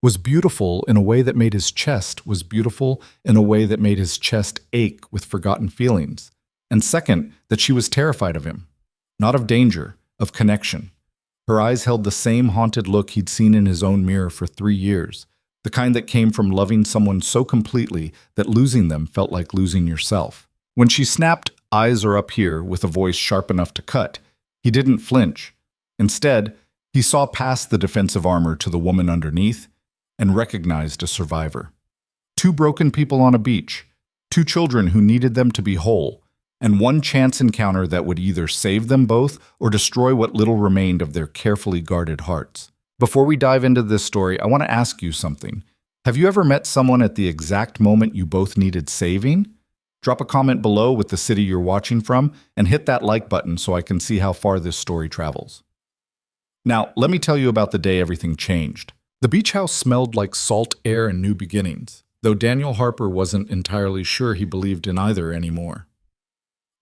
was beautiful in a way that made his chest was beautiful in a way that made his chest ache with forgotten feelings. And second, that she was terrified of him. Not of danger, of connection. Her eyes held the same haunted look he'd seen in his own mirror for 3 years, the kind that came from loving someone so completely that losing them felt like losing yourself. When she snapped, "Eyes are up here," with a voice sharp enough to cut, he didn't flinch. Instead, he saw past the defensive armor to the woman underneath and recognized a survivor. Two broken people on a beach, two children who needed them to be whole, and one chance encounter that would either save them both or destroy what little remained of their carefully guarded hearts. Before we dive into this story, I want to ask you something. Have you ever met someone at the exact moment you both needed saving? Drop a comment below with the city you're watching from, and hit that like button so I can see how far this story travels. Now, let me tell you about the day everything changed. The beach house smelled like salt air and new beginnings, though Daniel Harper wasn't entirely sure he believed in either anymore.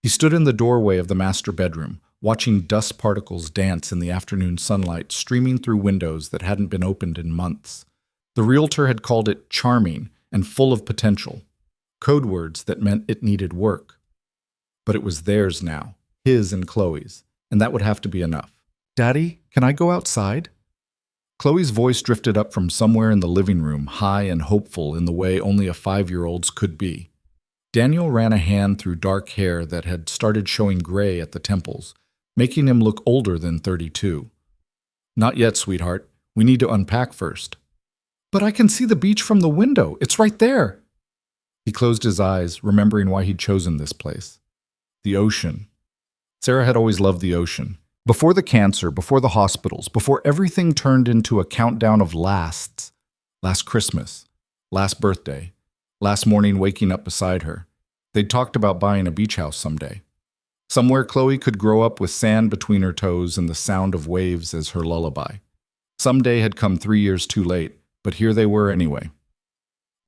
He stood in the doorway of the master bedroom, watching dust particles dance in the afternoon sunlight streaming through windows that hadn't been opened in months. The realtor had called it charming and full of potential, code words that meant it needed work. But it was theirs now, his and Chloe's, and that would have to be enough. "Daddy, can I go outside?" Chloe's voice drifted up from somewhere in the living room, high and hopeful in the way only a 5-year-old's could be. Daniel ran a hand through dark hair that had started showing gray at the temples, making him look older than 32. "Not yet, sweetheart. We need to unpack first." "But I can see the beach from the window. It's right there." He closed his eyes, remembering why he'd chosen this place. The ocean. Sarah had always loved the ocean. Before the cancer, before the hospitals, before everything turned into a countdown of lasts. Last Christmas, last birthday, last morning waking up beside her. They'd talked about buying a beach house someday. Somewhere Chloe could grow up with sand between her toes and the sound of waves as her lullaby. Someday had come 3 years too late, but here they were anyway.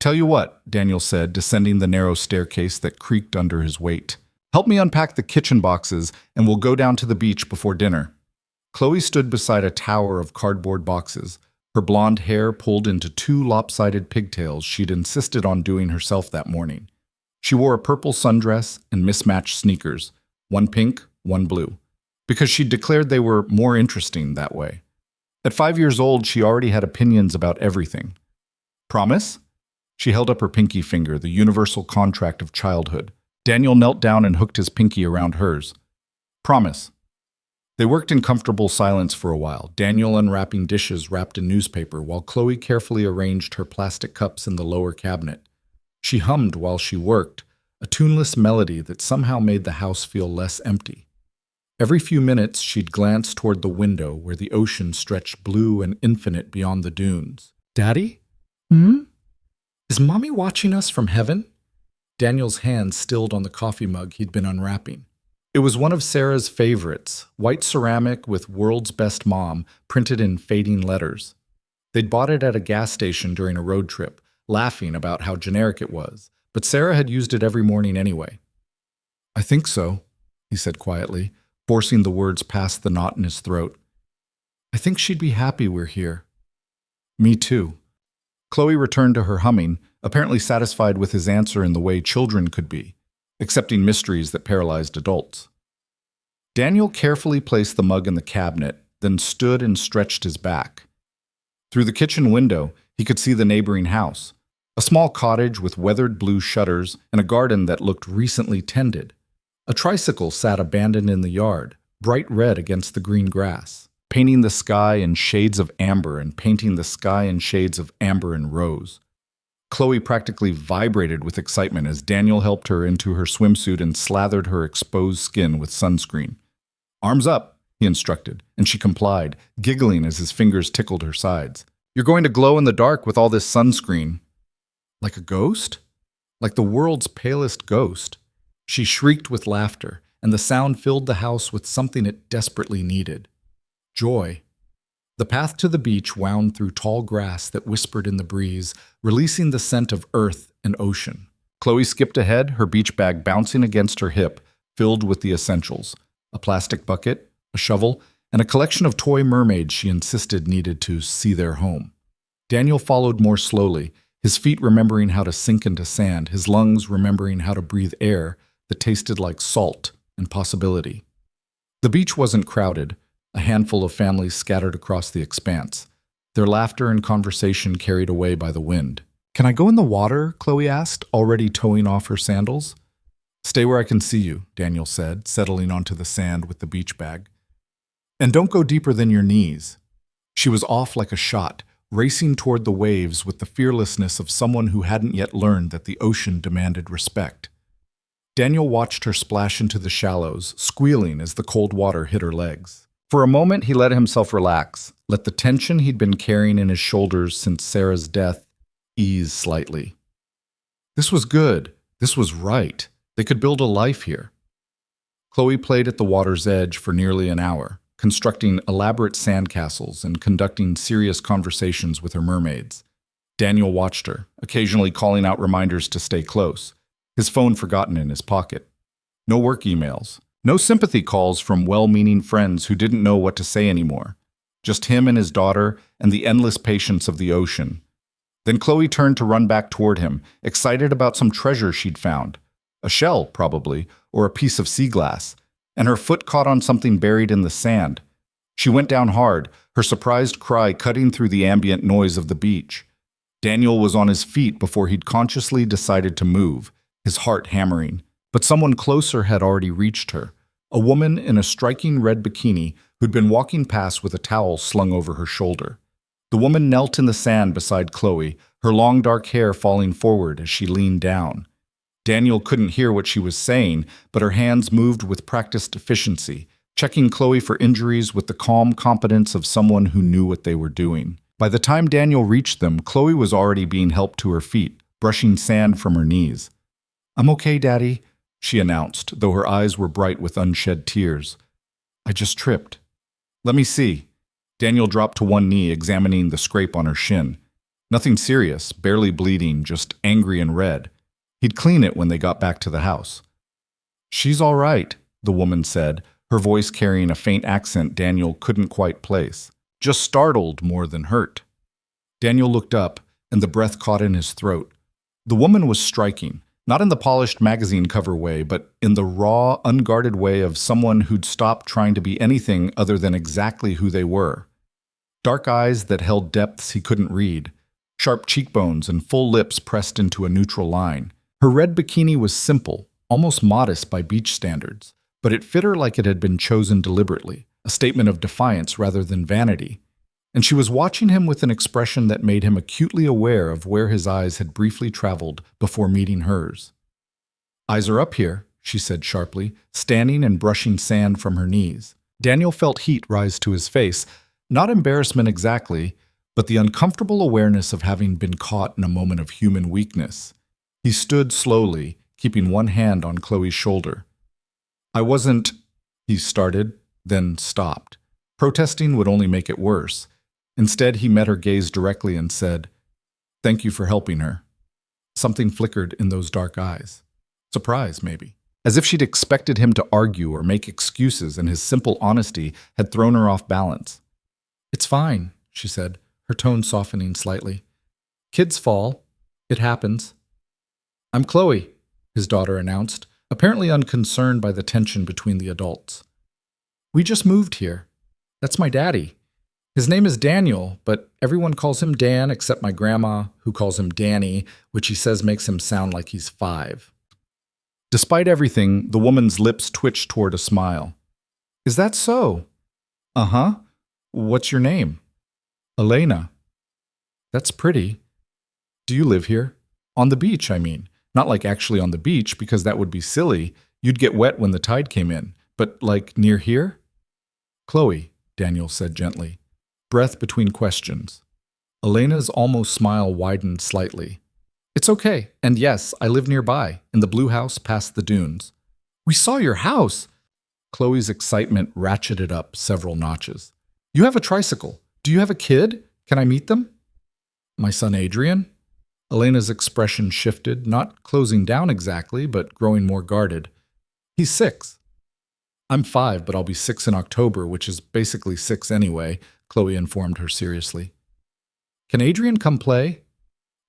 "Tell you what," Daniel said, descending the narrow staircase that creaked under his weight. "Help me unpack the kitchen boxes, and we'll go down to the beach before dinner." Chloe stood beside a tower of cardboard boxes, her blonde hair pulled into 2 lopsided pigtails she'd insisted on doing herself that morning. She wore a purple sundress and mismatched sneakers, one pink, one blue, because she'd declared they were more interesting that way. At 5 years old, she already had opinions about everything. "Promise?" She held up her pinky finger, the universal contract of childhood. Daniel knelt down and hooked his pinky around hers. "Promise." They worked in comfortable silence for a while, Daniel unwrapping dishes wrapped in newspaper while Chloe carefully arranged her plastic cups in the lower cabinet. She hummed while she worked, a tuneless melody that somehow made the house feel less empty. Every few minutes, she'd glance toward the window where the ocean stretched blue and infinite beyond the dunes. "Daddy? Is Mommy watching us from heaven?" Daniel's hand stilled on the coffee mug he'd been unwrapping. It was one of Sarah's favorites, white ceramic with "World's Best Mom" printed in fading letters. They'd bought it at a gas station during a road trip, laughing about how generic it was, but Sarah had used it every morning anyway. "I think so," he said quietly, forcing the words past the knot in his throat. "I think she'd be happy we're here." "Me too." Chloe returned to her humming, apparently satisfied with his answer in the way children could be, accepting mysteries that paralyzed adults. Daniel carefully placed the mug in the cabinet, then stood and stretched his back. Through the kitchen window, he could see the neighboring house, a small cottage with weathered blue shutters and a garden that looked recently tended. A tricycle sat abandoned in the yard, bright red against the green grass, painting the sky in shades of amber and painting the sky in shades of amber and rose. Chloe practically vibrated with excitement as Daniel helped her into her swimsuit and slathered her exposed skin with sunscreen. "Arms up," he instructed, and she complied, giggling as his fingers tickled her sides. "You're going to glow in the dark with all this sunscreen." "Like a ghost?" "Like the world's palest ghost." She shrieked with laughter, and the sound filled the house with something it desperately needed. Joy. The path to the beach wound through tall grass that whispered in the breeze, releasing the scent of earth and ocean. Chloe skipped ahead, her beach bag bouncing against her hip, filled with the essentials: a plastic bucket, a shovel, and a collection of toy mermaids she insisted needed to see their home. Daniel followed more slowly, his feet remembering how to sink into sand, his lungs remembering how to breathe air that tasted like salt and possibility. The beach wasn't crowded, a handful of families scattered across the expanse, their laughter and conversation carried away by the wind. "Can I go in the water?" Chloe asked, already towing off her sandals. "Stay where I can see you," Daniel said, settling onto the sand with the beach bag. "And don't go deeper than your knees." She was off like a shot, racing toward the waves with the fearlessness of someone who hadn't yet learned that the ocean demanded respect. Daniel watched her splash into the shallows, squealing as the cold water hit her legs. For a moment, he let himself relax, let the tension he'd been carrying in his shoulders since Sarah's death ease slightly. This was good. This was right. They could build a life here. Chloe played at the water's edge for nearly an hour, constructing elaborate sandcastles and conducting serious conversations with her mermaids. Daniel watched her, occasionally calling out reminders to stay close, his phone forgotten in his pocket. No work emails, no sympathy calls from well-meaning friends who didn't know what to say anymore. Just him and his daughter and the endless patience of the ocean. Then Chloe turned to run back toward him, excited about some treasure she'd found. A shell, probably, or a piece of sea glass, and her foot caught on something buried in the sand. She went down hard, her surprised cry cutting through the ambient noise of the beach. Daniel was on his feet before he'd consciously decided to move, his heart hammering. But someone closer had already reached her, a woman in a striking red bikini who'd been walking past with a towel slung over her shoulder. The woman knelt in the sand beside Chloe, her long dark hair falling forward as she leaned down. Daniel couldn't hear what she was saying, but her hands moved with practiced efficiency, checking Chloe for injuries with the calm competence of someone who knew what they were doing. By the time Daniel reached them, Chloe was already being helped to her feet, brushing sand from her knees. "I'm okay, Daddy," she announced, though her eyes were bright with unshed tears. "I just tripped." "Let me see." Daniel dropped to one knee, examining the scrape on her shin. Nothing serious, barely bleeding, just angry and red. He'd clean it when they got back to the house. "She's all right," the woman said, her voice carrying a faint accent Daniel couldn't quite place. "Just startled more than hurt." Daniel looked up, and the breath caught in his throat. The woman was striking. Not in the polished magazine cover way, but in the raw, unguarded way of someone who'd stopped trying to be anything other than exactly who they were. Dark eyes that held depths he couldn't read, sharp cheekbones and full lips pressed into a neutral line. Her red bikini was simple, almost modest by beach standards, but it fit her like it had been chosen deliberately, a statement of defiance rather than vanity. And she was watching him with an expression that made him acutely aware of where his eyes had briefly traveled before meeting hers. "Eyes are up here," she said sharply, standing and brushing sand from her knees. Daniel felt heat rise to his face, not embarrassment exactly, but the uncomfortable awareness of having been caught in a moment of human weakness. He stood slowly, keeping one hand on Chloe's shoulder. "I wasn't," he started, then stopped. Protesting would only make it worse. Instead, he met her gaze directly and said, "Thank you for helping her." Something flickered in those dark eyes. Surprise, maybe. As if she'd expected him to argue or make excuses, and his simple honesty had thrown her off balance. "It's fine," she said, her tone softening slightly. "Kids fall. It happens." "I'm Chloe," his daughter announced, apparently unconcerned by the tension between the adults. "We just moved here. That's my daddy. His name is Daniel, but everyone calls him Dan except my grandma, who calls him Danny, which he says makes him sound like he's 5. Despite everything, the woman's lips twitched toward a smile. "Is that so?" "Uh-huh. What's your name?" "Elena." "That's pretty. Do you live here? On the beach, I mean. Not like actually on the beach, because that would be silly. You'd get wet when the tide came in. But like near here?" "Chloe," Daniel said gently. Breath between questions. Elena's almost smile widened slightly. "It's okay, and yes, I live nearby, in the blue house past the dunes." "We saw your house!" Chloe's excitement ratcheted up several notches. "You have a tricycle. Do you have a kid? Can I meet them?" "My son Adrian?" Elena's expression shifted, not closing down exactly, but growing more guarded. "He's 6. I'm 5, but I'll be 6 in October, which is basically 6 anyway," Chloe informed her seriously. Can Adrian come play?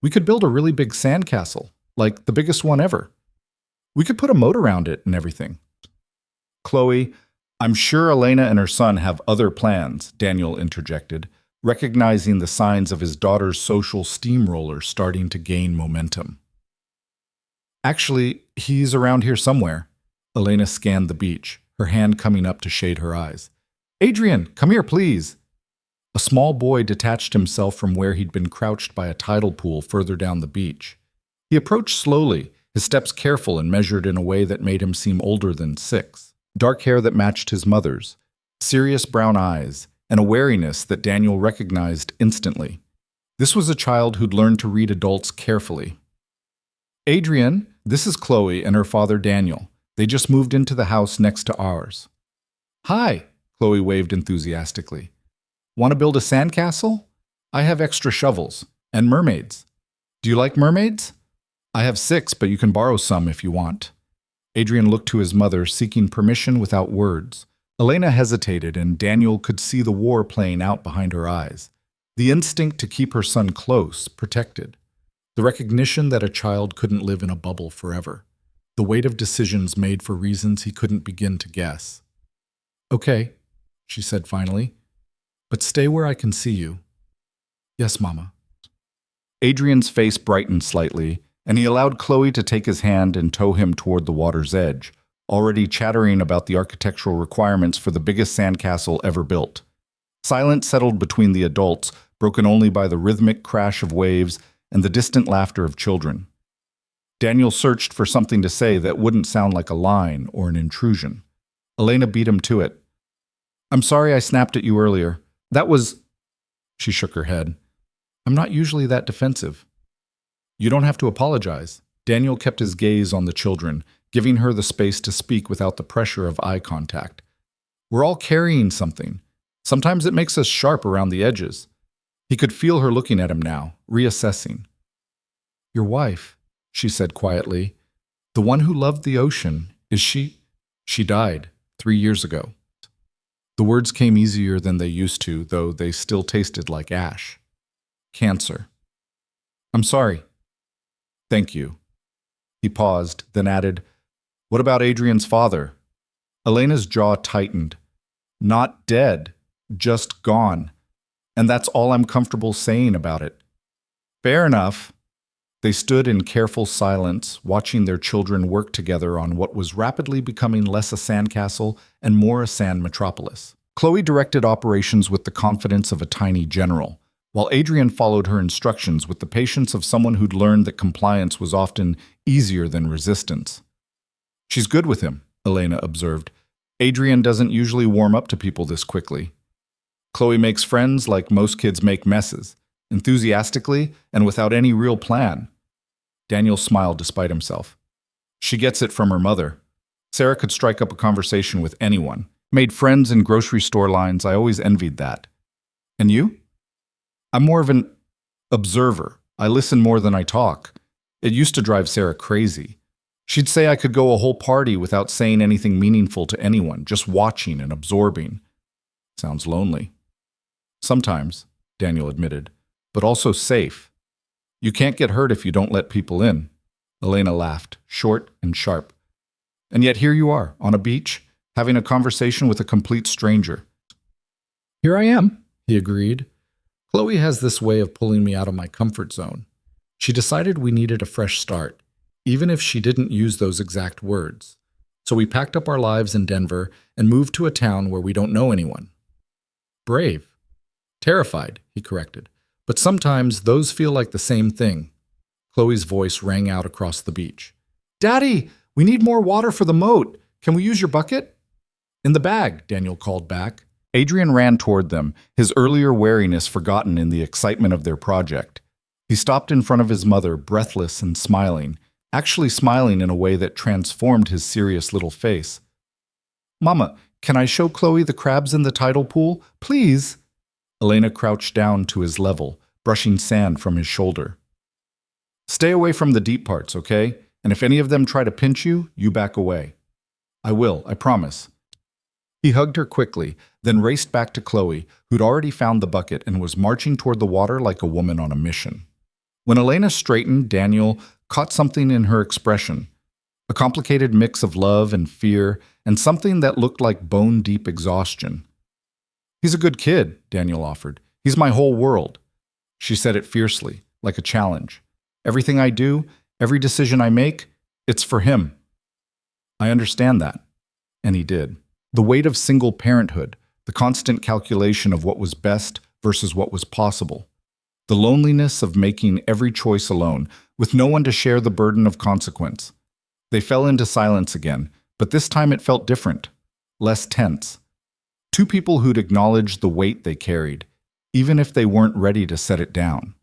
We could build a really big sandcastle, like the biggest one ever. We could put a moat around it and everything. Chloe, I'm sure Elena and her son have other plans, Daniel interjected, recognizing the signs of his daughter's social steamroller starting to gain momentum. Actually, he's around here somewhere. Elena scanned the beach, her hand coming up to shade her eyes. Adrian, come here, please. A small boy detached himself from where he'd been crouched by a tidal pool further down the beach. He approached slowly, his steps careful and measured in a way that made him seem older than 6. Dark hair that matched his mother's, serious brown eyes, and a wariness that Daniel recognized instantly. This was a child who'd learned to read adults carefully. Adrian, this is Chloe and her father Daniel. They just moved into the house next to ours. Hi, Chloe waved enthusiastically. Want to build a sandcastle? I have extra shovels. And mermaids. Do you like mermaids? I have 6, but you can borrow some if you want. Adrian looked to his mother, seeking permission without words. Elena hesitated, and Daniel could see the war playing out behind her eyes. The instinct to keep her son close, protected. The recognition that a child couldn't live in a bubble forever. The weight of decisions made for reasons he couldn't begin to guess. Okay, she said finally. But stay where I can see you. Yes, Mama. Adrian's face brightened slightly, and he allowed Chloe to take his hand and tow him toward the water's edge, already chattering about the architectural requirements for the biggest sandcastle ever built. Silence settled between the adults, broken only by the rhythmic crash of waves and the distant laughter of children. Daniel searched for something to say that wouldn't sound like a line or an intrusion. Elena beat him to it. I'm sorry I snapped at you earlier. That was... She shook her head. I'm not usually that defensive. You don't have to apologize. Daniel kept his gaze on the children, giving her the space to speak without the pressure of eye contact. We're all carrying something. Sometimes it makes us sharp around the edges. He could feel her looking at him now, reassessing. Your wife, she said quietly, the one who loved the ocean, is she? She died 3 years ago. The words came easier than they used to, though they still tasted like ash. Cancer. I'm sorry. Thank you. He paused, then added, What about Adrian's father? Elena's jaw tightened. Not dead, just gone. And that's all I'm comfortable saying about it. Fair enough. They stood in careful silence, watching their children work together on what was rapidly becoming less a sandcastle and more a sand metropolis. Chloe directed operations with the confidence of a tiny general, while Adrian followed her instructions with the patience of someone who'd learned that compliance was often easier than resistance. She's good with him, Elena observed. Adrian doesn't usually warm up to people this quickly. Chloe makes friends like most kids make messes, enthusiastically and without any real plan. Daniel smiled despite himself. She gets it from her mother. Sarah could strike up a conversation with anyone. Made friends in grocery store lines. I always envied that. And you? I'm more of an observer. I listen more than I talk. It used to drive Sarah crazy. She'd say I could go a whole party without saying anything meaningful to anyone, just watching and absorbing. Sounds lonely. Sometimes, Daniel admitted, but also safe. You can't get hurt if you don't let people in. Elena laughed, short and sharp. And yet here you are, on a beach, having a conversation with a complete stranger. Here I am, he agreed. Chloe has this way of pulling me out of my comfort zone. She decided we needed a fresh start, even if she didn't use those exact words. So we packed up our lives in Denver and moved to a town where we don't know anyone. Brave. Terrified, he corrected. But sometimes those feel like the same thing. Chloe's voice rang out across the beach. Daddy, we need more water for the moat. Can we use your bucket? In the bag, Daniel called back. Adrian ran toward them, his earlier wariness forgotten in the excitement of their project. He stopped in front of his mother, breathless and smiling, actually smiling in a way that transformed his serious little face. Mama, can I show Chloe the crabs in the tidal pool? Please? Elena crouched down to his level, brushing sand from his shoulder. Stay away from the deep parts, okay? And if any of them try to pinch you, you back away. I will, I promise. He hugged her quickly, then raced back to Chloe, who'd already found the bucket and was marching toward the water like a woman on a mission. When Elena straightened, Daniel caught something in her expression, a complicated mix of love and fear, and something that looked like bone-deep exhaustion. "He's a good kid," Daniel offered. "He's my whole world." She said it fiercely, like a challenge. "Everything I do, every decision I make, it's for him." "I understand that." And he did. The weight of single parenthood, the constant calculation of what was best versus what was possible, the loneliness of making every choice alone, with no one to share the burden of consequence. They fell into silence again, but this time it felt different, less tense. Two people who'd acknowledged the weight they carried, even if they weren't ready to set it down.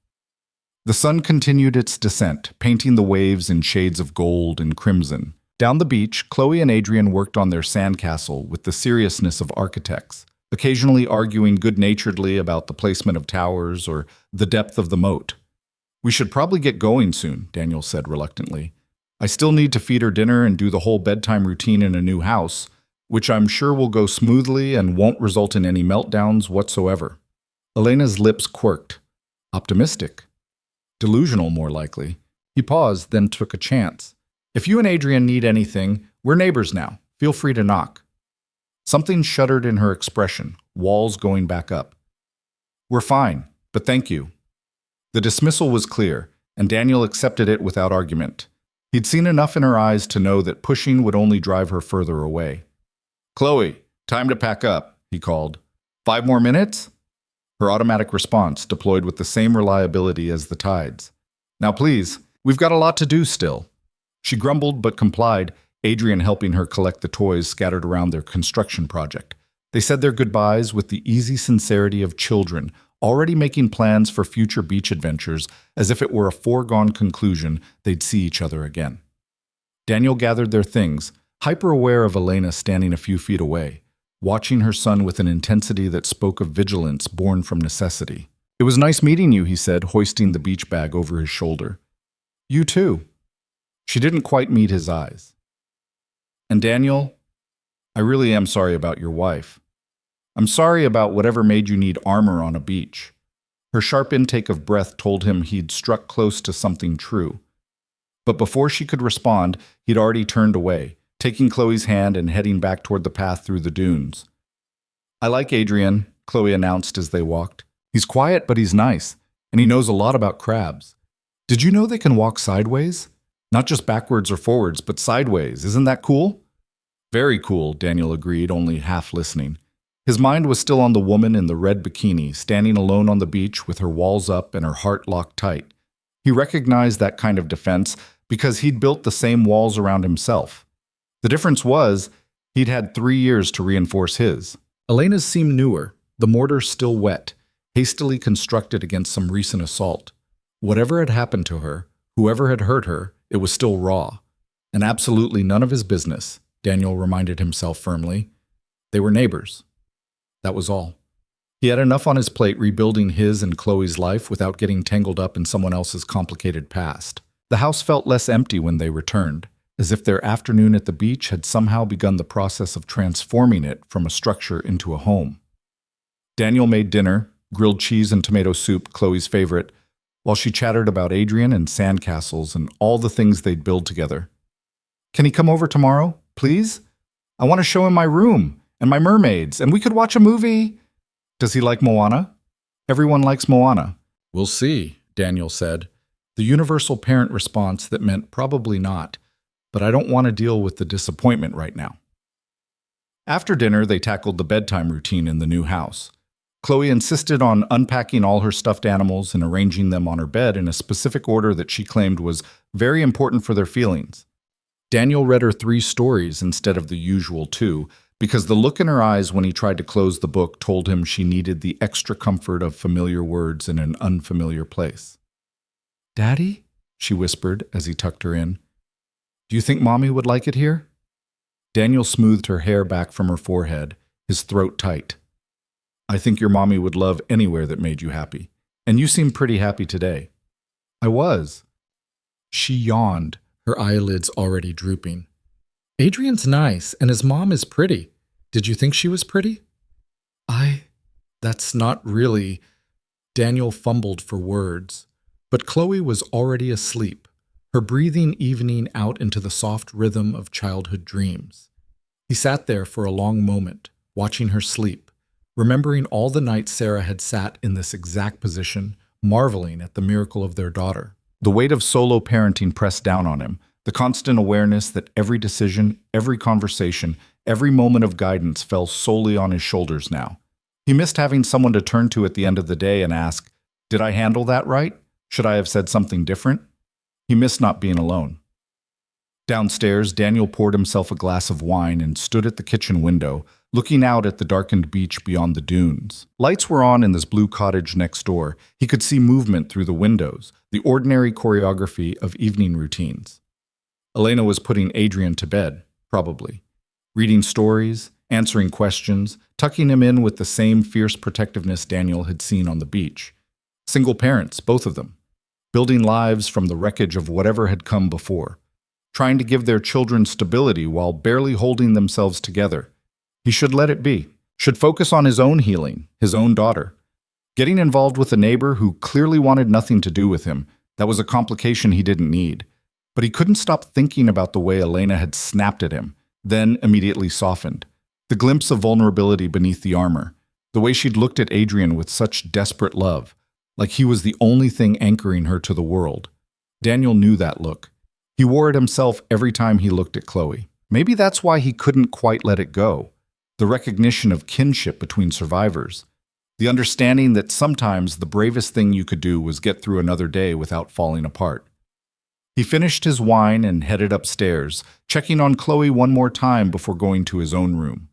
The sun continued its descent, painting the waves in shades of gold and crimson. Down the beach, Chloe and Adrian worked on their sandcastle with the seriousness of architects, occasionally arguing good-naturedly about the placement of towers or the depth of the moat. "We should probably get going soon," Daniel said reluctantly. "I still need to feed her dinner and do the whole bedtime routine in a new house, which I'm sure will go smoothly and won't result in any meltdowns whatsoever." Elena's lips quirked. Optimistic. Delusional, more likely. He paused, then took a chance. "If you and Adrian need anything, we're neighbors now. Feel free to knock." Something shuddered in her expression, walls going back up. "We're fine, but thank you." The dismissal was clear, and Daniel accepted it without argument. He'd seen enough in her eyes to know that pushing would only drive her further away. "Chloe, time to pack up," he called. "5 more minutes?" Her automatic response, deployed with the same reliability as the tides. "Now please, we've got a lot to do still." She grumbled but complied, Adrian helping her collect the toys scattered around their construction project. They said their goodbyes with the easy sincerity of children, already making plans for future beach adventures as if it were a foregone conclusion they'd see each other again. Daniel gathered their things, hyper-aware of Elena standing a few feet away, watching her son with an intensity that spoke of vigilance born from necessity. "It was nice meeting you," he said, hoisting the beach bag over his shoulder. "You too." She didn't quite meet his eyes. "And Daniel, I really am sorry about your wife. I'm sorry about whatever made you need armor on a beach." Her sharp intake of breath told him he'd struck close to something true. But before she could respond, he'd already turned away, taking Chloe's hand and heading back toward the path through the dunes. "I like Adrian," Chloe announced as they walked. "He's quiet, but he's nice, and he knows a lot about crabs. Did you know they can walk sideways? Not just backwards or forwards, but sideways. Isn't that cool?" "Very cool," Daniel agreed, only half listening. His mind was still on the woman in the red bikini, standing alone on the beach with her walls up and her heart locked tight. He recognized that kind of defense because he'd built the same walls around himself. The difference was, he'd had 3 years to reinforce his. Elena's seemed newer, the mortar still wet, hastily constructed against some recent assault. Whatever had happened to her, whoever had hurt her, it was still raw. And absolutely none of his business, Daniel reminded himself firmly. They were neighbors. That was all. He had enough on his plate rebuilding his and Chloe's life without getting tangled up in someone else's complicated past. The house felt less empty when they returned, as if their afternoon at the beach had somehow begun the process of transforming it from a structure into a home. Daniel made dinner, grilled cheese and tomato soup, Chloe's favorite, while she chattered about Adrian and sandcastles and all the things they'd build together. "Can he come over tomorrow, please? I want to show him my room and my mermaids, and we could watch a movie." "Does he like Moana?" "Everyone likes Moana." "We'll see," Daniel said, the universal parent response that meant probably not, but I don't want to deal with the disappointment right now. After dinner, they tackled the bedtime routine in the new house. Chloe insisted on unpacking all her stuffed animals and arranging them on her bed in a specific order that she claimed was very important for their feelings. Daniel read her 3 stories instead of the usual 2, because the look in her eyes when he tried to close the book told him she needed the extra comfort of familiar words in an unfamiliar place. "Daddy?" she whispered as he tucked her in. "Do you think Mommy would like it here?" Daniel smoothed her hair back from her forehead, his throat tight. "I think your mommy would love anywhere that made you happy. And you seem pretty happy today." "I was." She yawned, her eyelids already drooping. "Adrian's nice, and his mom is pretty. Did you think she was pretty? That's not really. Daniel fumbled for words, but Chloe was already asleep, her breathing evening out into the soft rhythm of childhood dreams. He sat there for a long moment, watching her sleep, remembering all the nights Sarah had sat in this exact position, marveling at the miracle of their daughter. The weight of solo parenting pressed down on him, the constant awareness that every decision, every conversation, every moment of guidance fell solely on his shoulders now. He missed having someone to turn to at the end of the day and ask, "Did I handle that right? Should I have said something different?" He missed not being alone. Downstairs, Daniel poured himself a glass of wine and stood at the kitchen window, looking out at the darkened beach beyond the dunes. Lights were on in this blue cottage next door. He could see movement through the windows, the ordinary choreography of evening routines. Elena was putting Adrian to bed, probably. Reading stories, answering questions, tucking him in with the same fierce protectiveness Daniel had seen on the beach. Single parents, both of them, building lives from the wreckage of whatever had come before, trying to give their children stability while barely holding themselves together. He should let it be, should focus on his own healing, his own daughter. Getting involved with a neighbor who clearly wanted nothing to do with him, that was a complication he didn't need. But he couldn't stop thinking about the way Elena had snapped at him, then immediately softened. The glimpse of vulnerability beneath the armor, the way she'd looked at Adrian with such desperate love, like he was the only thing anchoring her to the world. Daniel knew that look. He wore it himself every time he looked at Chloe. Maybe that's why he couldn't quite let it go. The recognition of kinship between survivors. The understanding that sometimes the bravest thing you could do was get through another day without falling apart. He finished his wine and headed upstairs, checking on Chloe one more time before going to his own room.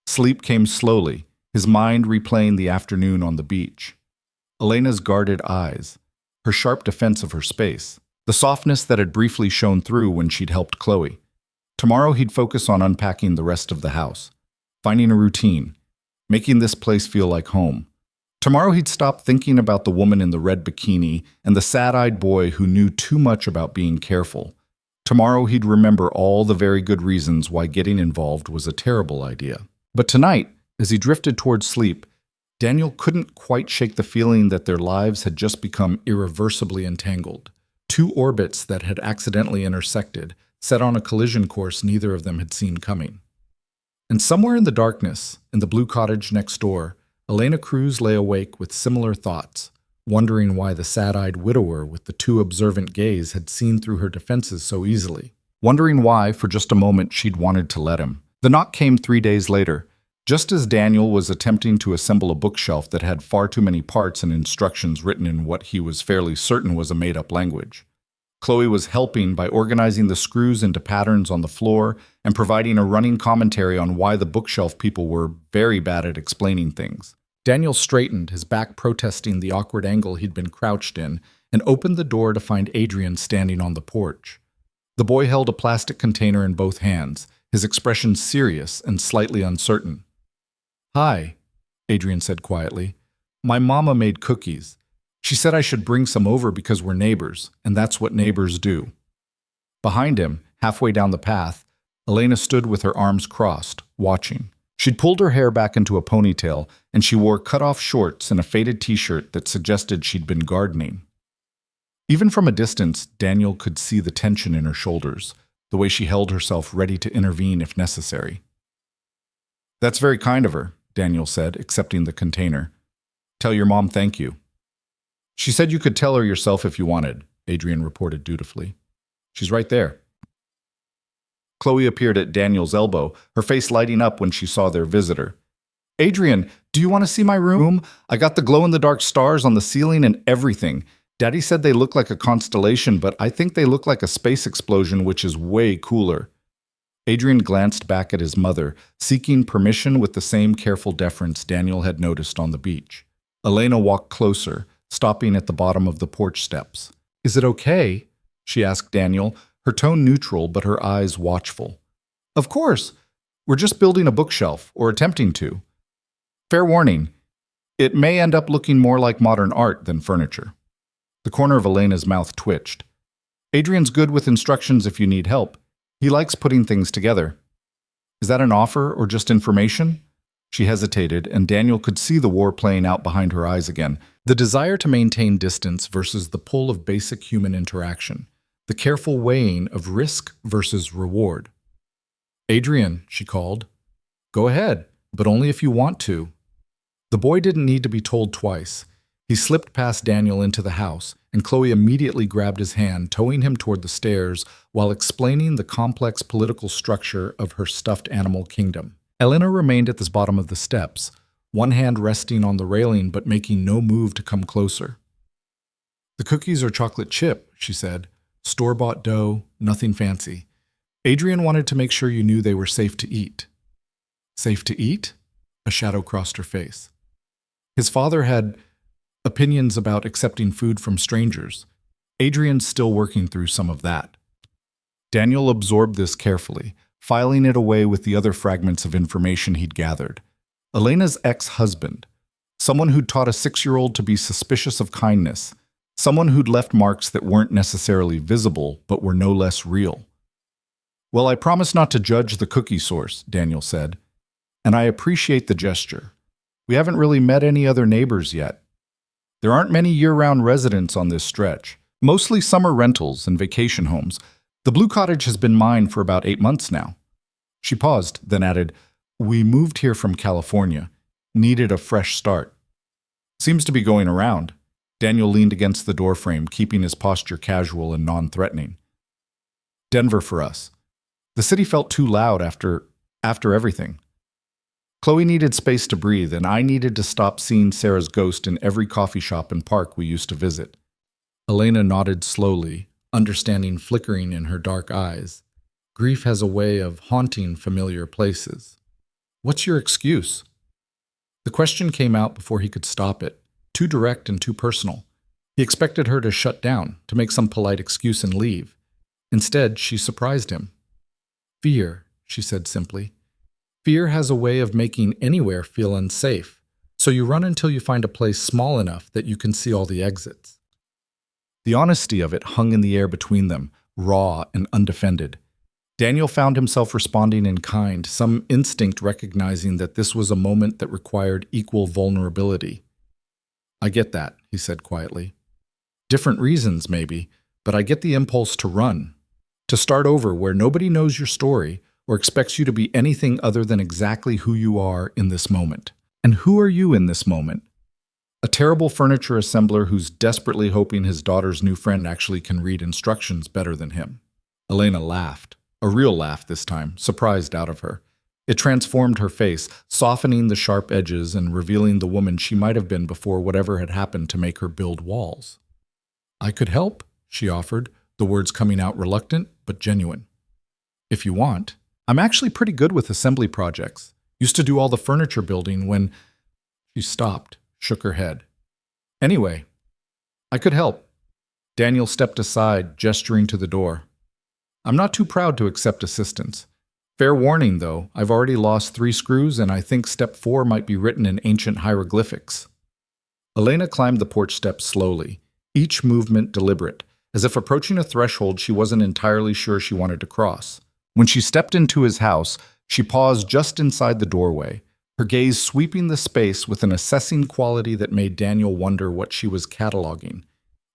Sleep came slowly, his mind replaying the afternoon on the beach. Elena's guarded eyes, her sharp defense of her space, the softness that had briefly shone through when she'd helped Chloe. Tomorrow he'd focus on unpacking the rest of the house, finding a routine, making this place feel like home. Tomorrow he'd stop thinking about the woman in the red bikini and the sad-eyed boy who knew too much about being careful. Tomorrow he'd remember all the very good reasons why getting involved was a terrible idea. But tonight, as he drifted towards sleep, Daniel couldn't quite shake the feeling that their lives had just become irreversibly entangled. Two orbits that had accidentally intersected, set on a collision course neither of them had seen coming. And somewhere in the darkness, in the blue cottage next door, Elena Cruz lay awake with similar thoughts, wondering why the sad-eyed widower with the too observant gaze had seen through her defenses so easily. Wondering why, for just a moment, she'd wanted to let him. The knock came 3 days later, just as Daniel was attempting to assemble a bookshelf that had far too many parts and instructions written in what he was fairly certain was a made-up language. Chloe was helping by organizing the screws into patterns on the floor and providing a running commentary on why the bookshelf people were very bad at explaining things. Daniel straightened, his back protesting the awkward angle he'd been crouched in, and opened the door to find Adrian standing on the porch. The boy held a plastic container in both hands, his expression serious and slightly uncertain. "Hi," Adrian said quietly. "My mama made cookies. She said I should bring some over because we're neighbors, and that's what neighbors do." Behind him, halfway down the path, Elena stood with her arms crossed, watching. She'd pulled her hair back into a ponytail, and she wore cut-off shorts and a faded t-shirt that suggested she'd been gardening. Even from a distance, Daniel could see the tension in her shoulders, the way she held herself ready to intervene if necessary. "That's very kind of her," Daniel said, accepting the container. "Tell your mom thank you." "She said you could tell her yourself if you wanted," Adrian reported dutifully. "She's right there." Chloe appeared at Daniel's elbow, her face lighting up when she saw their visitor. "Adrian, do you want to see my room? I got the glow-in-the-dark stars on the ceiling and everything. Daddy said they look like a constellation, but I think they look like a space explosion, which is way cooler." Adrian glanced back at his mother, seeking permission with the same careful deference Daniel had noticed on the beach. Elena walked closer, stopping at the bottom of the porch steps. "Is it okay?" she asked Daniel, her tone neutral but her eyes watchful. "Of course. We're just building a bookshelf, or attempting to. Fair warning, it may end up looking more like modern art than furniture." The corner of Elena's mouth twitched. "Adrian's good with instructions if you need help. He likes putting things together." Is that an offer or just information? She hesitated, and Daniel could see the war playing out behind her eyes again. The desire to maintain distance versus the pull of basic human interaction. The careful weighing of risk versus reward. Adrian, she called. Go ahead, but only if you want to. The boy didn't need to be told twice. He slipped past Daniel into the house, and Chloe immediately grabbed his hand, towing him toward the stairs while explaining the complex political structure of her stuffed animal kingdom. Elena remained at the bottom of the steps, one hand resting on the railing but making no move to come closer. The cookies are chocolate chip, she said. Store-bought dough, nothing fancy. Adrian wanted to make sure you knew they were safe to eat. Safe to eat? A shadow crossed her face. His father had opinions about accepting food from strangers. Adrian's still working through some of that. Daniel absorbed this carefully, filing it away with the other fragments of information he'd gathered. Elena's ex-husband, someone who'd taught a 6-year-old to be suspicious of kindness, someone who'd left marks that weren't necessarily visible but were no less real. Well, I promise not to judge the cookie source, Daniel said, and I appreciate the gesture. We haven't really met any other neighbors yet. There aren't many year-round residents on this stretch, mostly summer rentals and vacation homes. The Blue Cottage has been mine for about 8 months now. She paused, then added, We moved here from California. Needed a fresh start. Seems to be going around. Daniel leaned against the doorframe, keeping his posture casual and non-threatening. Denver for us. The city felt too loud after everything. Chloe needed space to breathe, and I needed to stop seeing Sarah's ghost in every coffee shop and park we used to visit. Elena nodded slowly, understanding flickering in her dark eyes. Grief has a way of haunting familiar places. What's your excuse? The question came out before he could stop it, too direct and too personal. He expected her to shut down, to make some polite excuse and leave. Instead, she surprised him. Fear, she said simply. Fear has a way of making anywhere feel unsafe, so you run until you find a place small enough that you can see all the exits. The honesty of it hung in the air between them, raw and undefended. Daniel found himself responding in kind, some instinct recognizing that this was a moment that required equal vulnerability. I get that, he said quietly. Different reasons, maybe, but I get the impulse to run, to start over where nobody knows your story or expects you to be anything other than exactly who you are in this moment. And who are you in this moment? A terrible furniture assembler who's desperately hoping his daughter's new friend actually can read instructions better than him. Elena laughed, a real laugh this time, surprised out of her. It transformed her face, softening the sharp edges and revealing the woman she might have been before whatever had happened to make her build walls. I could help, she offered, the words coming out reluctant but genuine. If you want. I'm actually pretty good with assembly projects. Used to do all the furniture building when... She stopped, shook her head. Anyway, I could help. Daniel stepped aside, gesturing to the door. I'm not too proud to accept assistance. Fair warning, though, I've already lost 3 screws and I think step 4 might be written in ancient hieroglyphics. Elena climbed the porch steps slowly, each movement deliberate, as if approaching a threshold she wasn't entirely sure she wanted to cross. When she stepped into his house, she paused just inside the doorway, her gaze sweeping the space with an assessing quality that made Daniel wonder what she was cataloging.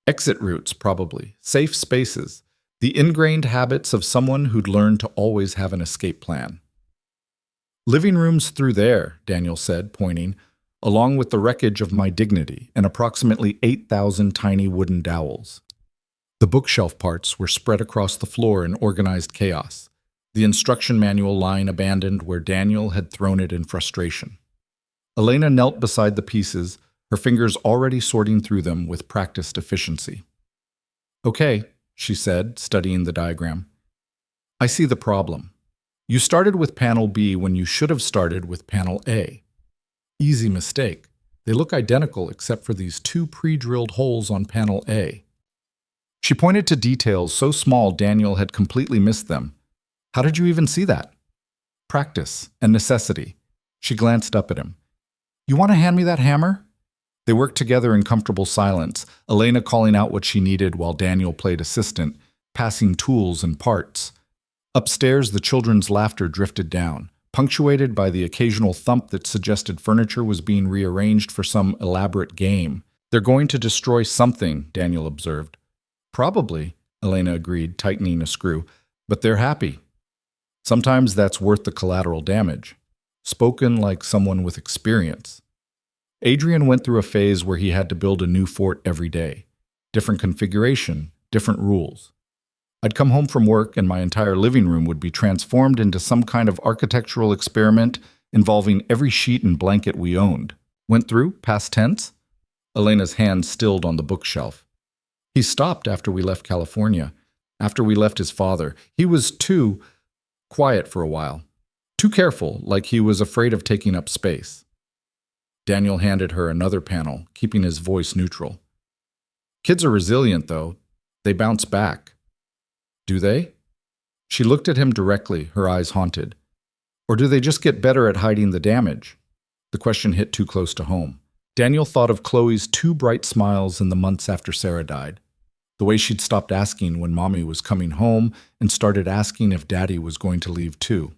Exit routes, probably. Safe spaces. The ingrained habits of someone who'd learned to always have an escape plan. Living room's through there, Daniel said, pointing, along with the wreckage of my dignity and approximately 8,000 tiny wooden dowels. The bookshelf parts were spread across the floor in organized chaos, the instruction manual lying abandoned where Daniel had thrown it in frustration. Elena knelt beside the pieces, her fingers already sorting through them with practiced efficiency. Okay, she said, studying the diagram. I see the problem. You started with panel B when you should have started with panel A. Easy mistake. They look identical except for these 2 pre-drilled holes on panel A. She pointed to details so small Daniel had completely missed them. How did you even see that? Practice and necessity. She glanced up at him. You want to hand me that hammer? They worked together in comfortable silence, Elena calling out what she needed while Daniel played assistant, passing tools and parts. Upstairs, the children's laughter drifted down, punctuated by the occasional thump that suggested furniture was being rearranged for some elaborate game. They're going to destroy something, Daniel observed. Probably, Elena agreed, tightening a screw, but they're happy. Sometimes that's worth the collateral damage. Spoken like someone with experience. Adrian went through a phase where he had to build a new fort every day. Different configuration, different rules. I'd come home from work and my entire living room would be transformed into some kind of architectural experiment involving every sheet and blanket we owned. Went through, past tense? Elena's hand stilled on the bookshelf. He stopped after we left California. After we left his father. He was too quiet for a while. Too careful, like he was afraid of taking up space. Daniel handed her another panel, keeping his voice neutral. Kids are resilient, though. They bounce back. Do they? She looked at him directly, her eyes haunted. Or do they just get better at hiding the damage? The question hit too close to home. Daniel thought of Chloe's two bright smiles in the months after Sarah died. The way she'd stopped asking when Mommy was coming home and started asking if Daddy was going to leave too.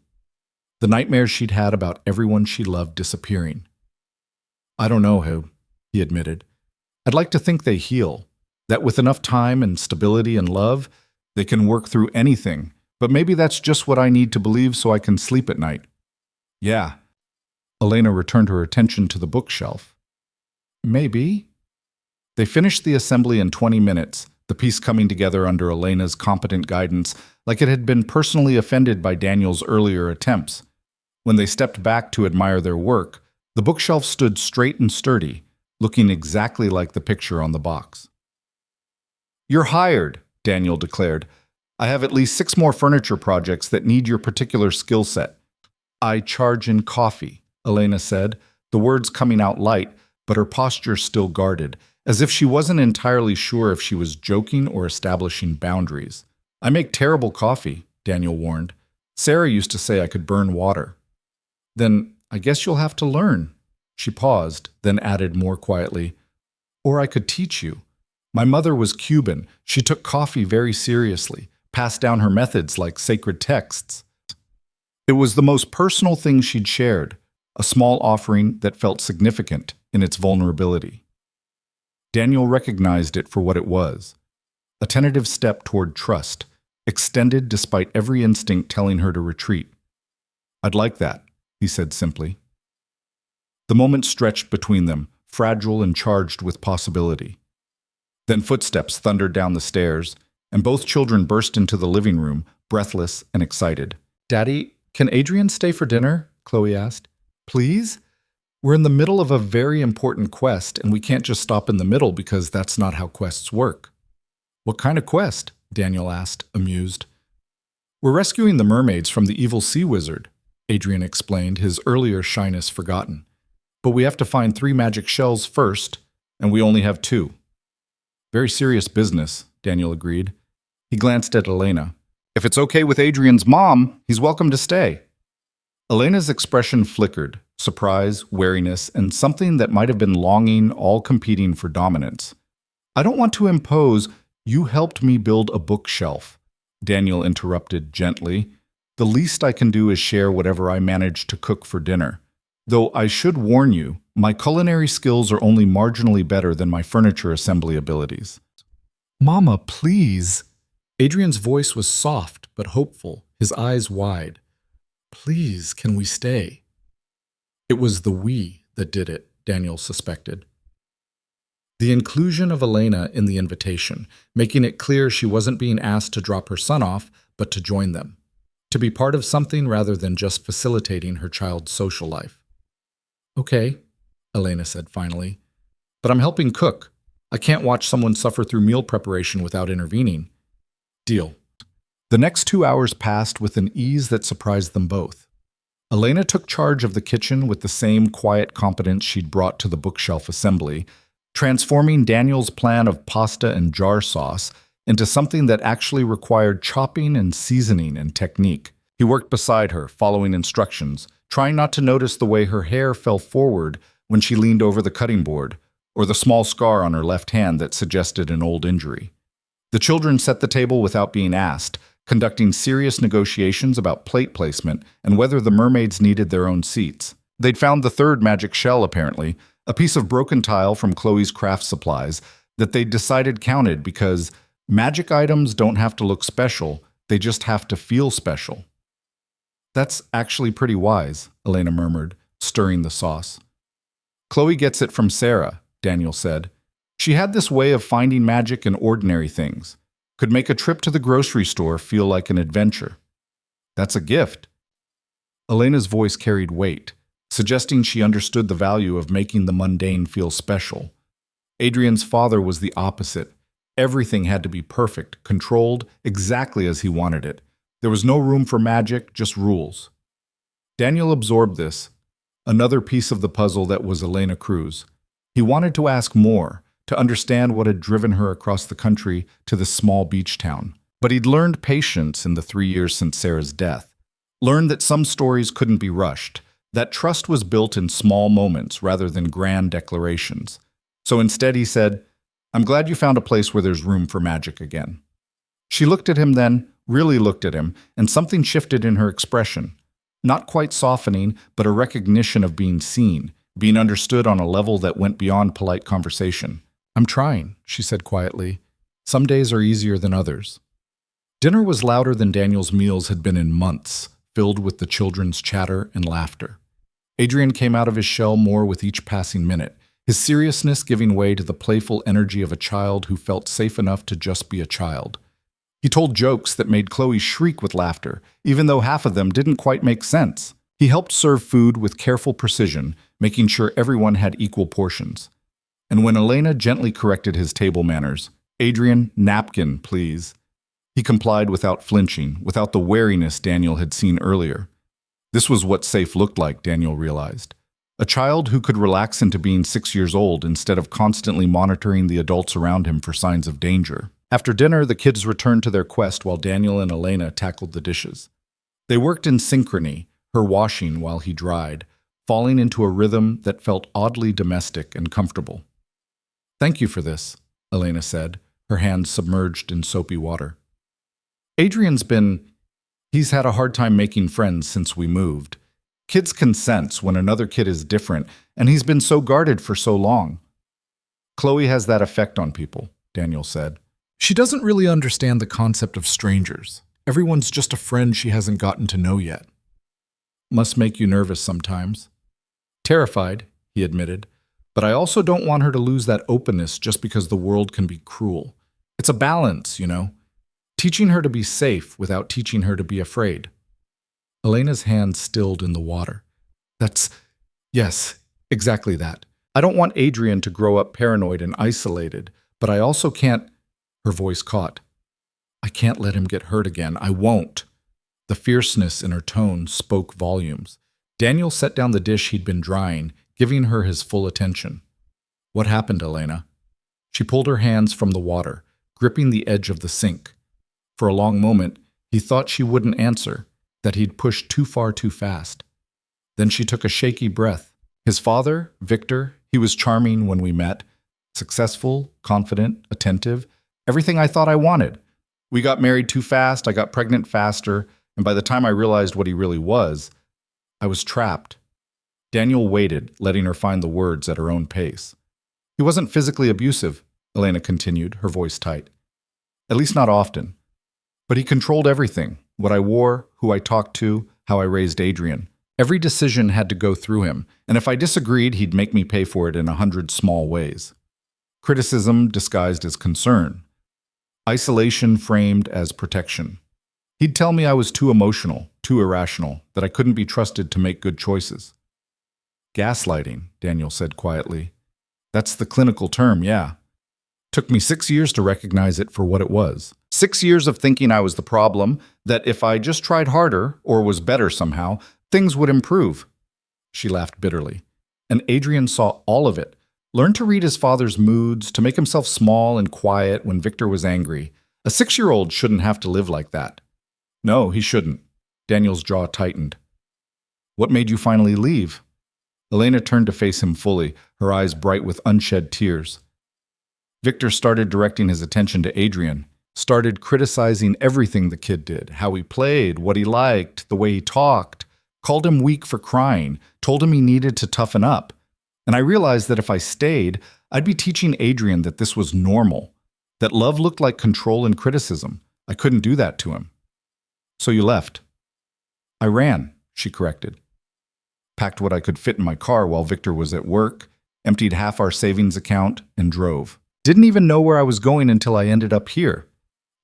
The nightmares she'd had about everyone she loved disappearing. I don't know, Hugh, he admitted. I'd like to think they heal, that with enough time and stability and love, they can work through anything, but maybe that's just what I need to believe so I can sleep at night. Yeah. Elena returned her attention to the bookshelf. Maybe. They finished the assembly in 20 minutes, the piece coming together under Elena's competent guidance, like it had been personally offended by Daniel's earlier attempts. When they stepped back to admire their work, the bookshelf stood straight and sturdy, looking exactly like the picture on the box. You're hired, Daniel declared. I have at least 6 more furniture projects that need your particular skill set. I charge in coffee, Elena said, the words coming out light, but her posture still guarded, as if she wasn't entirely sure if she was joking or establishing boundaries. I make terrible coffee, Daniel warned. Sarah used to say I could burn water. Then I guess you'll have to learn. She paused, then added more quietly, or I could teach you. My mother was Cuban. She took coffee very seriously, passed down her methods like sacred texts. It was the most personal thing she'd shared, a small offering that felt significant in its vulnerability. Daniel recognized it for what it was, a tentative step toward trust, extended despite every instinct telling her to retreat. I'd like that, he said simply. The moment stretched between them, fragile and charged with possibility. Then footsteps thundered down the stairs, and both children burst into the living room, breathless and excited. Daddy, can Adrian stay for dinner? Chloe asked. Please? We're in the middle of a very important quest, and we can't just stop in the middle because that's not how quests work. What kind of quest? Daniel asked, amused. We're rescuing the mermaids from the evil sea wizard, Adrian explained, his earlier shyness forgotten. But we have to find 3 magic shells first, and we only have 2. Very serious business, Daniel agreed. He glanced at Elena. If it's okay with Adrian's mom, he's welcome to stay. Elena's expression flickered, surprise, wariness, and something that might have been longing, all competing for dominance. I don't want to impose. You helped me build a bookshelf, Daniel interrupted gently. The least I can do is share whatever I manage to cook for dinner. Though I should warn you, my culinary skills are only marginally better than my furniture assembly abilities. Mama, please. Adrian's voice was soft but hopeful, his eyes wide. Please, can we stay? It was the we that did it, Daniel suspected. The inclusion of Elena in the invitation, making it clear she wasn't being asked to drop her son off, but to join them. To be part of something rather than just facilitating her child's social life. Okay, Elena said finally, but I'm helping cook. I can't watch someone suffer through meal preparation without intervening. Deal. The next 2 hours passed with an ease that surprised them both. Elena took charge of the kitchen with the same quiet competence she'd brought to the bookshelf assembly, transforming Daniel's plan of pasta and jar sauce into something that actually required chopping and seasoning and technique. He worked beside her, following instructions, trying not to notice the way her hair fell forward when she leaned over the cutting board, or the small scar on her left hand that suggested an old injury. The children set the table without being asked, conducting serious negotiations about plate placement and whether the mermaids needed their own seats. They'd found the third magic shell, apparently, a piece of broken tile from Chloe's craft supplies that they decided counted because magic items don't have to look special, they just have to feel special. That's actually pretty wise, Elena murmured, stirring the sauce. Chloe gets it from Sarah, Daniel said. She had this way of finding magic in ordinary things, could make a trip to the grocery store feel like an adventure. That's a gift. Elena's voice carried weight, suggesting she understood the value of making the mundane feel special. Adrian's father was the opposite. Everything had to be perfect, controlled, exactly as he wanted it. There was no room for magic, just rules. Daniel absorbed this, another piece of the puzzle that was Elena Cruz. He wanted to ask more, to understand what had driven her across the country to this small beach town. But he'd learned patience in the 3 years since Sarah's death, learned that some stories couldn't be rushed, that trust was built in small moments rather than grand declarations. So instead he said, "I'm glad you found a place where there's room for magic again." She looked at him then, really looked at him, and something shifted in her expression. Not quite softening, but a recognition of being seen, being understood on a level that went beyond polite conversation. "I'm trying," she said quietly. "Some days are easier than others." Dinner was louder than Daniel's meals had been in months, filled with the children's chatter and laughter. Adrian came out of his shell more with each passing minute, his seriousness giving way to the playful energy of a child who felt safe enough to just be a child. He told jokes that made Chloe shriek with laughter, even though half of them didn't quite make sense. He helped serve food with careful precision, making sure everyone had equal portions. And when Elena gently corrected his table manners, "Adrian, napkin, please," he complied without flinching, without the wariness Daniel had seen earlier. This was what safe looked like, Daniel realized. A child who could relax into being 6 years old instead of constantly monitoring the adults around him for signs of danger. After dinner, the kids returned to their quest while Daniel and Elena tackled the dishes. They worked in synchrony, her washing while he dried, falling into a rhythm that felt oddly domestic and comfortable. "Thank you for this," Elena said, her hands submerged in soapy water. He's had a hard time making friends since we moved. Kids can sense when another kid is different, and he's been so guarded for so long." "Chloe has that effect on people," Daniel said. "She doesn't really understand the concept of strangers. Everyone's just a friend she hasn't gotten to know yet." "Must make you nervous sometimes." "Terrified," he admitted. "But I also don't want her to lose that openness just because the world can be cruel. It's a balance, you know. Teaching her to be safe without teaching her to be afraid." Elena's hand stilled in the water. Yes, exactly that. I don't want Adrian to grow up paranoid and isolated, but I also can't," her voice caught. "I can't let him get hurt again. I won't." The fierceness in her tone spoke volumes. Daniel set down the dish he'd been drying, giving her his full attention. "What happened, Elena?" She pulled her hands from the water, gripping the edge of the sink. For a long moment, he thought she wouldn't answer, that he'd pushed too far too fast. Then she took a shaky breath. "His father, Victor, he was charming when we met. Successful, confident, attentive, everything I thought I wanted. We got married too fast, I got pregnant faster, and by the time I realized what he really was, I was trapped." Daniel waited, letting her find the words at her own pace. "He wasn't physically abusive," Elena continued, her voice tight. "At least not often. But he controlled everything, what I wore, who I talked to, how I raised Adrian. Every decision had to go through him, and if I disagreed, he'd make me pay for it in 100 small ways. Criticism disguised as concern. Isolation framed as protection. He'd tell me I was too emotional, too irrational, that I couldn't be trusted to make good choices." "Gaslighting," Daniel said quietly. "That's the clinical term, yeah. Took me 6 years to recognize it for what it was. 6 years of thinking I was the problem, that if I just tried harder, or was better somehow, things would improve." She laughed bitterly. And Adrian saw all of it. Learned to read his father's moods, to make himself small and quiet when Victor was angry. A 6-year-old shouldn't have to live like that. "No, he shouldn't." Daniel's jaw tightened. "What made you finally leave?" Elena turned to face him fully, her eyes bright with unshed tears. "Victor started directing his attention to Adrian. Started criticizing everything the kid did, how he played, what he liked, the way he talked, called him weak for crying, told him he needed to toughen up. And I realized that if I stayed, I'd be teaching Adrian that this was normal, that love looked like control and criticism. I couldn't do that to him. So you left. I ran, she corrected. Packed what I could fit in my car while Victor was at work, emptied half our savings account, and drove. Didn't even know where I was going until I ended up here.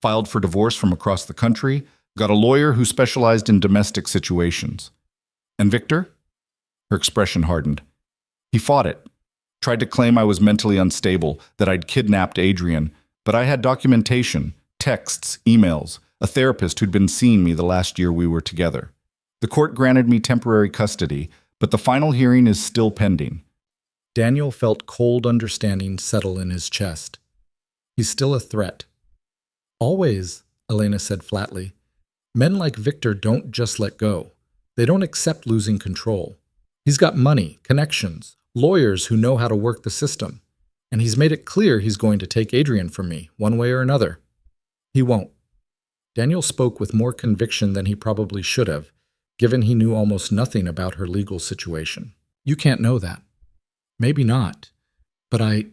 Filed for divorce from across the country, got a lawyer who specialized in domestic situations. And Victor? Her expression hardened. He fought it. Tried to claim I was mentally unstable, that I'd kidnapped Adrian, but I had documentation, texts, emails, a therapist who'd been seeing me the last year we were together. The court granted me temporary custody, but the final hearing is still pending. Daniel felt cold understanding settle in his chest. He's still a threat. Always, Elena said flatly. Men like Victor don't just let go. They don't accept losing control. He's got money, connections, lawyers who know how to work the system. And he's made it clear he's going to take Adrian from me, one way or another. He won't. Daniel spoke with more conviction than he probably should have, given he knew almost nothing about her legal situation. You can't know that. Maybe not. But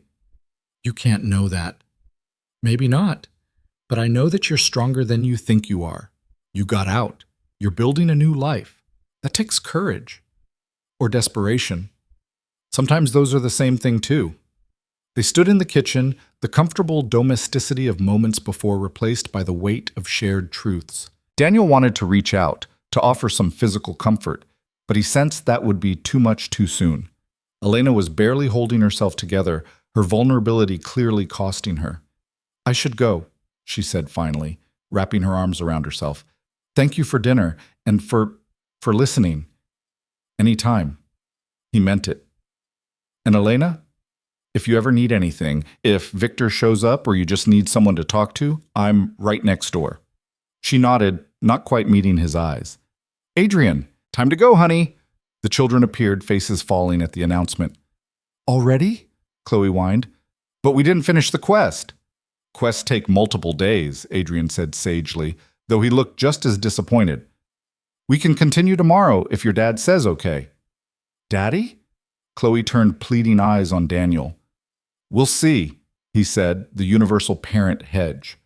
You can't know that. Maybe not. But I know that you're stronger than you think you are. You got out. You're building a new life. That takes courage. Or desperation. Sometimes those are the same thing too. They stood in the kitchen, the comfortable domesticity of moments before replaced by the weight of shared truths. Daniel wanted to reach out, to offer some physical comfort, but he sensed that would be too much too soon. Elena was barely holding herself together, her vulnerability clearly costing her. I should go, she said finally, wrapping her arms around herself. Thank you for dinner and for listening. Any time. He meant it. And Elena, if you ever need anything, if Victor shows up or you just need someone to talk to, I'm right next door. She nodded, not quite meeting his eyes. Adrian, time to go, honey. The children appeared, faces falling at the announcement. Already? Chloe whined. But we didn't finish the quest. Quests take multiple days, Adrian said sagely, though he looked just as disappointed. We can continue tomorrow if your dad says okay. Daddy? Chloe turned pleading eyes on Daniel. We'll see, he said, the universal parent hedge.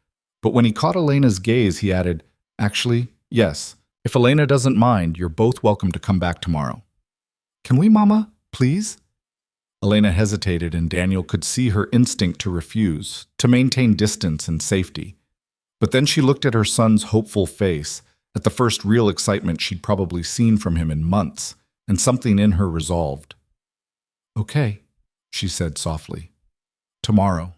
But when he caught Elena's gaze, he added, Actually, yes. If Elena doesn't mind, you're both welcome to come back tomorrow. Can we, Mama? Please? Elena hesitated, and Daniel could see her instinct to refuse, to maintain distance and safety. But then she looked at her son's hopeful face, at the first real excitement she'd probably seen from him in months, and something in her resolved. Okay, she said softly. Tomorrow.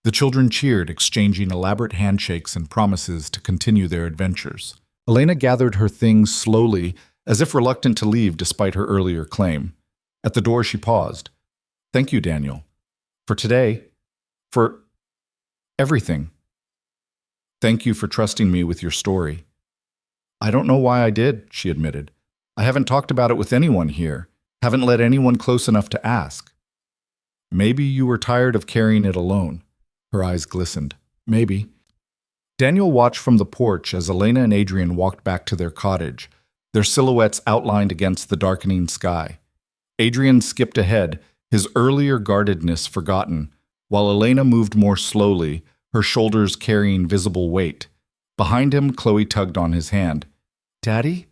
The children cheered, exchanging elaborate handshakes and promises to continue their adventures. Elena gathered her things slowly, as if reluctant to leave despite her earlier claim. At the door she paused. Thank you, Daniel. For today. For everything. Thank you for trusting me with your story. I don't know why I did, she admitted. I haven't talked about it with anyone here. Haven't let anyone close enough to ask. Maybe you were tired of carrying it alone. Her eyes glistened. Maybe. Daniel watched from the porch as Elena and Adrian walked back to their cottage, their silhouettes outlined against the darkening sky. Adrian skipped ahead, his earlier guardedness forgotten, while Elena moved more slowly, her shoulders carrying visible weight. Behind him, Chloe tugged on his hand. Daddy?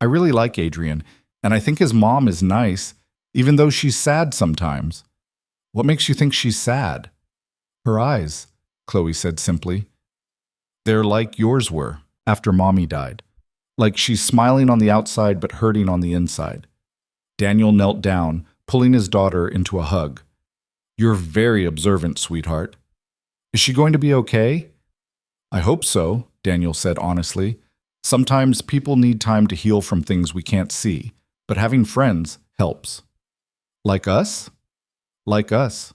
I really like Adrian, and I think his mom is nice, even though she's sad sometimes. What makes you think she's sad? Her eyes, Chloe said simply. They're like yours were, after Mommy died. Like she's smiling on the outside but hurting on the inside. Daniel knelt down, pulling his daughter into a hug. You're very observant, sweetheart. Is she going to be okay? I hope so, Daniel said honestly. Sometimes people need time to heal from things we can't see, but having friends helps. Like us? Like us.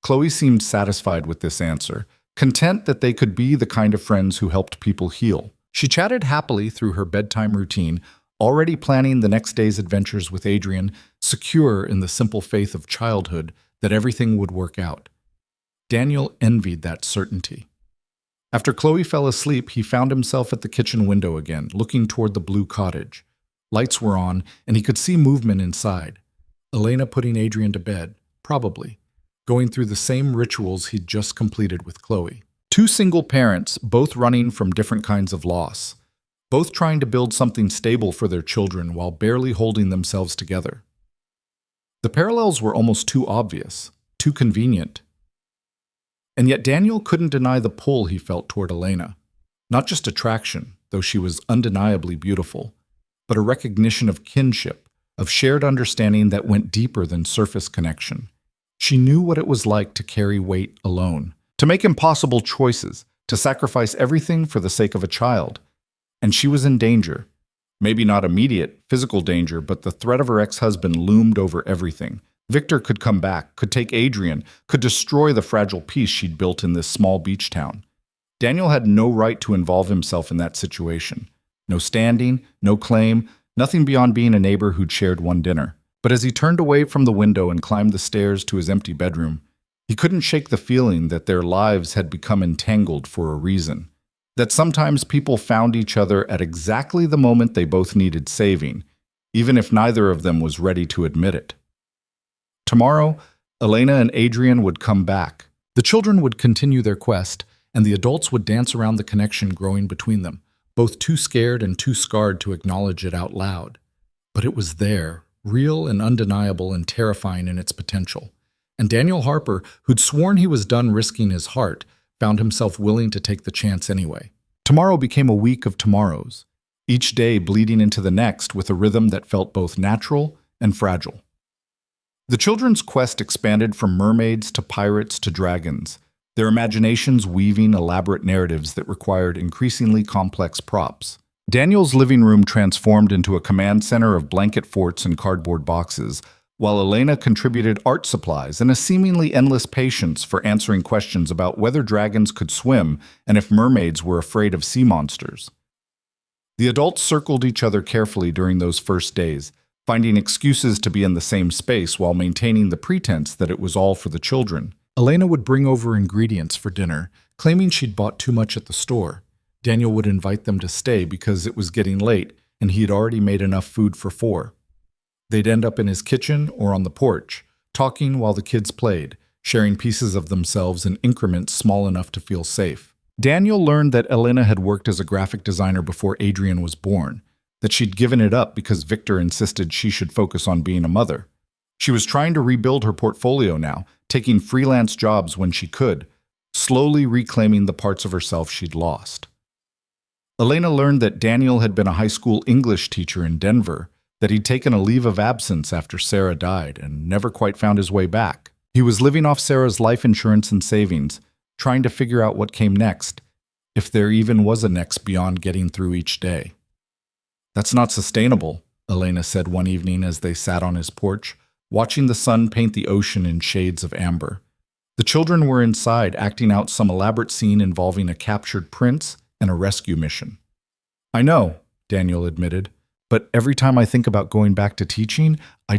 Chloe seemed satisfied with this answer, content that they could be the kind of friends who helped people heal. She chatted happily through her bedtime routine, already planning the next day's adventures with Adrian, secure in the simple faith of childhood that everything would work out. Daniel envied that certainty. After Chloe fell asleep, he found himself at the kitchen window again, looking toward the blue cottage. Lights were on, and he could see movement inside. Elena putting Adrian to bed, probably, going through the same rituals he'd just completed with Chloe. Two single parents, both running from different kinds of loss, both trying to build something stable for their children while barely holding themselves together. The parallels were almost too obvious, too convenient. And yet Daniel couldn't deny the pull he felt toward Elena. Not just attraction, though she was undeniably beautiful, but a recognition of kinship, of shared understanding that went deeper than surface connection. She knew what it was like to carry weight alone, to make impossible choices, to sacrifice everything for the sake of a child. And she was in danger. Maybe not immediate physical danger, but the threat of her ex-husband loomed over everything. Victor could come back, could take Adrian, could destroy the fragile peace she'd built in this small beach town. Daniel had no right to involve himself in that situation. No standing, no claim, nothing beyond being a neighbor who'd shared one dinner. But as he turned away from the window and climbed the stairs to his empty bedroom, he couldn't shake the feeling that their lives had become entangled for a reason. That sometimes people found each other at exactly the moment they both needed saving, even if neither of them was ready to admit it. Tomorrow, Elena and Adrian would come back. The children would continue their quest, and the adults would dance around the connection growing between them, both too scared and too scarred to acknowledge it out loud. But it was there, real and undeniable and terrifying in its potential. And Daniel Harper, who'd sworn he was done risking his heart, found himself willing to take the chance anyway. Tomorrow became a week of tomorrows, each day bleeding into the next with a rhythm that felt both natural and fragile. The children's quest expanded from mermaids to pirates to dragons, their imaginations weaving elaborate narratives that required increasingly complex props. Daniel's living room transformed into a command center of blanket forts and cardboard boxes, while Elena contributed art supplies and a seemingly endless patience for answering questions about whether dragons could swim and if mermaids were afraid of sea monsters. The adults circled each other carefully during those first days, finding excuses to be in the same space while maintaining the pretense that it was all for the children. Elena would bring over ingredients for dinner, claiming she'd bought too much at the store. Daniel would invite them to stay because it was getting late and he'd already made enough food for 4. They'd end up in his kitchen or on the porch, talking while the kids played, sharing pieces of themselves in increments small enough to feel safe. Daniel learned that Elena had worked as a graphic designer before Adrian was born, that she'd given it up because Victor insisted she should focus on being a mother. She was trying to rebuild her portfolio now, taking freelance jobs when she could, slowly reclaiming the parts of herself she'd lost. Elena learned that Daniel had been a high school English teacher in Denver, that he'd taken a leave of absence after Sarah died and never quite found his way back. He was living off Sarah's life insurance and savings, trying to figure out what came next, if there even was a next beyond getting through each day. "That's not sustainable," Elena said one evening as they sat on his porch, watching the sun paint the ocean in shades of amber. The children were inside, acting out some elaborate scene involving a captured prince and a rescue mission. "I know," Daniel admitted, "but every time I think about going back to teaching, I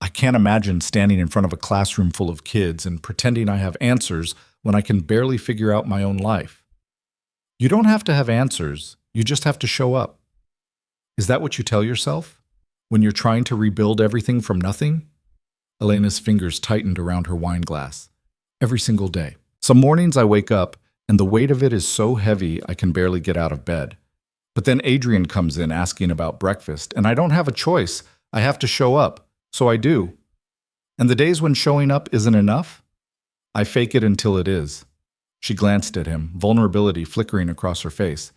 can't imagine standing in front of a classroom full of kids and pretending I have answers when I can barely figure out my own life." "You don't have to have answers, you just have to show up." "Is that what you tell yourself? When you're trying to rebuild everything from nothing?" Elena's fingers tightened around her wine glass. "Every single day. Some mornings I wake up, and the weight of it is so heavy I can barely get out of bed. But then Adrian comes in asking about breakfast, and I don't have a choice. I have to show up, so I do. And the days when showing up isn't enough, I fake it until it is." She glanced at him, vulnerability flickering across her face.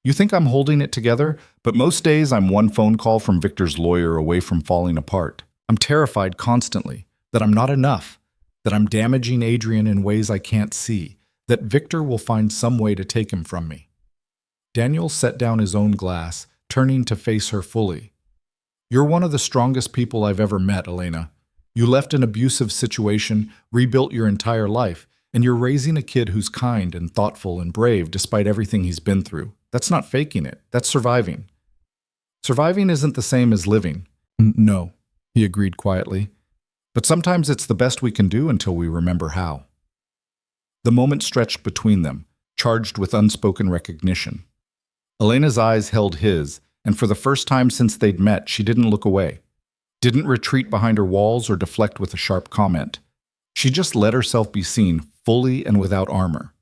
"You think I'm holding it together, but most days I'm one phone call from Victor's lawyer away from falling apart. I'm terrified constantly, that I'm not enough, that I'm damaging Adrian in ways I can't see, that Victor will find some way to take him from me." Daniel set down his own glass, turning to face her fully. "You're one of the strongest people I've ever met, Elena. You left an abusive situation, rebuilt your entire life, and you're raising a kid who's kind and thoughtful and brave despite everything he's been through. That's not faking it. That's surviving." "Surviving isn't the same as living." "No," he agreed quietly. "But sometimes it's the best we can do until we remember how." The moment stretched between them, charged with unspoken recognition. Elena's eyes held his, and for the first time since they'd met, she didn't look away, didn't retreat behind her walls or deflect with a sharp comment. She just let herself be seen, fully and without armor.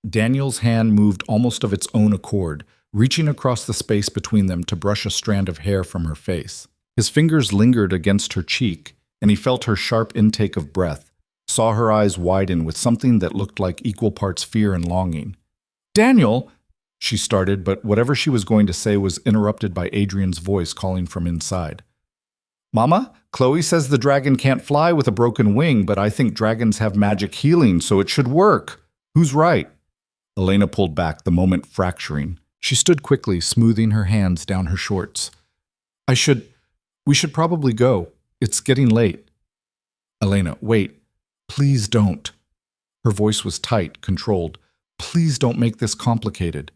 Daniel's hand moved almost of its own accord, reaching across the space between them to brush a strand of hair from her face. His fingers lingered against her cheek, and he felt her sharp intake of breath, saw her eyes widen with something that looked like equal parts fear and longing. "Daniel!" she started, but whatever she was going to say was interrupted by Adrian's voice calling from inside. "Mama, Chloe says the dragon can't fly with a broken wing, but I think dragons have magic healing, so it should work. Who's right?" Elena pulled back, the moment fracturing. She stood quickly, smoothing her hands down her shorts. We should probably go. It's getting late." "Elena, wait. Please don't." Her voice was tight, controlled. "Please don't make this complicated."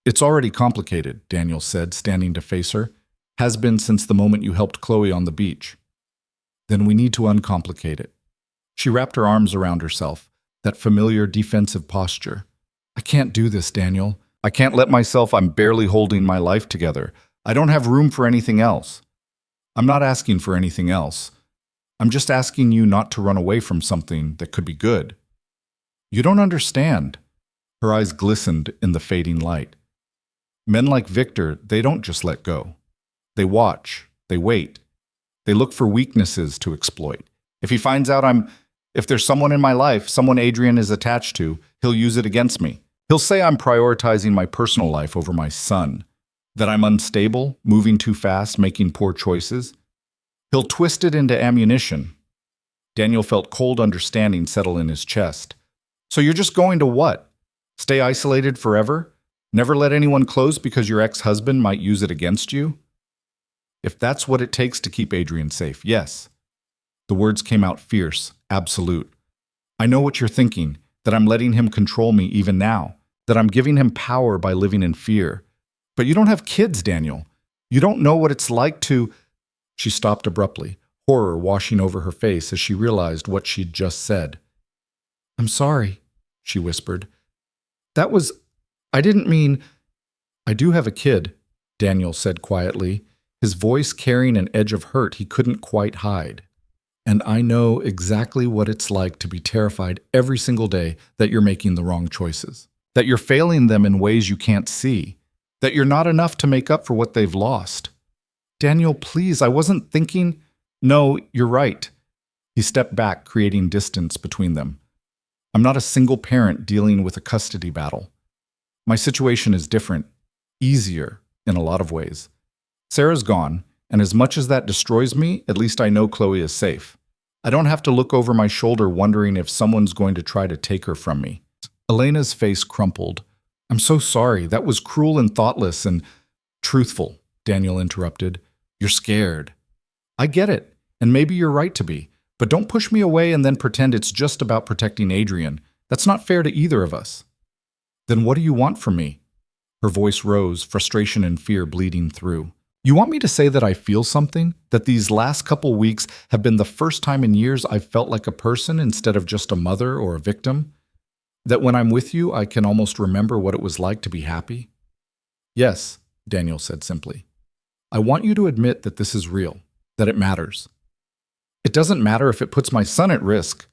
"It's already complicated," Daniel said, standing to face her. "Has been since the moment you helped Chloe on the beach." "Then we need to uncomplicate it." She wrapped her arms around herself, that familiar defensive posture. "I can't do this, Daniel. I can't let myself. I'm barely holding my life together. I don't have room for anything else." "I'm not asking for anything else. I'm just asking you not to run away from something that could be good." "You don't understand." Her eyes glistened in the fading light. "Men like Victor, they don't just let go. They watch. They wait. They look for weaknesses to exploit. If he finds out if there's someone in my life, someone Adrian is attached to, he'll use it against me. He'll say I'm prioritizing my personal life over my son, that I'm unstable, moving too fast, making poor choices. He'll twist it into ammunition." Daniel felt cold understanding settle in his chest. "So you're just going to what? Stay isolated forever? Never let anyone close because your ex-husband might use it against you?" "If that's what it takes to keep Adrian safe, yes." The words came out fierce, absolute. "I know what you're thinking, that I'm letting him control me even now, that I'm giving him power by living in fear. But you don't have kids, Daniel. You don't know what it's like to—" She stopped abruptly, horror washing over her face as she realized what she'd just said. "I'm sorry," she whispered. I didn't mean—" "I do have a kid," Daniel said quietly, his voice carrying an edge of hurt he couldn't quite hide. "And I know exactly what it's like to be terrified every single day that you're making the wrong choices, that you're failing them in ways you can't see, that you're not enough to make up for what they've lost." "Daniel, please, I wasn't thinking—" "No, you're right." He stepped back, creating distance between them. "I'm not a single parent dealing with a custody battle. My situation is different, easier in a lot of ways. Sarah's gone, and as much as that destroys me, at least I know Chloe is safe. I don't have to look over my shoulder wondering if someone's going to try to take her from me." Elena's face crumpled. "I'm so sorry. That was cruel and thoughtless and—" "Truthful," Daniel interrupted. "You're scared. I get it, and maybe you're right to be. But don't push me away and then pretend it's just about protecting Adrian. That's not fair to either of us." "Then what do you want from me?" Her voice rose, frustration and fear bleeding through. "You want me to say that I feel something? That these last couple weeks have been the first time in years I've felt like a person instead of just a mother or a victim? That when I'm with you, I can almost remember what it was like to be happy?" "Yes," Daniel said simply. "I want you to admit that this is real, that it matters." "It doesn't matter if it puts my son at risk.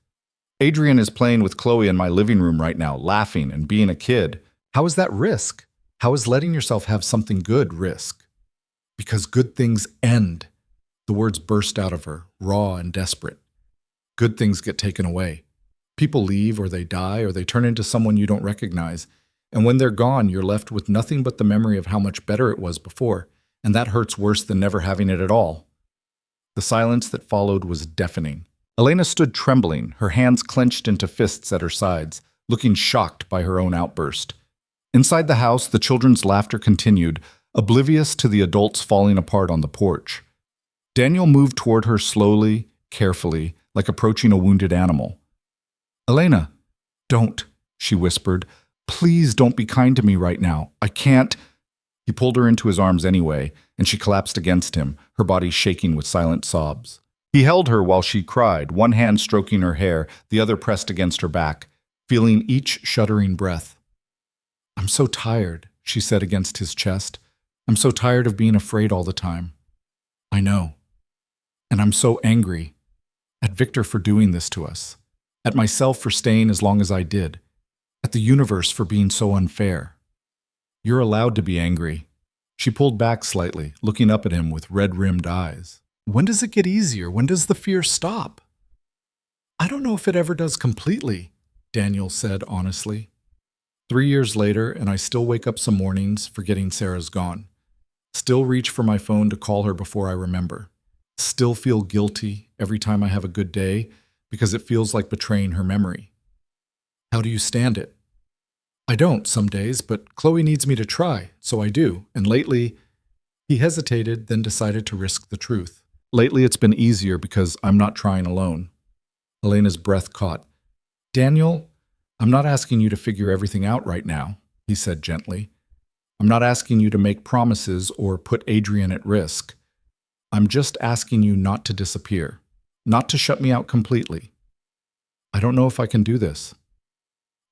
Adrian is playing with Chloe in my living room right now, laughing and being a kid. How is that risk? How is letting yourself have something good risk?" "Because good things end." The words burst out of her, raw and desperate. "Good things get taken away. People leave, or they die, or they turn into someone you don't recognize. And when they're gone, you're left with nothing but the memory of how much better it was before, and that hurts worse than never having it at all." The silence that followed was deafening. Elena stood trembling, her hands clenched into fists at her sides, looking shocked by her own outburst. Inside the house, the children's laughter continued, oblivious to the adults falling apart on the porch. Daniel moved toward her slowly, carefully, like approaching a wounded animal. "Elena, don't," she whispered. "Please don't be kind to me right now. I can't." He pulled her into his arms anyway, and she collapsed against him, her body shaking with silent sobs. He held her while she cried, one hand stroking her hair, the other pressed against her back, feeling each shuddering breath. I'm so tired, she said against his chest. I'm so tired of being afraid all the time. I know. And I'm so angry at Victor for doing this to us, at myself for staying as long as I did, at the universe for being so unfair. You're allowed to be angry. She pulled back slightly, looking up at him with red-rimmed eyes. When does it get easier? When does the fear stop? I don't know if it ever does completely, Daniel said honestly. 3 years later, and I still wake up some mornings forgetting Sarah's gone. Still reach for my phone to call her before I remember. Still feel guilty every time I have a good day because it feels like betraying her memory. How do you stand it? I don't some days, but Chloe needs me to try, so I do. And lately, he hesitated, then decided to risk the truth. Lately, it's been easier because I'm not trying alone. Elena's breath caught. Daniel, I'm not asking you to figure everything out right now, he said gently. I'm not asking you to make promises or put Adrian at risk. I'm just asking you not to disappear, not to shut me out completely. I don't know if I can do this.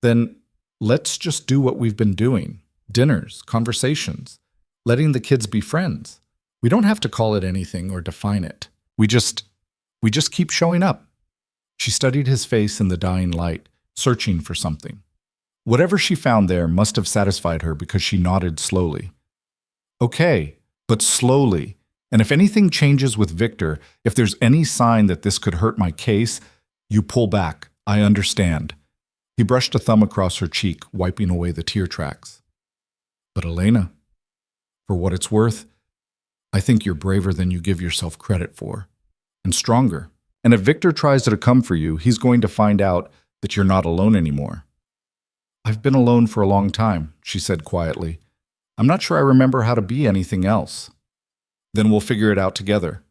Then let's just do what we've been doing. Dinners, conversations, letting the kids be friends. We don't have to call it anything or define it. We just keep showing up. She studied his face in the dying light, searching for something. Whatever she found there must have satisfied her because she nodded slowly. Okay, but slowly. And if anything changes with Victor, if there's any sign that this could hurt my case, you pull back. I understand. He brushed a thumb across her cheek, wiping away the tear tracks. But Elena, for what it's worth, I think you're braver than you give yourself credit for, and stronger. And if Victor tries to come for you, he's going to find out that you're not alone anymore. I've been alone for a long time, she said quietly. I'm not sure I remember how to be anything else. Then we'll figure it out together.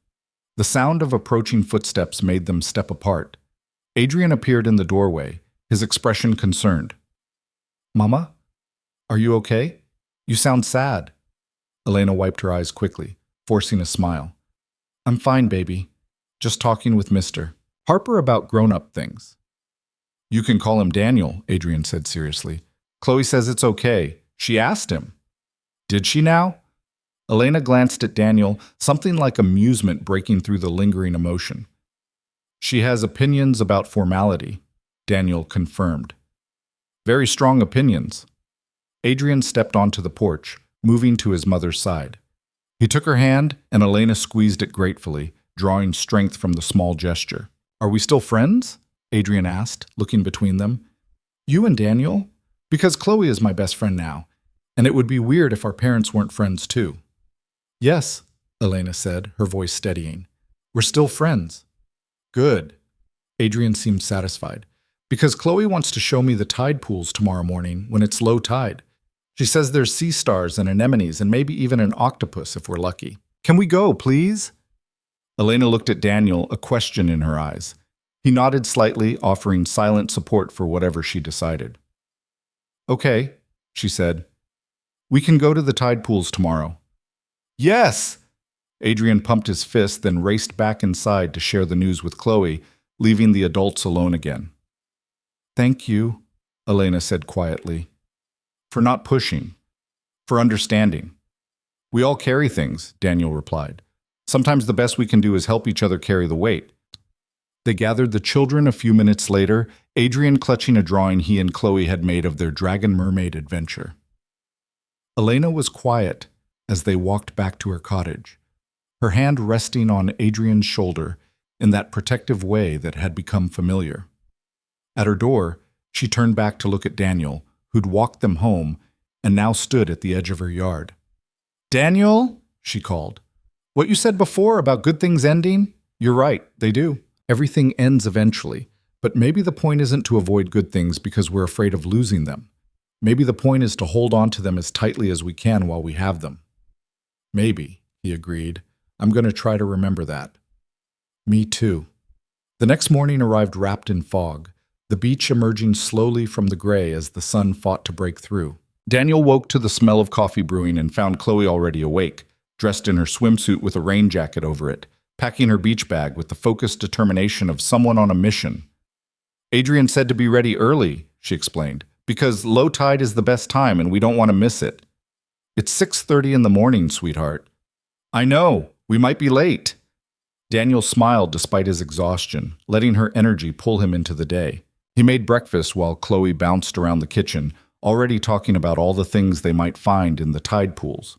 The sound of approaching footsteps made them step apart. Adrian appeared in the doorway, his expression concerned. Mama? Are you okay? You sound sad. Elena wiped her eyes quickly, forcing a smile. I'm fine, baby. Just talking with Mr. Harper about grown-up things. You can call him Daniel, Adrian said seriously. Chloe says it's okay. She asked him. Did she now? Elena glanced at Daniel, something like amusement breaking through the lingering emotion. She has opinions about formality, Daniel confirmed. Very strong opinions. Adrian stepped onto the porch, moving to his mother's side. He took her hand, and Elena squeezed it gratefully, drawing strength from the small gesture. Are we still friends? Adrian asked, looking between them. You and Daniel? Because Chloe is my best friend now, and it would be weird if our parents weren't friends too. Yes, Elena said, her voice steadying. We're still friends. Good. Adrian seemed satisfied. Because Chloe wants to show me the tide pools tomorrow morning when it's low tide. She says there's sea stars and anemones and maybe even an octopus if we're lucky. Can we go, please? Elena looked at Daniel, a question in her eyes. He nodded slightly, offering silent support for whatever she decided. Okay, she said. We can go to the tide pools tomorrow. Yes! Adrian pumped his fist, then raced back inside to share the news with Chloe, leaving the adults alone again. Thank you, Elena said quietly, for not pushing, for understanding. We all carry things, Daniel replied. Sometimes the best we can do is help each other carry the weight. They gathered the children a few minutes later, Adrian clutching a drawing he and Chloe had made of their dragon-mermaid adventure. Elena was quiet as they walked back to her cottage, her hand resting on Adrian's shoulder in that protective way that had become familiar. At her door, she turned back to look at Daniel, who'd walked them home and now stood at the edge of her yard. Daniel, she called. What you said before about good things ending? You're right, they do. Everything ends eventually, but maybe the point isn't to avoid good things because we're afraid of losing them. Maybe the point is to hold on to them as tightly as we can while we have them. Maybe, he agreed. I'm going to try to remember that. Me too. The next morning arrived wrapped in fog, the beach emerging slowly from the gray as the sun fought to break through. Daniel woke to the smell of coffee brewing and found Chloe already awake, dressed in her swimsuit with a rain jacket over it, packing her beach bag with the focused determination of someone on a mission. Adrian said to be ready early, she explained, Because low tide is the best time and we don't want to miss it. It's 6:30 in the morning, sweetheart. I know, we might be late. Daniel smiled despite his exhaustion, letting her energy pull him into the day. He made breakfast while Chloe bounced around the kitchen, already talking about all the things they might find in the tide pools.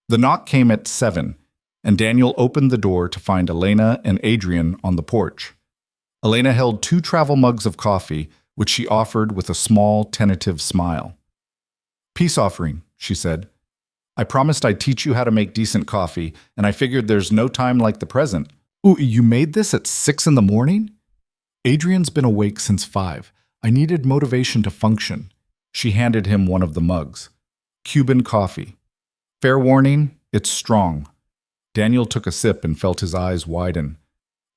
The knock came at 7, and Daniel opened the door to find Elena and Adrian on the porch. Elena held 2 travel mugs of coffee, which she offered with a small, tentative smile. Peace offering, she said. I promised I'd teach you how to make decent coffee, and I figured there's no time like the present. Ooh, you made this at 6 in the morning? Adrian's been awake since 5. I needed motivation to function. She handed him one of the mugs. Cuban coffee. Fair warning, it's strong. Daniel took a sip and felt his eyes widen.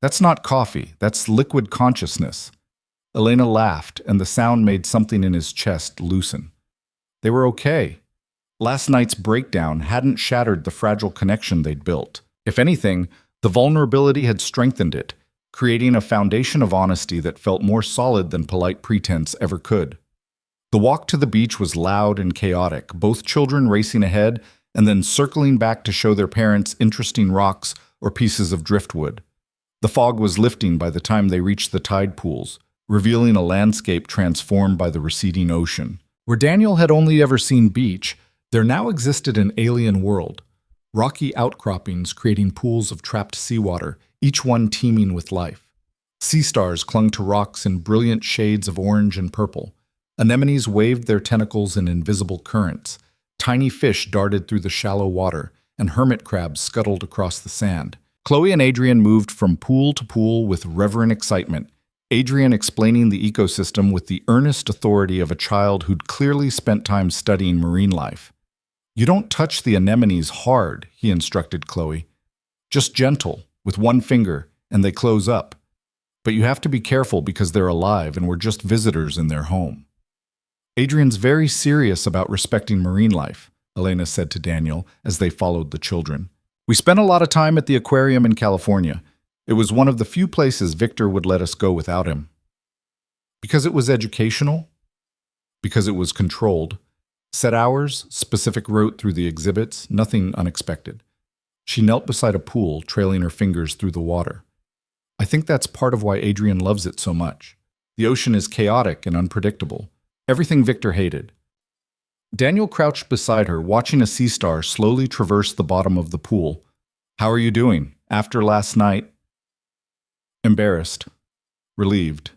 That's not coffee, that's liquid consciousness. Elena laughed, and the sound made something in his chest loosen. They were okay. Last night's breakdown hadn't shattered the fragile connection they'd built. If anything, the vulnerability had strengthened it, creating a foundation of honesty that felt more solid than polite pretense ever could. The walk to the beach was loud and chaotic, both children racing ahead and then circling back to show their parents interesting rocks or pieces of driftwood. The fog was lifting by the time they reached the tide pools, revealing a landscape transformed by the receding ocean. Where Daniel had only ever seen beach, there now existed an alien world, rocky outcroppings creating pools of trapped seawater, each one teeming with life. Sea stars clung to rocks in brilliant shades of orange and purple. Anemones waved their tentacles in invisible currents. Tiny fish darted through the shallow water, and hermit crabs scuttled across the sand. Chloe and Adrian moved from pool to pool with reverent excitement, Adrian explaining the ecosystem with the earnest authority of a child who'd clearly spent time studying marine life. You don't touch the anemones hard, he instructed Chloe. Just gentle, with one finger, and they close up. But you have to be careful because they're alive and we're just visitors in their home. Adrian's very serious about respecting marine life, Elena said to Daniel as they followed the children. We spent a lot of time at the aquarium in California. It was one of the few places Victor would let us go without him. Because it was educational? Because it was controlled. Set hours, specific route through the exhibits, nothing unexpected. She knelt beside a pool, trailing her fingers through the water. I think that's part of why Adrian loves it so much. The ocean is chaotic and unpredictable. Everything Victor hated. Daniel crouched beside her, watching a sea star slowly traverse the bottom of the pool. How are you doing? After last night? Embarrassed. Relieved.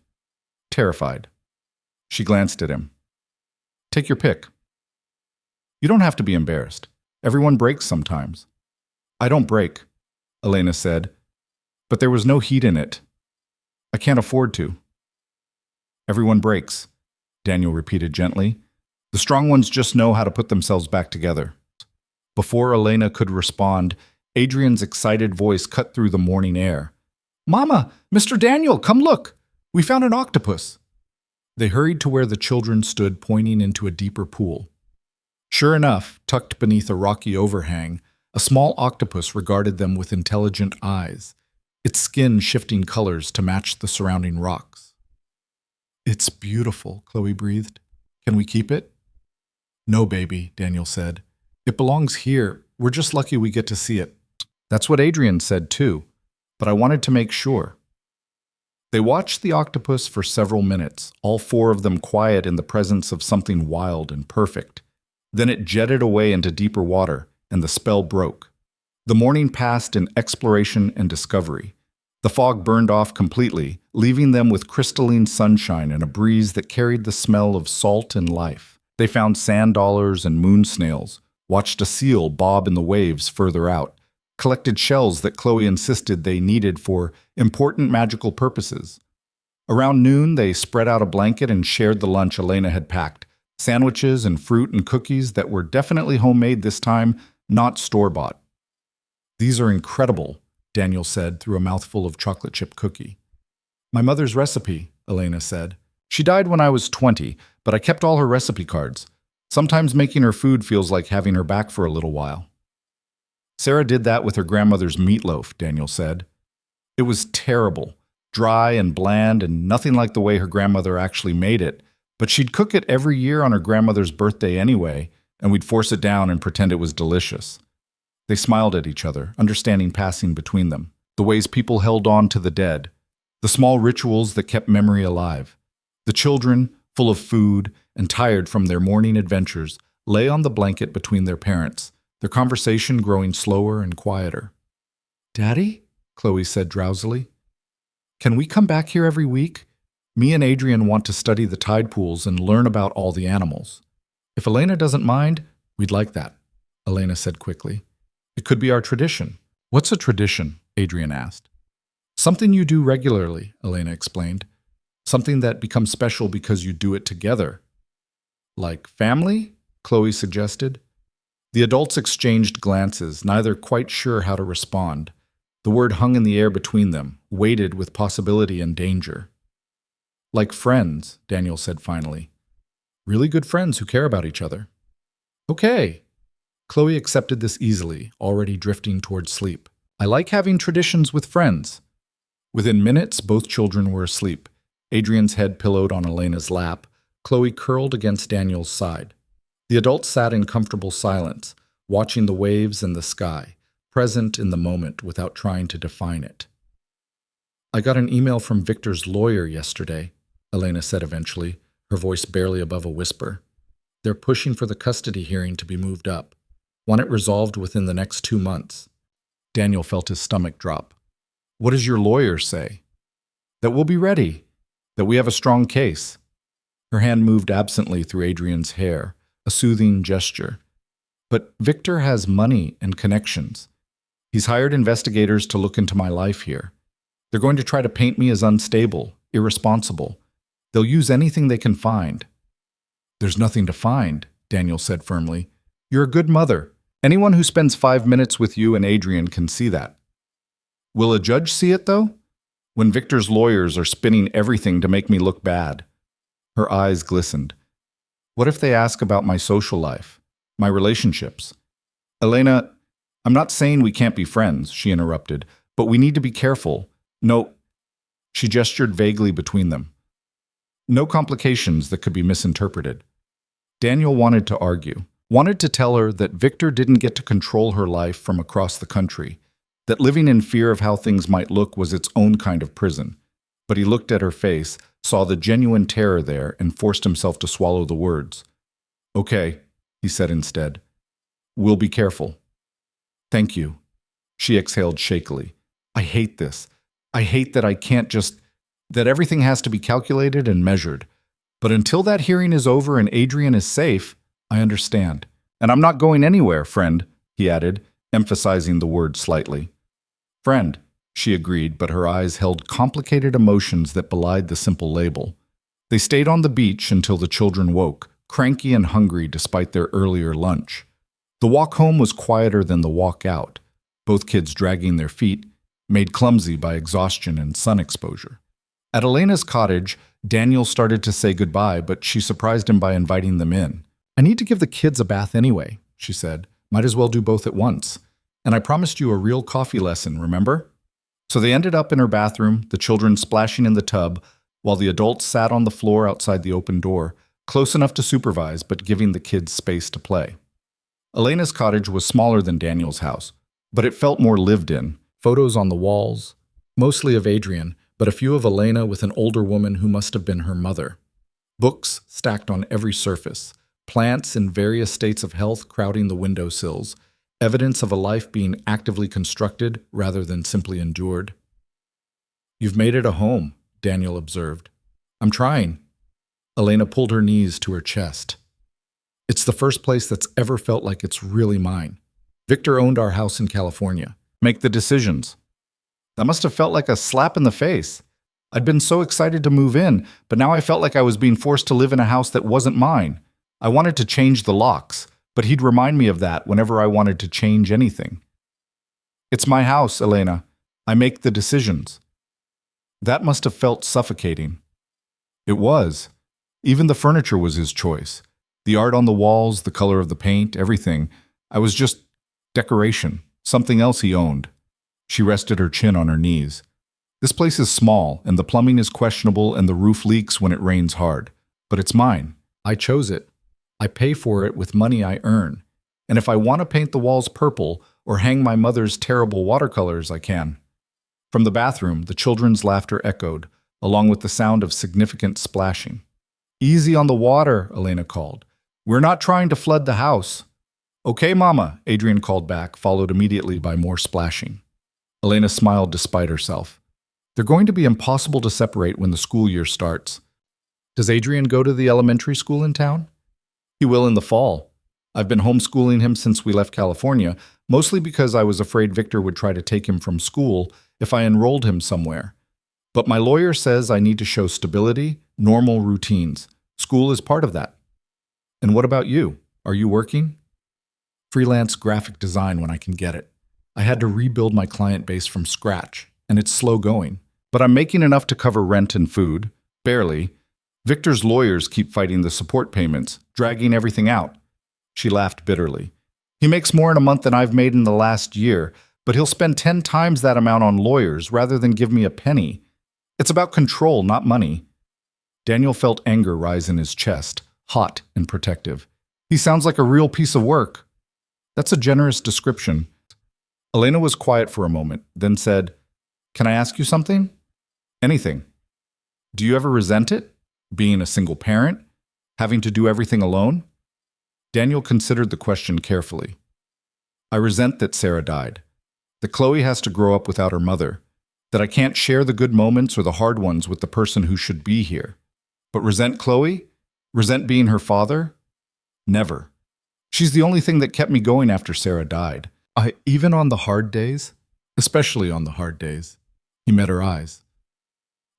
Terrified. She glanced at him. Take your pick. You don't have to be embarrassed. Everyone breaks sometimes. I don't break, Elena said, but there was no heat in it. I can't afford to. Everyone breaks, Daniel repeated gently. The strong ones just know how to put themselves back together. Before Elena could respond, Adrian's excited voice cut through the morning air. Mama, Mr. Daniel, come look! We found an octopus! They hurried to where the children stood, pointing into a deeper pool. Sure enough, tucked beneath a rocky overhang, a small octopus regarded them with intelligent eyes, its skin shifting colors to match the surrounding rocks. It's beautiful, Chloe breathed. Can we keep it? No, baby, Daniel said. It belongs here. We're just lucky we get to see it. That's what Adrian said too, but I wanted to make sure. They watched the octopus for several minutes, all 4 of them quiet in the presence of something wild and perfect. Then it jetted away into deeper water, and the spell broke. The morning passed in exploration and discovery. The fog burned off completely, leaving them with crystalline sunshine and a breeze that carried the smell of salt and life. They found sand dollars and moon snails, watched a seal bob in the waves further out, collected shells that Chloe insisted they needed for important magical purposes. Around noon, they spread out a blanket and shared the lunch Elena had packed, sandwiches and fruit and cookies that were definitely homemade this time, not store-bought. These are incredible, Daniel said through a mouthful of chocolate chip cookie. My mother's recipe, Elena said. She died when I was 20, but I kept all her recipe cards. Sometimes making her food feels like having her back for a little while. Sarah did that with her grandmother's meatloaf, Daniel said. It was terrible, dry and bland and nothing like the way her grandmother actually made it, But she'd cook it every year on her grandmother's birthday anyway, and we'd force it down and pretend it was delicious. They smiled at each other, understanding passing between them, the ways people held on to the dead, the small rituals that kept memory alive. The children, full of food and tired from their morning adventures, lay on the blanket between their parents, their conversation growing slower and quieter. "Daddy?" Chloe said drowsily. "Can we come back here every week? Me and Adrian want to study the tide pools and learn about all the animals. If Elena doesn't mind, we'd like that," Elena said quickly. "It could be our tradition." "What's a tradition?" Adrian asked. "Something you do regularly," Elena explained. "Something that becomes special because you do it together." "Like family?" Chloe suggested. The adults exchanged glances, neither quite sure how to respond. The word hung in the air between them, weighted with possibility and danger. "Like friends," Daniel said finally. "Really good friends who care about each other." "Okay." Chloe accepted this easily, already drifting toward sleep. "I like having traditions with friends." Within minutes, both children were asleep. Adrian's head pillowed on Elena's lap, Chloe curled against Daniel's side. The adults sat in comfortable silence, watching the waves and the sky, present in the moment without trying to define it. "I got an email from Victor's lawyer yesterday," Elena said eventually, her voice barely above a whisper. "They're pushing for the custody hearing to be moved up. Want it resolved within the next 2 months." Daniel felt his stomach drop. "What does your lawyer say?" "That we'll be ready. That we have a strong case." Her hand moved absently through Adrian's hair, a soothing gesture. "But Victor has money and connections. He's hired investigators to look into my life here. They're going to try to paint me as unstable, irresponsible. They'll use anything they can find." "There's nothing to find," Daniel said firmly. "You're a good mother. Anyone who spends 5 minutes with you and Adrian can see that." "Will a judge see it, though? When Victor's lawyers are spinning everything to make me look bad?" Her eyes glistened. "What if they ask about my social life, my relationships?" "Elena, I'm not saying we can't be friends," she interrupted, "but we need to be careful. No," she gestured vaguely between them. "No complications that could be misinterpreted." Daniel wanted to argue, wanted to tell her that Victor didn't get to control her life from across the country, that living in fear of how things might look was its own kind of prison. But he looked at her face, saw the genuine terror there, and forced himself to swallow the words. "Okay," he said instead. "We'll be careful." "Thank you," she exhaled shakily. "I hate this. I hate that I can't just... that everything has to be calculated and measured. But until that hearing is over and Adrian is safe, I understand. And I'm not going anywhere, friend," he added, emphasizing the word slightly. "Friend," she agreed, but her eyes held complicated emotions that belied the simple label. They stayed on the beach until the children woke, cranky and hungry despite their earlier lunch. The walk home was quieter than the walk out, both kids dragging their feet, made clumsy by exhaustion and sun exposure. At Elena's cottage, Daniel started to say goodbye, but she surprised him by inviting them in. "I need to give the kids a bath anyway," she said. "Might as well do both at once. And I promised you a real coffee lesson, remember?" So they ended up in her bathroom, the children splashing in the tub, while the adults sat on the floor outside the open door, close enough to supervise but giving the kids space to play. Elena's cottage was smaller than Daniel's house, but it felt more lived in. Photos on the walls, mostly of Adrian, but a few of Elena with an older woman who must have been her mother. Books stacked on every surface, plants in various states of health crowding the windowsills, evidence of a life being actively constructed rather than simply endured. "You've made it a home," Daniel observed. "I'm trying." Elena pulled her knees to her chest. "It's the first place that's ever felt like it's really mine. Victor owned our house in California. Make the decisions." That must have felt like a slap in the face. I'd been so excited to move in, but now I felt like I was being forced to live in a house that wasn't mine. I wanted to change the locks, but he'd remind me of that whenever I wanted to change anything. "It's my house, Elena. I make the decisions." That must have felt suffocating. It was. Even the furniture was his choice. The art on the walls, the color of the paint, everything. I was just decoration, something else he owned. She rested her chin on her knees. "This place is small, and the plumbing is questionable, and the roof leaks when it rains hard. But it's mine. I chose it. I pay for it with money I earn. And if I want to paint the walls purple or hang my mother's terrible watercolors, I can. From the bathroom, the children's laughter echoed, along with the sound of significant splashing. Easy on the water, Elena called. We're not trying to flood the house. Okay, Mama, Adrian called back, followed immediately by more splashing. Elena smiled despite herself. They're going to be impossible to separate when the school year starts. Does Adrian go to the elementary school in town? He will in the fall. I've been homeschooling him since we left California, mostly because I was afraid Victor would try to take him from school if I enrolled him somewhere. But my lawyer says I need to show stability, normal routines. School is part of that. And what about you? Are you working? Freelance graphic design when I can get it. I had to rebuild my client base from scratch, and it's slow going. But I'm making enough to cover rent and food. Barely. Victor's lawyers keep fighting the support payments, dragging everything out. She laughed bitterly. He makes more in a month than I've made in the last year, but he'll spend 10 times that amount on lawyers rather than give me a penny. It's about control, not money. Daniel felt anger rise in his chest, hot and protective. He sounds like a real piece of work. That's a generous description. Elena was quiet for a moment, then said, Can I ask you something? Anything. Do you ever resent it? Being a single parent? Having to do everything alone? Daniel considered the question carefully. I resent that Sarah died, that Chloe has to grow up without her mother, that I can't share the good moments or the hard ones with the person who should be here. But resent Chloe? Resent being her father? Never. She's the only thing that kept me going after Sarah died. Even on the hard days? Especially on the hard days. He met her eyes.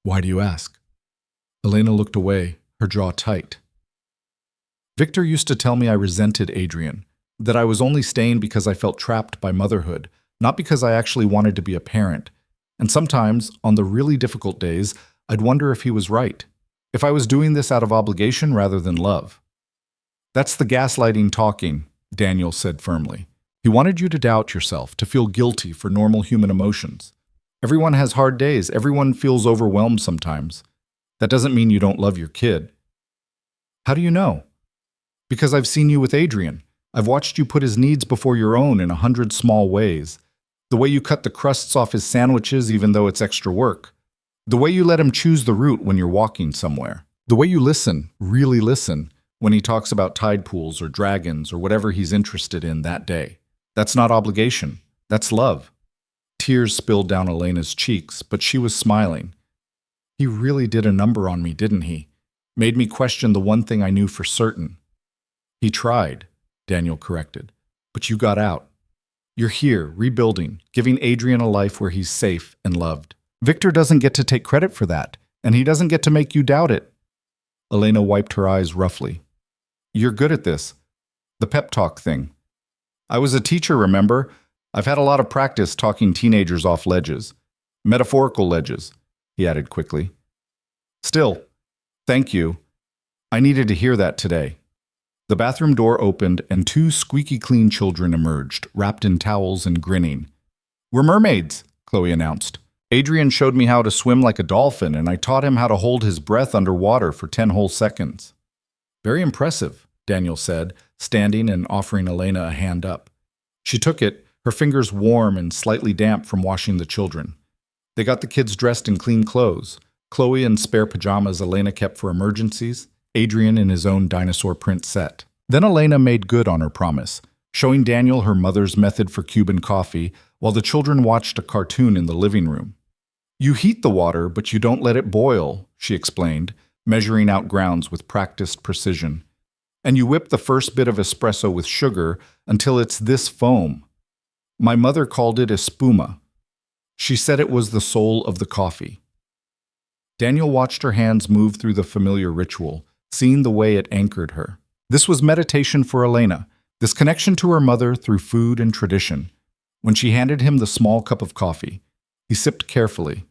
Why do you ask? Elena looked away, her jaw tight. Victor used to tell me I resented Adrian, that I was only staying because I felt trapped by motherhood, not because I actually wanted to be a parent. And sometimes, on the really difficult days, I'd wonder if he was right, if I was doing this out of obligation rather than love. That's the gaslighting talking, Daniel said firmly. He wanted you to doubt yourself, to feel guilty for normal human emotions. Everyone has hard days. Everyone feels overwhelmed sometimes. That doesn't mean you don't love your kid. How do you know? Because I've seen you with Adrian. I've watched you put his needs before your own in 100 small ways. The way you cut the crusts off his sandwiches even though it's extra work. The way you let him choose the route when you're walking somewhere. The way you listen, really listen, when he talks about tide pools or dragons or whatever he's interested in that day. That's not obligation. That's love. Tears spilled down Elena's cheeks, but she was smiling. He really did a number on me, didn't he? Made me question the one thing I knew for certain. He tried, Daniel corrected. But you got out. You're here, rebuilding, giving Adrian a life where he's safe and loved. Victor doesn't get to take credit for that, and he doesn't get to make you doubt it. Elena wiped her eyes roughly. You're good at this. The pep talk thing. I was a teacher, remember? I've had a lot of practice talking teenagers off ledges. Metaphorical ledges, he added quickly. Still, thank you. I needed to hear that today. The bathroom door opened and two squeaky clean children emerged, wrapped in towels and grinning. We're mermaids, Chloe announced. Adrian showed me how to swim like a dolphin, and I taught him how to hold his breath underwater for 10 whole seconds. Very impressive, Daniel said, standing and offering Elena a hand up. She took it, her fingers warm and slightly damp from washing the children. They got the kids dressed in clean clothes, Chloe in spare pajamas Elena kept for emergencies, Adrian in his own dinosaur print set. Then Elena made good on her promise, showing Daniel her mother's method for Cuban coffee while the children watched a cartoon in the living room. You heat the water, but you don't let it boil, she explained, measuring out grounds with practiced precision. And you whip the first bit of espresso with sugar until it's this foam. My mother called it espuma. She said it was the soul of the coffee. Daniel watched her hands move through the familiar ritual, seeing the way it anchored her. This was meditation for Elena, this connection to her mother through food and tradition. When she handed him the small cup of coffee, he sipped carefully.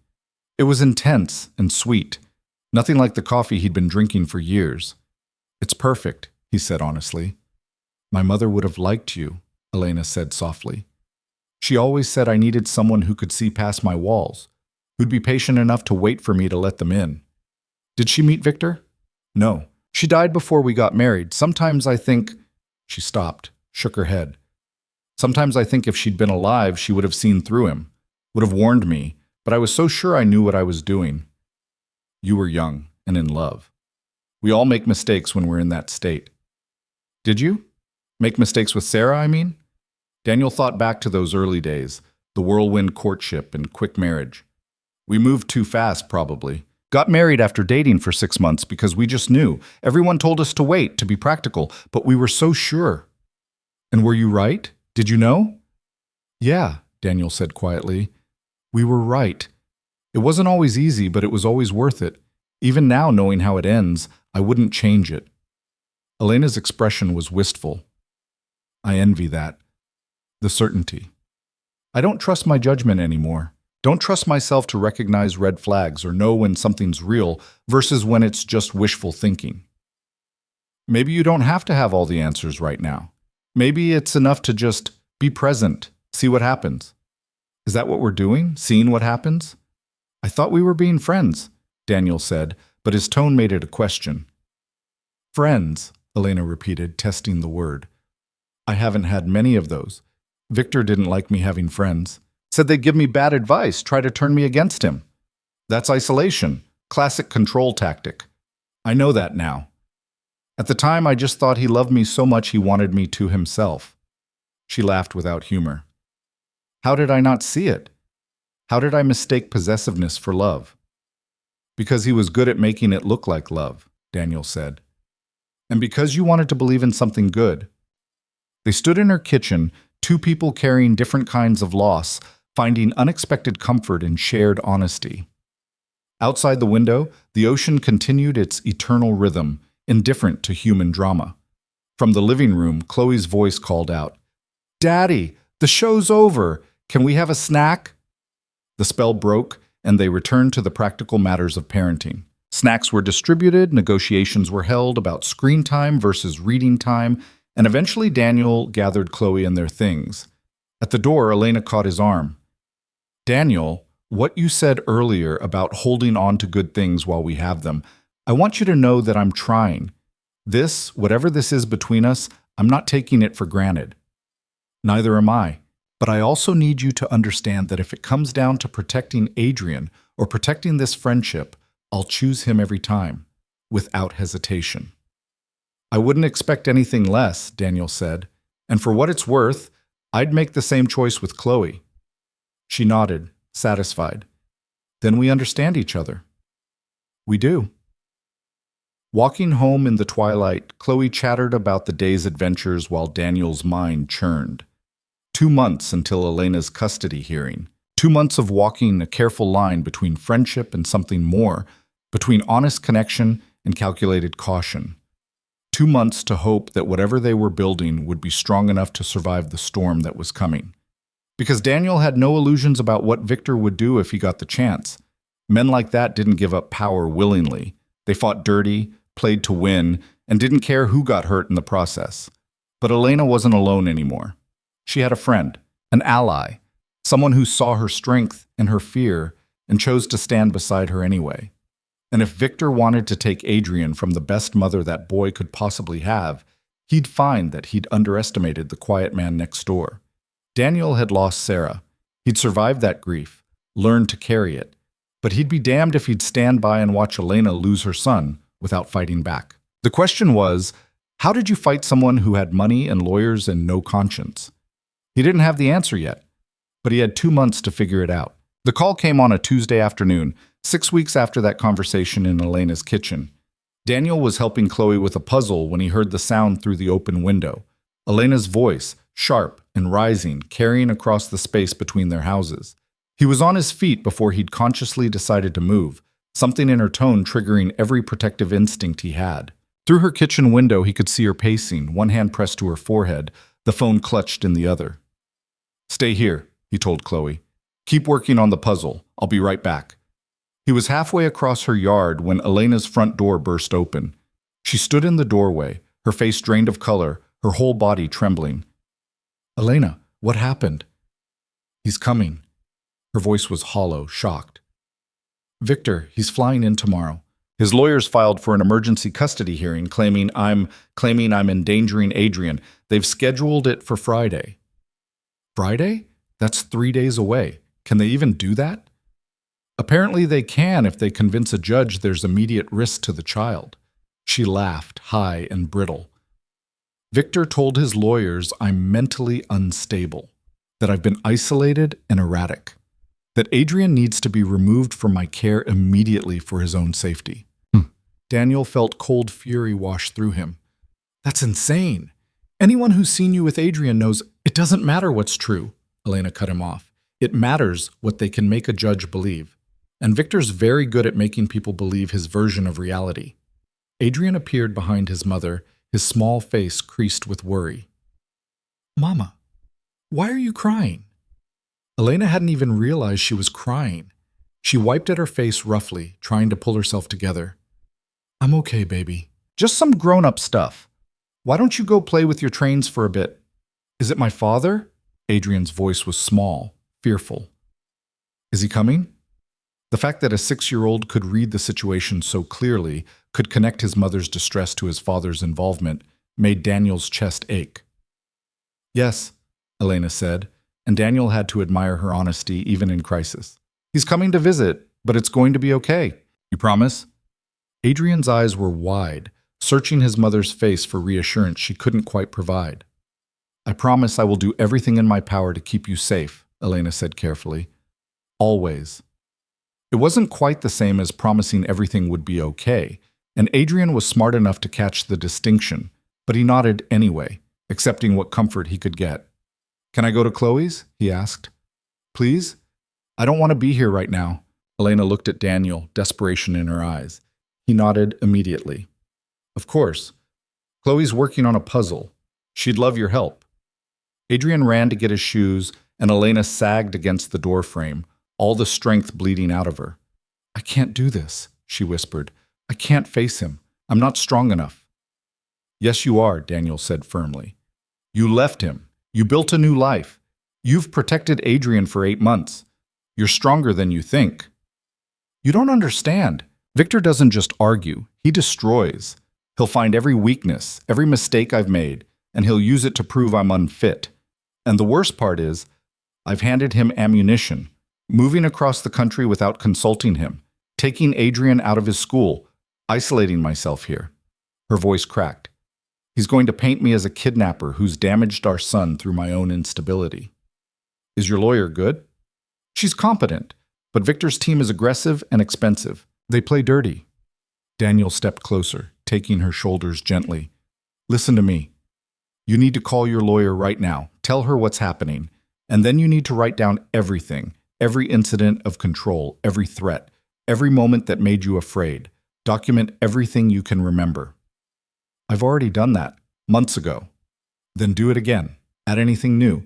It was intense and sweet, nothing like the coffee he'd been drinking for years. It's perfect, he said honestly. My mother would have liked you, Elena said softly. She always said I needed someone who could see past my walls, who'd be patient enough to wait for me to let them in. Did she meet Victor? No, She died before we got married. Sometimes I think. She stopped, shook her head. Sometimes I think if she'd been alive, she would have seen through him, would have warned me, but I was so sure I knew what I was doing. You were young and in love. We all make mistakes when we're in that state. Did you? Make mistakes with Sarah, I mean? Daniel thought back to those early days, the whirlwind courtship and quick marriage. We moved too fast, probably. Got married after dating for 6 months because we just knew. Everyone told us to wait, to be practical, but we were so sure. And were you right? Did you know? Yeah, Daniel said quietly. We were right. It wasn't always easy, but it was always worth it. Even now, knowing how it ends, I wouldn't change it. Elena's expression was wistful. I envy that. The certainty. I don't trust my judgment anymore. Don't trust myself to recognize red flags or know when something's real versus when it's just wishful thinking. Maybe you don't have to have all the answers right now. Maybe it's enough to just be present, see what happens. Is that what we're doing, seeing what happens? I thought we were being friends, Daniel said, but his tone made it a question. Friends, Elena repeated, testing the word. I haven't had many of those. Victor didn't like me having friends. Said they'd give me bad advice, try to turn me against him. That's isolation, classic control tactic. I know that now. At the time, I just thought he loved me so much he wanted me to himself. She laughed without humor. How did I not see it? How did I mistake possessiveness for love? Because he was good at making it look like love, Daniel said. And because you wanted to believe in something good. They stood in her kitchen, two people carrying different kinds of loss, finding unexpected comfort in shared honesty. Outside the window, the ocean continued its eternal rhythm, indifferent to human drama. From the living room, Chloe's voice called out, Daddy, the show's over. Can we have a snack? The spell broke, and they returned to the practical matters of parenting. Snacks were distributed, negotiations were held about screen time versus reading time, and eventually Daniel gathered Chloe and their things. At the door, Elena caught his arm. Daniel, what you said earlier about holding on to good things while we have them, I want you to know that I'm trying. This, whatever this is between us, I'm not taking it for granted. Neither am I. But I also need you to understand that if it comes down to protecting Adrian or protecting this friendship, I'll choose him every time, without hesitation. I wouldn't expect anything less, Daniel said, and for what it's worth, I'd make the same choice with Chloe. She nodded, satisfied. Then we understand each other. We do. Walking home in the twilight, Chloe chattered about the day's adventures while Daniel's mind churned. 2 months until Elena's custody hearing. 2 months of walking a careful line between friendship and something more, between honest connection and calculated caution. 2 months to hope that whatever they were building would be strong enough to survive the storm that was coming. Because Daniel had no illusions about what Victor would do if he got the chance. Men like that didn't give up power willingly. They fought dirty, played to win, and didn't care who got hurt in the process. But Elena wasn't alone anymore. She had a friend, an ally, someone who saw her strength and her fear and chose to stand beside her anyway. And if Victor wanted to take Adrian from the best mother that boy could possibly have, he'd find that he'd underestimated the quiet man next door. Daniel had lost Sarah. He'd survived that grief, learned to carry it, but he'd be damned if he'd stand by and watch Elena lose her son without fighting back. The question was, how did you fight someone who had money and lawyers and no conscience? He didn't have the answer yet, but he had 2 months to figure it out. The call came on a Tuesday afternoon, 6 weeks after that conversation in Elena's kitchen. Daniel was helping Chloe with a puzzle when he heard the sound through the open window. Elena's voice, sharp and rising, carrying across the space between their houses. He was on his feet before he'd consciously decided to move, something in her tone triggering every protective instinct he had. Through her kitchen window, he could see her pacing, one hand pressed to her forehead, the phone clutched in the other. Stay here, he told Chloe. Keep working on the puzzle. I'll be right back. He was halfway across her yard when Elena's front door burst open. She stood in the doorway, her face drained of color, her whole body trembling. Elena, what happened? He's coming. Her voice was hollow, shocked. Victor, he's flying in tomorrow. His lawyers filed for an emergency custody hearing, claiming I'm endangering Adrian. They've scheduled it for Friday. Friday? That's 3 days away. Can they even do that? Apparently they can if they convince a judge there's immediate risk to the child. She laughed, high and brittle. Victor told his lawyers I'm mentally unstable, that I've been isolated and erratic, that Adrian needs to be removed from my care immediately for his own safety. Daniel felt cold fury wash through him. That's insane. Anyone who's seen you with Adrian knows it doesn't matter what's true. Elena cut him off. It matters what they can make a judge believe. And Victor's very good at making people believe his version of reality. Adrian appeared behind his mother, his small face creased with worry. Mama, why are you crying? Elena hadn't even realized she was crying. She wiped at her face roughly, trying to pull herself together. I'm okay, baby. Just some grown-up stuff. Why don't you go play with your trains for a bit? Is it my father? Adrian's voice was small, fearful. Is he coming? The fact that a 6-year-old could read the situation so clearly, could connect his mother's distress to his father's involvement, made Daniel's chest ache. Yes, Elena said, and Daniel had to admire her honesty even in crisis. He's coming to visit, but it's going to be okay. You promise? Adrian's eyes were wide, searching his mother's face for reassurance she couldn't quite provide. I promise I will do everything in my power to keep you safe, Elena said carefully. Always. It wasn't quite the same as promising everything would be okay, and Adrian was smart enough to catch the distinction, but he nodded anyway, accepting what comfort he could get. Can I go to Chloe's? He asked. Please? I don't want to be here right now. Elena looked at Daniel, desperation in her eyes. He nodded immediately. Of course. Chloe's working on a puzzle. She'd love your help. Adrian ran to get his shoes, and Elena sagged against the door frame, all the strength bleeding out of her. I can't do this, she whispered. I can't face him. I'm not strong enough. Yes, you are, Daniel said firmly. You left him. You built a new life. You've protected Adrian for 8 months. You're stronger than you think. You don't understand. Victor doesn't just argue, he destroys. He'll find every weakness, every mistake I've made, and he'll use it to prove I'm unfit. And the worst part is, I've handed him ammunition, moving across the country without consulting him, taking Adrian out of his school, isolating myself here. Her voice cracked. He's going to paint me as a kidnapper who's damaged our son through my own instability. Is your lawyer good? She's competent, but Victor's team is aggressive and expensive. They play dirty. Daniel stepped closer, taking her shoulders gently. Listen to me. You need to call your lawyer right now. Tell her what's happening. And then you need to write down everything, every incident of control, every threat, every moment that made you afraid. Document everything you can remember. I've already done that, months ago. Then do it again. Add anything new.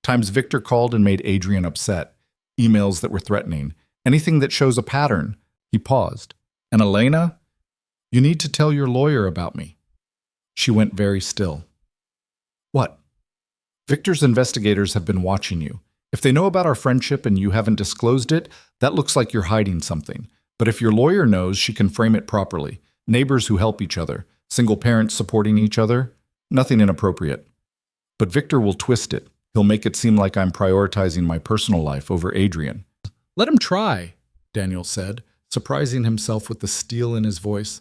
Times Victor called and made Adrian upset. Emails that were threatening. Anything that shows a pattern. He paused. And Elena? You need to tell your lawyer about me. She went very still. What? Victor's investigators have been watching you. If they know about our friendship and you haven't disclosed it, that looks like you're hiding something. But if your lawyer knows, she can frame it properly. Neighbors who help each other, single parents supporting each other, nothing inappropriate. But Victor will twist it. He'll make it seem like I'm prioritizing my personal life over Adrian. Let him try, Daniel said, surprising himself with the steel in his voice.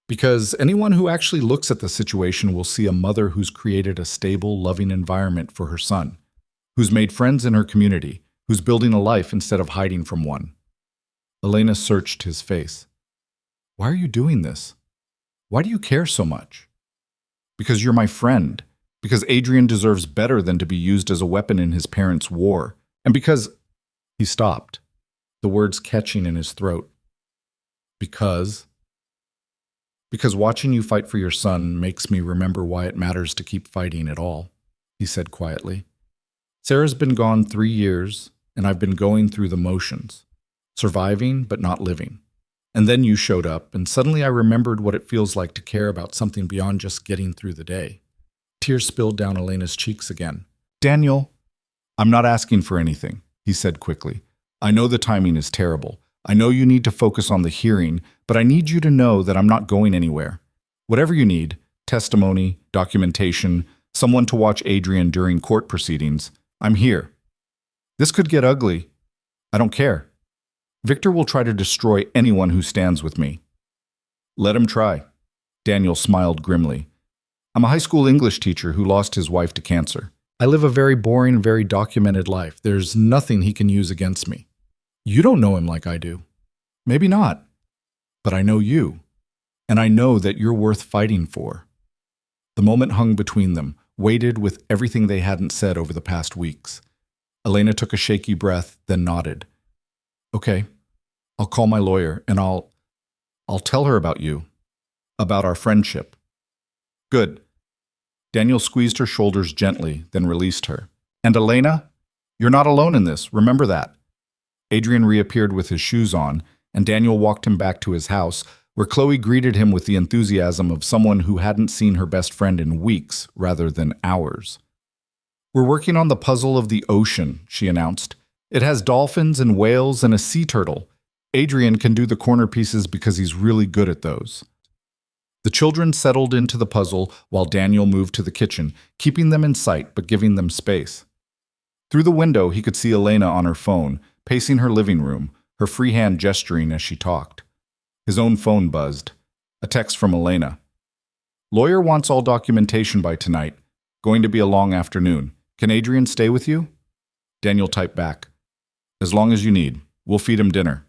Because anyone who actually looks at the situation will see a mother who's created a stable, loving environment for her son, who's made friends in her community, who's building a life instead of hiding from one. Elena searched his face. Why are you doing this? Why do you care so much? Because you're my friend. Because Adrian deserves better than to be used as a weapon in his parents' war. And because... He stopped, the words catching in his throat. Because watching you fight for your son makes me remember why it matters to keep fighting at all, he said quietly. Sarah's been gone 3 years, and I've been going through the motions, surviving but not living. And then you showed up, and suddenly I remembered what it feels like to care about something beyond just getting through the day. Tears spilled down Elena's cheeks again. Daniel, I'm not asking for anything, he said quickly. I know the timing is terrible. I know you need to focus on the hearing, but I need you to know that I'm not going anywhere. Whatever you need, testimony, documentation, someone to watch Adrian during court proceedings, I'm here. This could get ugly. I don't care. Victor will try to destroy anyone who stands with me. Let him try. Daniel smiled grimly. I'm a high school English teacher who lost his wife to cancer. I live a very boring, very documented life. There's nothing he can use against me. You don't know him like I do. Maybe not. But I know you. And I know that you're worth fighting for. The moment hung between them, weighted with everything they hadn't said over the past weeks. Elena took a shaky breath, then nodded. Okay, I'll call my lawyer and I'll tell her about you, about our friendship. Good. Daniel squeezed her shoulders gently, then released her. And Elena, you're not alone in this, remember that. Adrian reappeared with his shoes on, and Daniel walked him back to his house, where Chloe greeted him with the enthusiasm of someone who hadn't seen her best friend in weeks rather than hours. We're working on the puzzle of the ocean, she announced. It has dolphins and whales and a sea turtle. Adrian can do the corner pieces because he's really good at those. The children settled into the puzzle while Daniel moved to the kitchen, keeping them in sight but giving them space. Through the window, he could see Elena on her phone, pacing her living room, her free hand gesturing as she talked. His own phone buzzed. A text from Elena. Lawyer wants all documentation by tonight. Going to be a long afternoon. Can Adrian stay with you? Daniel typed back. As long as you need. We'll feed him dinner.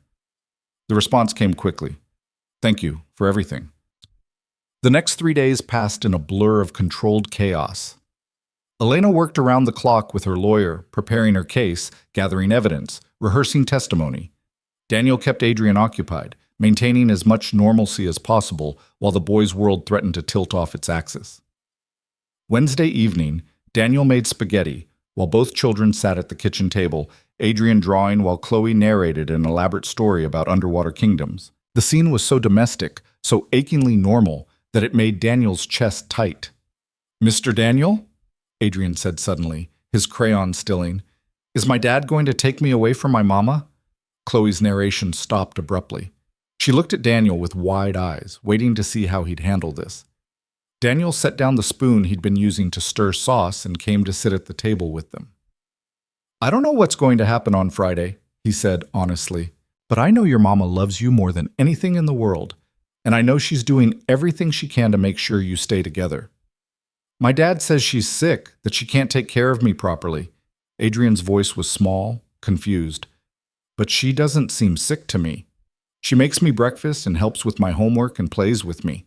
The response came quickly. Thank you for everything. The next 3 days passed in a blur of controlled chaos. Elena worked around the clock with her lawyer, preparing her case, gathering evidence, rehearsing testimony. Daniel kept Adrian occupied, maintaining as much normalcy as possible while the boys' world threatened to tilt off its axis. Wednesday evening, Daniel made spaghetti, while both children sat at the kitchen table, Adrian drawing while Chloe narrated an elaborate story about underwater kingdoms. The scene was so domestic, so achingly normal, that it made Daniel's chest tight. Mr. Daniel? Adrian said suddenly, his crayon stilling. Is my dad going to take me away from my mama? Chloe's narration stopped abruptly. She looked at Daniel with wide eyes, waiting to see how he'd handle this. Daniel set down the spoon he'd been using to stir sauce and came to sit at the table with them. I don't know what's going to happen on Friday, he said honestly, but I know your mama loves you more than anything in the world, and I know she's doing everything she can to make sure you stay together. My dad says she's sick, that she can't take care of me properly. Adrian's voice was small, confused. But she doesn't seem sick to me. She makes me breakfast and helps with my homework and plays with me.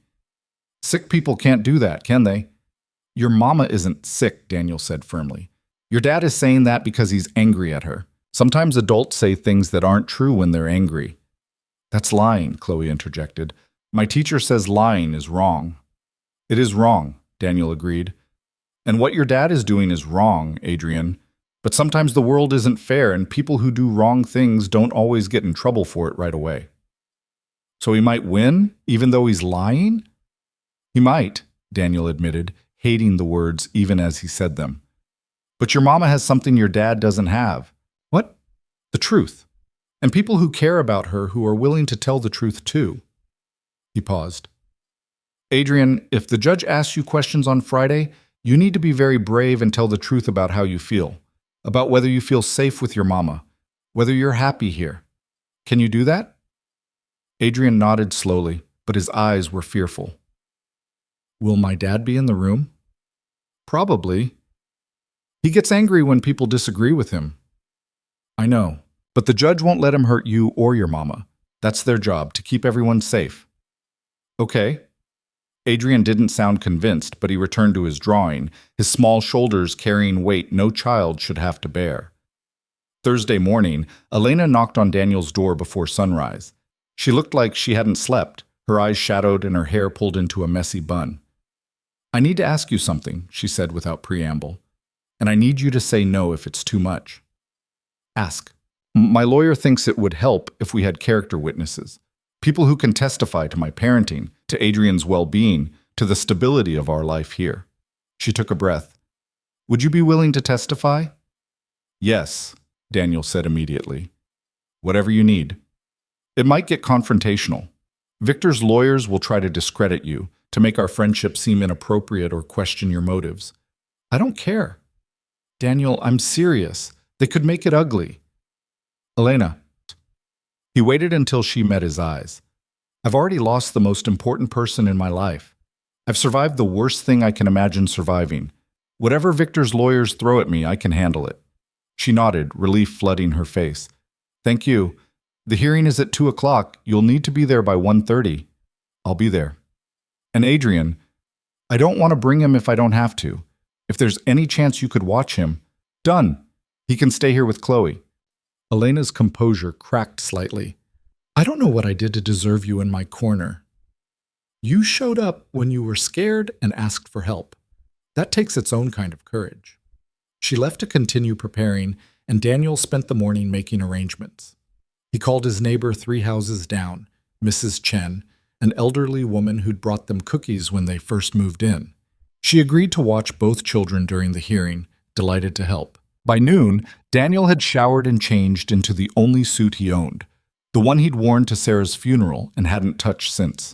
Sick people can't do that, can they? Your mama isn't sick, Daniel said firmly. Your dad is saying that because he's angry at her. Sometimes adults say things that aren't true when they're angry. That's lying, Chloe interjected. My teacher says lying is wrong. It is wrong, Daniel agreed. And what your dad is doing is wrong, Adrian. But sometimes the world isn't fair and people who do wrong things don't always get in trouble for it right away. So he might win, even though he's lying? He might, Daniel admitted, hating the words even as he said them. But your mama has something your dad doesn't have. What? The truth. And people who care about her who are willing to tell the truth too. He paused. Adrian, if the judge asks you questions on Friday, you need to be very brave and tell the truth about how you feel, about whether you feel safe with your mama, whether you're happy here. Can you do that? Adrian nodded slowly, but his eyes were fearful. Will my dad be in the room? Probably. He gets angry when people disagree with him. I know, but the judge won't let him hurt you or your mama. That's their job, to keep everyone safe. Okay. Adrian didn't sound convinced, but he returned to his drawing, his small shoulders carrying weight no child should have to bear. Thursday morning, Elena knocked on Daniel's door before sunrise. She looked like she hadn't slept, her eyes shadowed and her hair pulled into a messy bun. I need to ask you something, she said without preamble, and I need you to say no if it's too much. Ask. My lawyer thinks it would help if we had character witnesses. People who can testify to my parenting, to Adrian's well-being, to the stability of our life here. She took a breath. Would you be willing to testify? Yes, Daniel said immediately. Whatever you need. It might get confrontational. Victor's lawyers will try to discredit you, to make our friendship seem inappropriate or question your motives. I don't care. Daniel, I'm serious. They could make it ugly. Elena. He waited until she met his eyes. I've already lost the most important person in my life. I've survived the worst thing I can imagine surviving. Whatever Victor's lawyers throw at me, I can handle it. She nodded, relief flooding her face. Thank you. The hearing is at 2 o'clock. You'll need to be there by 1:30. I'll be there. And Adrian, I don't want to bring him if I don't have to. If there's any chance you could watch him, done. He can stay here with Chloe. Elena's composure cracked slightly. I don't know what I did to deserve you in my corner. You showed up when you were scared and asked for help. That takes its own kind of courage. She left to continue preparing, and Daniel spent the morning making arrangements. He called his neighbor 3 houses down, Mrs. Chen, an elderly woman who'd brought them cookies when they first moved in. She agreed to watch both children during the hearing, delighted to help. By noon, Daniel had showered and changed into the only suit he owned, the one he'd worn to Sarah's funeral and hadn't touched since.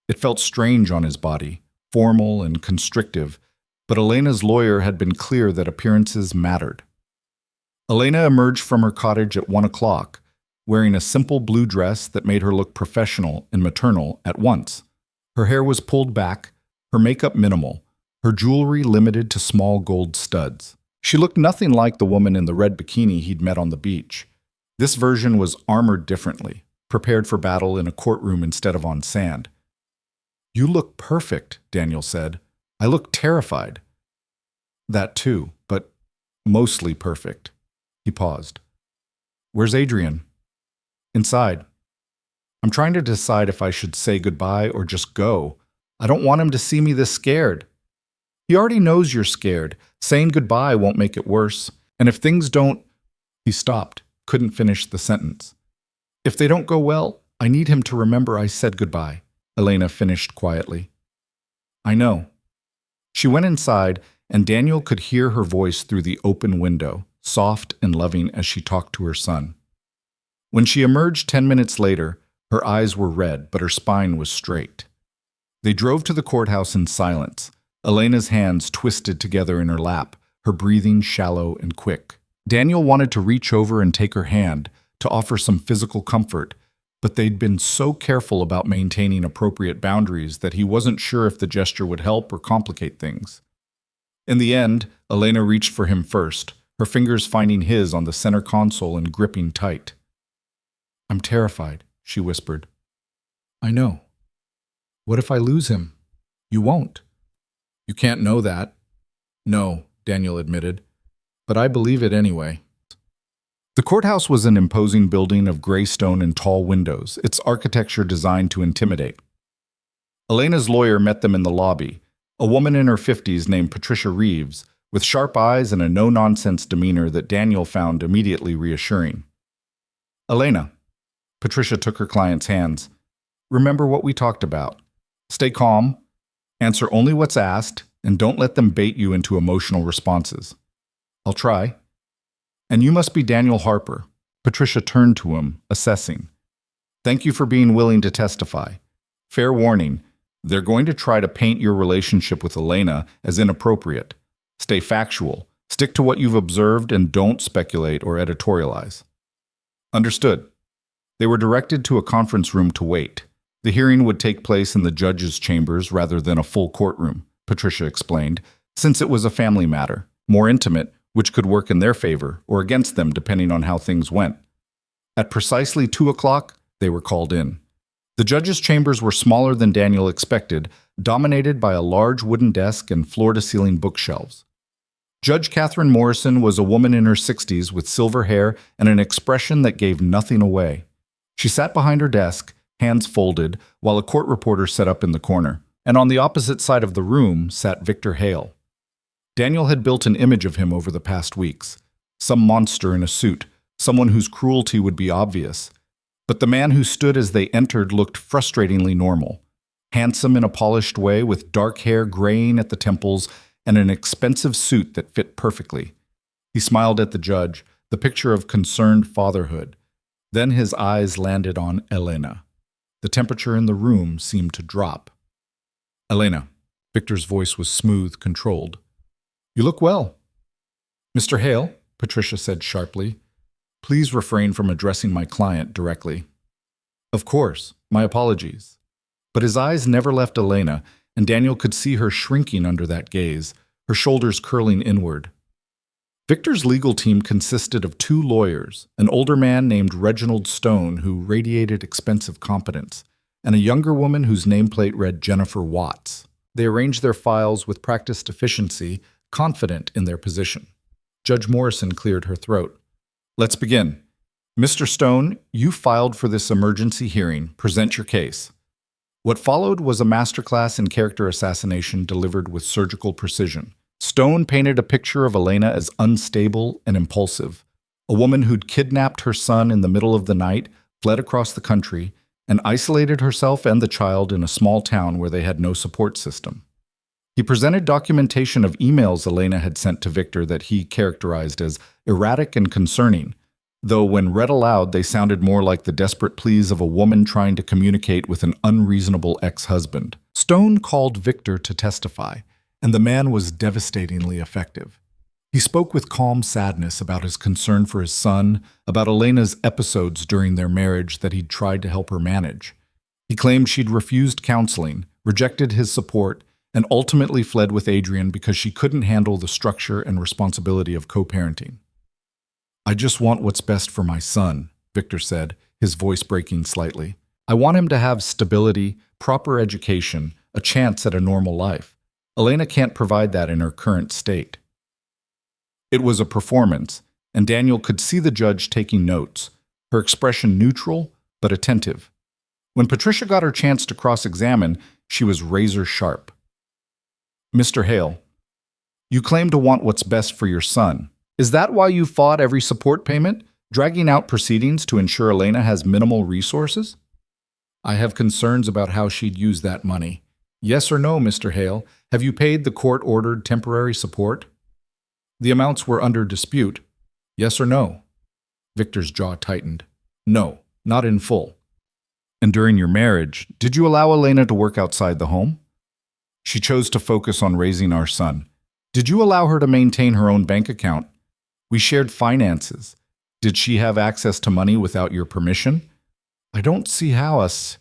It felt strange on his body, formal and constrictive, but Elena's lawyer had been clear that appearances mattered. Elena emerged from her cottage at 1 o'clock, wearing a simple blue dress that made her look professional and maternal at once. Her hair was pulled back, her makeup minimal, her jewelry limited to small gold studs. She looked nothing like the woman in the red bikini he'd met on the beach. This version was armored differently, prepared for battle in a courtroom instead of on sand. You look perfect, Daniel said. I look terrified. That too, but mostly perfect. He paused. Where's Adrian? Inside. I'm trying to decide if I should say goodbye or just go. I don't want him to see me this scared. He already knows you're scared. Saying goodbye won't make it worse. And if things don't... He stopped, couldn't finish the sentence. If they don't go well, I need him to remember I said goodbye, Elena finished quietly. I know. She went inside, and Daniel could hear her voice through the open window, soft and loving as she talked to her son. When she emerged 10 minutes later, her eyes were red, but her spine was straight. They drove to the courthouse in silence, Elena's hands twisted together in her lap, her breathing shallow and quick. Daniel wanted to reach over and take her hand, to offer some physical comfort, but they'd been so careful about maintaining appropriate boundaries that he wasn't sure if the gesture would help or complicate things. In the end, Elena reached for him first, her fingers finding his on the center console and gripping tight. I'm terrified, she whispered. I know. What if I lose him? You won't. You can't know that. No, Daniel admitted, but I believe it anyway. The courthouse was an imposing building of gray stone and tall windows, its architecture designed to intimidate. Elena's lawyer met them in the lobby, a woman in her 50s named Patricia Reeves, with sharp eyes and a no-nonsense demeanor that Daniel found immediately reassuring. Elena, Patricia took her client's hands. Remember what we talked about. Stay calm, answer only what's asked, and don't let them bait you into emotional responses. I'll try. And you must be Daniel Harper. Patricia turned to him, assessing. Thank you for being willing to testify. Fair warning, they're going to try to paint your relationship with Elena as inappropriate. Stay factual, stick to what you've observed, and don't speculate or editorialize. Understood. They were directed to a conference room to wait. The hearing would take place in the judge's chambers rather than a full courtroom, Patricia explained, since it was a family matter, more intimate, which could work in their favor or against them depending on how things went. At precisely 2 o'clock, they were called in. The judge's chambers were smaller than Daniel expected, dominated by a large wooden desk and floor-to-ceiling bookshelves. Judge Catherine Morrison was a woman in her 60s with silver hair and an expression that gave nothing away. She sat behind her desk, hands folded, while a court reporter sat up in the corner. And on the opposite side of the room sat Victor Hale. Daniel had built an image of him over the past weeks. Some monster in a suit, someone whose cruelty would be obvious. But the man who stood as they entered looked frustratingly normal. Handsome in a polished way, with dark hair graying at the temples and an expensive suit that fit perfectly. He smiled at the judge, the picture of concerned fatherhood. Then his eyes landed on Elena. The temperature in the room seemed to drop. Elena. Victor's voice was smooth, controlled. You look well. Mr. Hale, Patricia said sharply, please refrain from addressing my client directly. Of course, my apologies. But his eyes never left Elena, and Daniel could see her shrinking under that gaze, her shoulders curling inward. Victor's legal team consisted of 2 lawyers, an older man named Reginald Stone who radiated expensive competence, and a younger woman whose nameplate read Jennifer Watts. They arranged their files with practiced efficiency, confident in their position. Judge Morrison cleared her throat. Let's begin. Mr. Stone, you filed for this emergency hearing. Present your case. What followed was a masterclass in character assassination delivered with surgical precision. Stone painted a picture of Elena as unstable and impulsive, a woman who'd kidnapped her son in the middle of the night, fled across the country, and isolated herself and the child in a small town where they had no support system. He presented documentation of emails Elena had sent to Victor that he characterized as erratic and concerning, though when read aloud they sounded more like the desperate pleas of a woman trying to communicate with an unreasonable ex-husband. Stone called Victor to testify, and the man was devastatingly effective. He spoke with calm sadness about his concern for his son, about Elena's episodes during their marriage that he'd tried to help her manage. He claimed she'd refused counseling, rejected his support, and ultimately fled with Adrian because she couldn't handle the structure and responsibility of co-parenting. I just want what's best for my son, Victor said, his voice breaking slightly. I want him to have stability, proper education, a chance at a normal life. Elena can't provide that in her current state. It was a performance, and Daniel could see the judge taking notes, her expression neutral but attentive. When Patricia got her chance to cross-examine, she was razor sharp. Mr. Hale, you claim to want what's best for your son. Is that why you fought every support payment, dragging out proceedings to ensure Elena has minimal resources? I have concerns about how she'd use that money. Yes or no, Mr. Hale, have you paid the court-ordered temporary support? The amounts were under dispute. Yes or no? Victor's jaw tightened. No, not in full. And during your marriage, did you allow Elena to work outside the home? She chose to focus on raising our son. Did you allow her to maintain her own bank account? We shared finances. Did she have access to money without your permission? I don't see how us...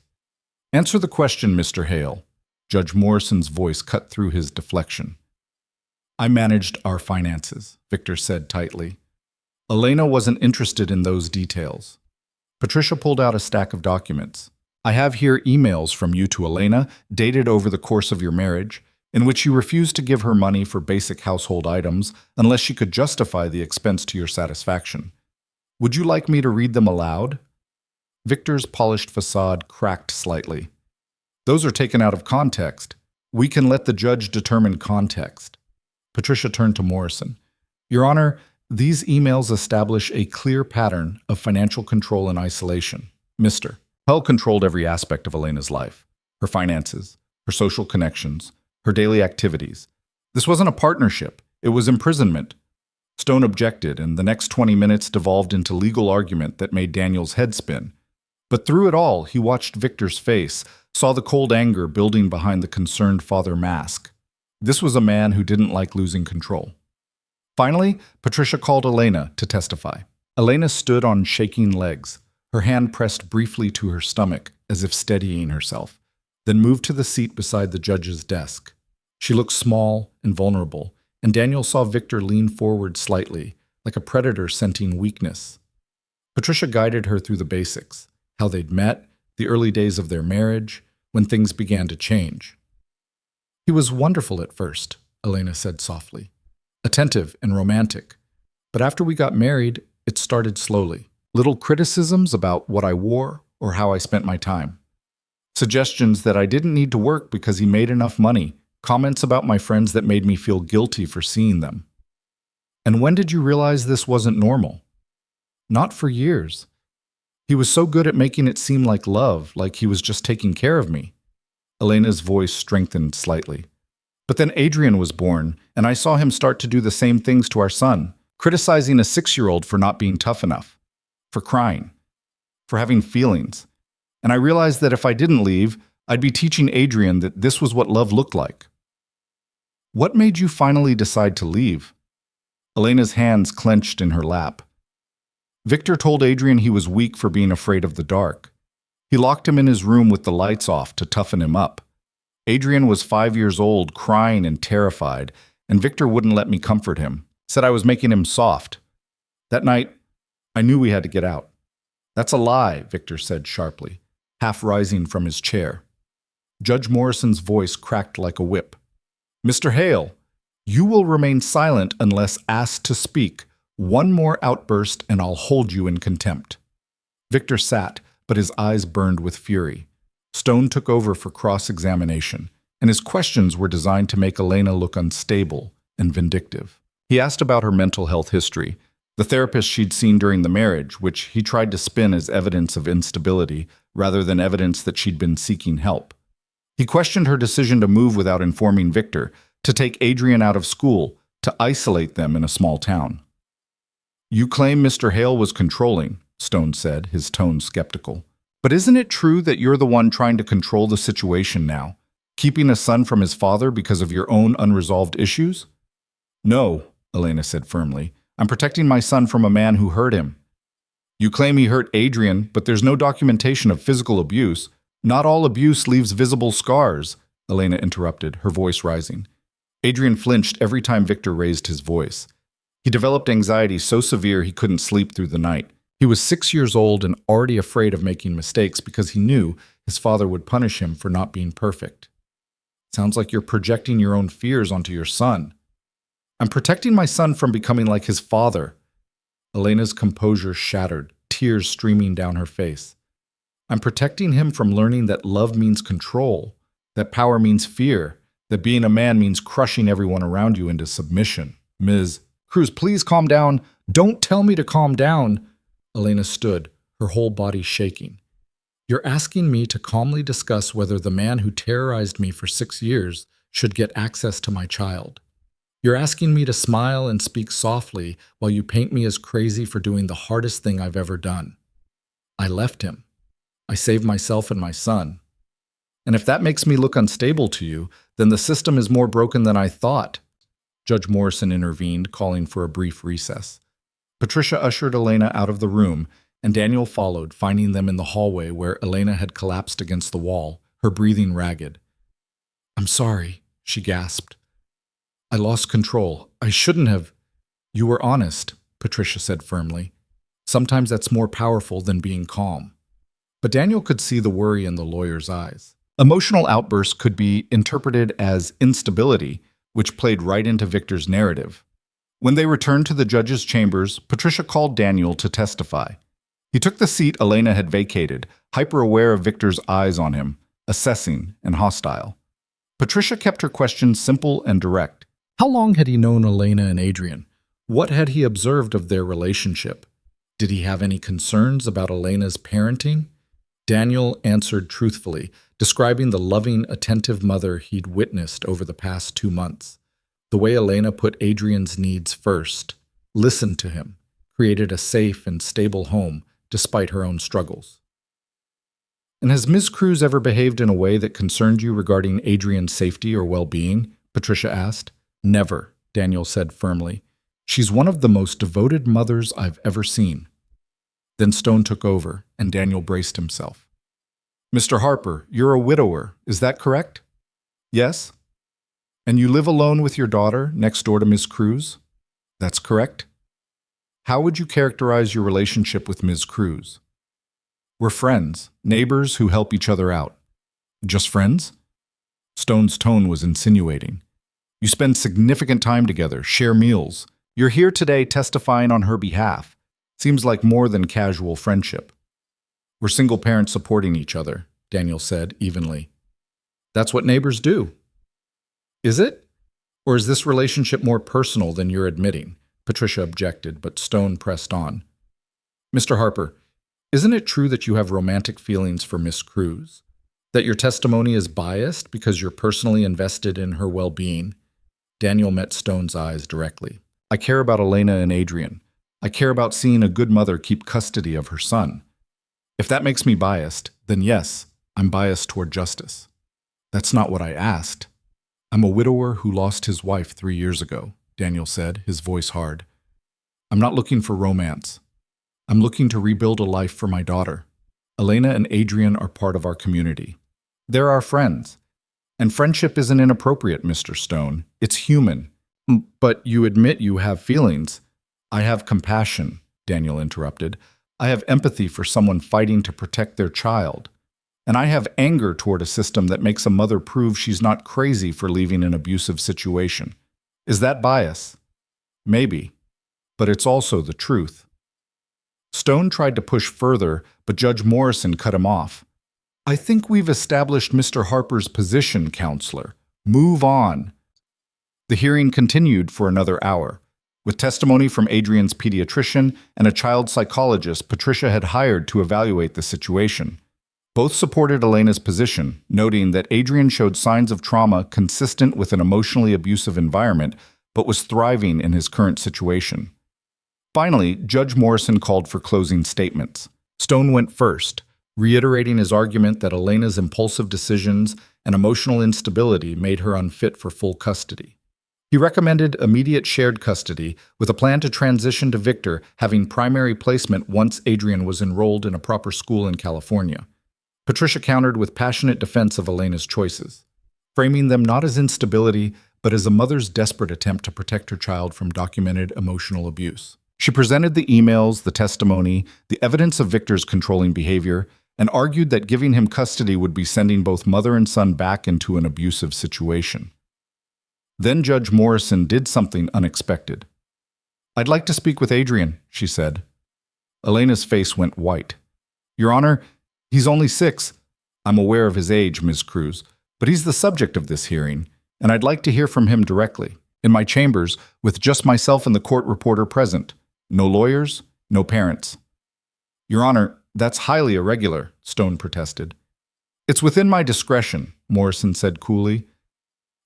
Answer the question, Mr. Hale. Judge Morrison's voice cut through his deflection. I managed our finances, Victor said tightly. Elena wasn't interested in those details. Patricia pulled out a stack of documents. I have here emails from you to Elena, dated over the course of your marriage, in which you refused to give her money for basic household items unless she could justify the expense to your satisfaction. Would you like me to read them aloud? Victor's polished facade cracked slightly. Those are taken out of context. We can let the judge determine context. Patricia turned to Morrison. Your Honor, these emails establish a clear pattern of financial control and isolation. Mr. Hell controlled every aspect of Elena's life, her finances, her social connections, her daily activities. This wasn't a partnership. It was imprisonment. Stone objected, and the next 20 minutes devolved into legal argument that made Daniel's head spin. But through it all, he watched Victor's face, saw the cold anger building behind the concerned father mask. This was a man who didn't like losing control. Finally, Patricia called Elena to testify. Elena stood on shaking legs, her hand pressed briefly to her stomach as if steadying herself, then moved to the seat beside the judge's desk. She looked small and vulnerable, and Daniel saw Victor lean forward slightly, like a predator scenting weakness. Patricia guided her through the basics, how they'd met, the early days of their marriage, when things began to change. He was wonderful at first, Elena said softly, attentive and romantic. But after we got married, it started slowly. Little criticisms about what I wore or how I spent my time. Suggestions that I didn't need to work because he made enough money. Comments about my friends that made me feel guilty for seeing them. And when did you realize this wasn't normal? Not for years. He was so good at making it seem like love, like he was just taking care of me. Elena's voice strengthened slightly. But then Adrian was born, and I saw him start to do the same things to our son, criticizing a 6-year-old for not being tough enough, for crying. for having feelings. And I realized that if I didn't leave, I'd be teaching Adrian that this was what love looked like. What made you finally decide to leave? Elena's hands clenched in her lap. Victor told Adrian he was weak for being afraid of the dark. He locked him in his room with the lights off to toughen him up. Adrian was 5 years old, crying and terrified, and Victor wouldn't let me comfort him, said I was making him soft. That night, I knew we had to get out. That's a lie, Victor said sharply, half rising from his chair. Judge Morrison's voice cracked like a whip. Mr. Hale, you will remain silent unless asked to speak. One more outburst and I'll hold you in contempt. Victor sat, but his eyes burned with fury. Stone took over for cross-examination, and his questions were designed to make Elena look unstable and vindictive. He asked about her mental health history, the therapist she'd seen during the marriage, which he tried to spin as evidence of instability rather than evidence that she'd been seeking help. He questioned her decision to move without informing Victor, to take Adrian out of school, to isolate them in a small town. You claim Mr. Hale was controlling, Stone said, his tone skeptical. But isn't it true that you're the one trying to control the situation now, keeping a son from his father because of your own unresolved issues? No, Elena said firmly. I'm protecting my son from a man who hurt him. You claim he hurt Adrian, but there's no documentation of physical abuse. Not all abuse leaves visible scars, Elena interrupted, her voice rising. Adrian flinched every time Victor raised his voice. He developed anxiety so severe he couldn't sleep through the night. He was 6 years old and already afraid of making mistakes because he knew his father would punish him for not being perfect. Sounds like you're projecting your own fears onto your son. I'm protecting my son from becoming like his father. Elena's composure shattered, tears streaming down her face. I'm protecting him from learning that love means control, that power means fear, that being a man means crushing everyone around you into submission. Ms. Cruz, please calm down. Don't tell me to calm down. Elena stood, her whole body shaking. You're asking me to calmly discuss whether the man who terrorized me for 6 years should get access to my child. You're asking me to smile and speak softly while you paint me as crazy for doing the hardest thing I've ever done. I left him. I saved myself and my son. And if that makes me look unstable to you, then the system is more broken than I thought. Judge Morrison intervened, calling for a brief recess. Patricia ushered Elena out of the room, and Daniel followed, finding them in the hallway where Elena had collapsed against the wall, her breathing ragged. I'm sorry, she gasped. I lost control. I shouldn't have. You were honest, Patricia said firmly. Sometimes that's more powerful than being calm. But Daniel could see the worry in the lawyer's eyes. Emotional outbursts could be interpreted as instability, which played right into Victor's narrative. When they returned to the judge's chambers, Patricia called Daniel to testify. He took the seat Elena had vacated, hyper-aware of Victor's eyes on him, assessing and hostile. Patricia kept her questions simple and direct. How long had he known Elena and Adrian? What had he observed of their relationship? Did he have any concerns about Elena's parenting? Daniel answered truthfully, describing the loving, attentive mother he'd witnessed over the past 2 months. The way Elena put Adrian's needs first, listened to him, created a safe and stable home despite her own struggles. And has Ms. Cruz ever behaved in a way that concerned you regarding Adrian's safety or well-being? Patricia asked. Never, Daniel said firmly. She's one of the most devoted mothers I've ever seen. Then Stone took over, and Daniel braced himself. Mr. Harper, you're a widower, is that correct? Yes. And you live alone with your daughter next door to Ms. Cruz? That's correct. How would you characterize your relationship with Ms. Cruz? We're friends, neighbors who help each other out. Just friends? Stone's tone was insinuating. You spend significant time together, share meals. You're here today testifying on her behalf. Seems like more than casual friendship. We're single parents supporting each other, Daniel said evenly. That's what neighbors do. Is it? Or is this relationship more personal than you're admitting? Patricia objected, but Stone pressed on. Mr. Harper, isn't it true that you have romantic feelings for Miss Cruz? That your testimony is biased because you're personally invested in her well-being? Daniel met Stone's eyes directly. I care about Elena and Adrian. I care about seeing a good mother keep custody of her son. If that makes me biased, then yes, I'm biased toward justice. That's not what I asked. I'm a widower who lost his wife 3 years ago, Daniel said, his voice hard. I'm not looking for romance. I'm looking to rebuild a life for my daughter. Elena and Adrian are part of our community. They're our friends. And friendship isn't inappropriate, Mr. Stone. It's human. But you admit you have feelings. I have compassion, Daniel interrupted. I have empathy for someone fighting to protect their child. And I have anger toward a system that makes a mother prove she's not crazy for leaving an abusive situation. Is that bias? Maybe. But it's also the truth. Stone tried to push further, but Judge Morrison cut him off. I think we've established Mr. Harper's position, counselor. Move on. The hearing continued for another hour. With testimony from Adrian's pediatrician and a child psychologist Patricia had hired to evaluate the situation. Both supported Elena's position, noting that Adrian showed signs of trauma consistent with an emotionally abusive environment, but was thriving in his current situation. Finally, Judge Morrison called for closing statements. Stone went first, reiterating his argument that Elena's impulsive decisions and emotional instability made her unfit for full custody. He recommended immediate shared custody with a plan to transition to Victor having primary placement once Adrian was enrolled in a proper school in California. Patricia countered with passionate defense of Elena's choices, framing them not as instability, but as a mother's desperate attempt to protect her child from documented emotional abuse. She presented the emails, the testimony, the evidence of Victor's controlling behavior, and argued that giving him custody would be sending both mother and son back into an abusive situation. Then Judge Morrison did something unexpected. I'd like to speak with Adrian, she said. Elena's face went white. Your Honor, he's only 6. I'm aware of his age, Ms. Cruz, but he's the subject of this hearing, and I'd like to hear from him directly, in my chambers, with just myself and the court reporter present. No lawyers, no parents. Your Honor, that's highly irregular, Stone protested. It's within my discretion, Morrison said coolly.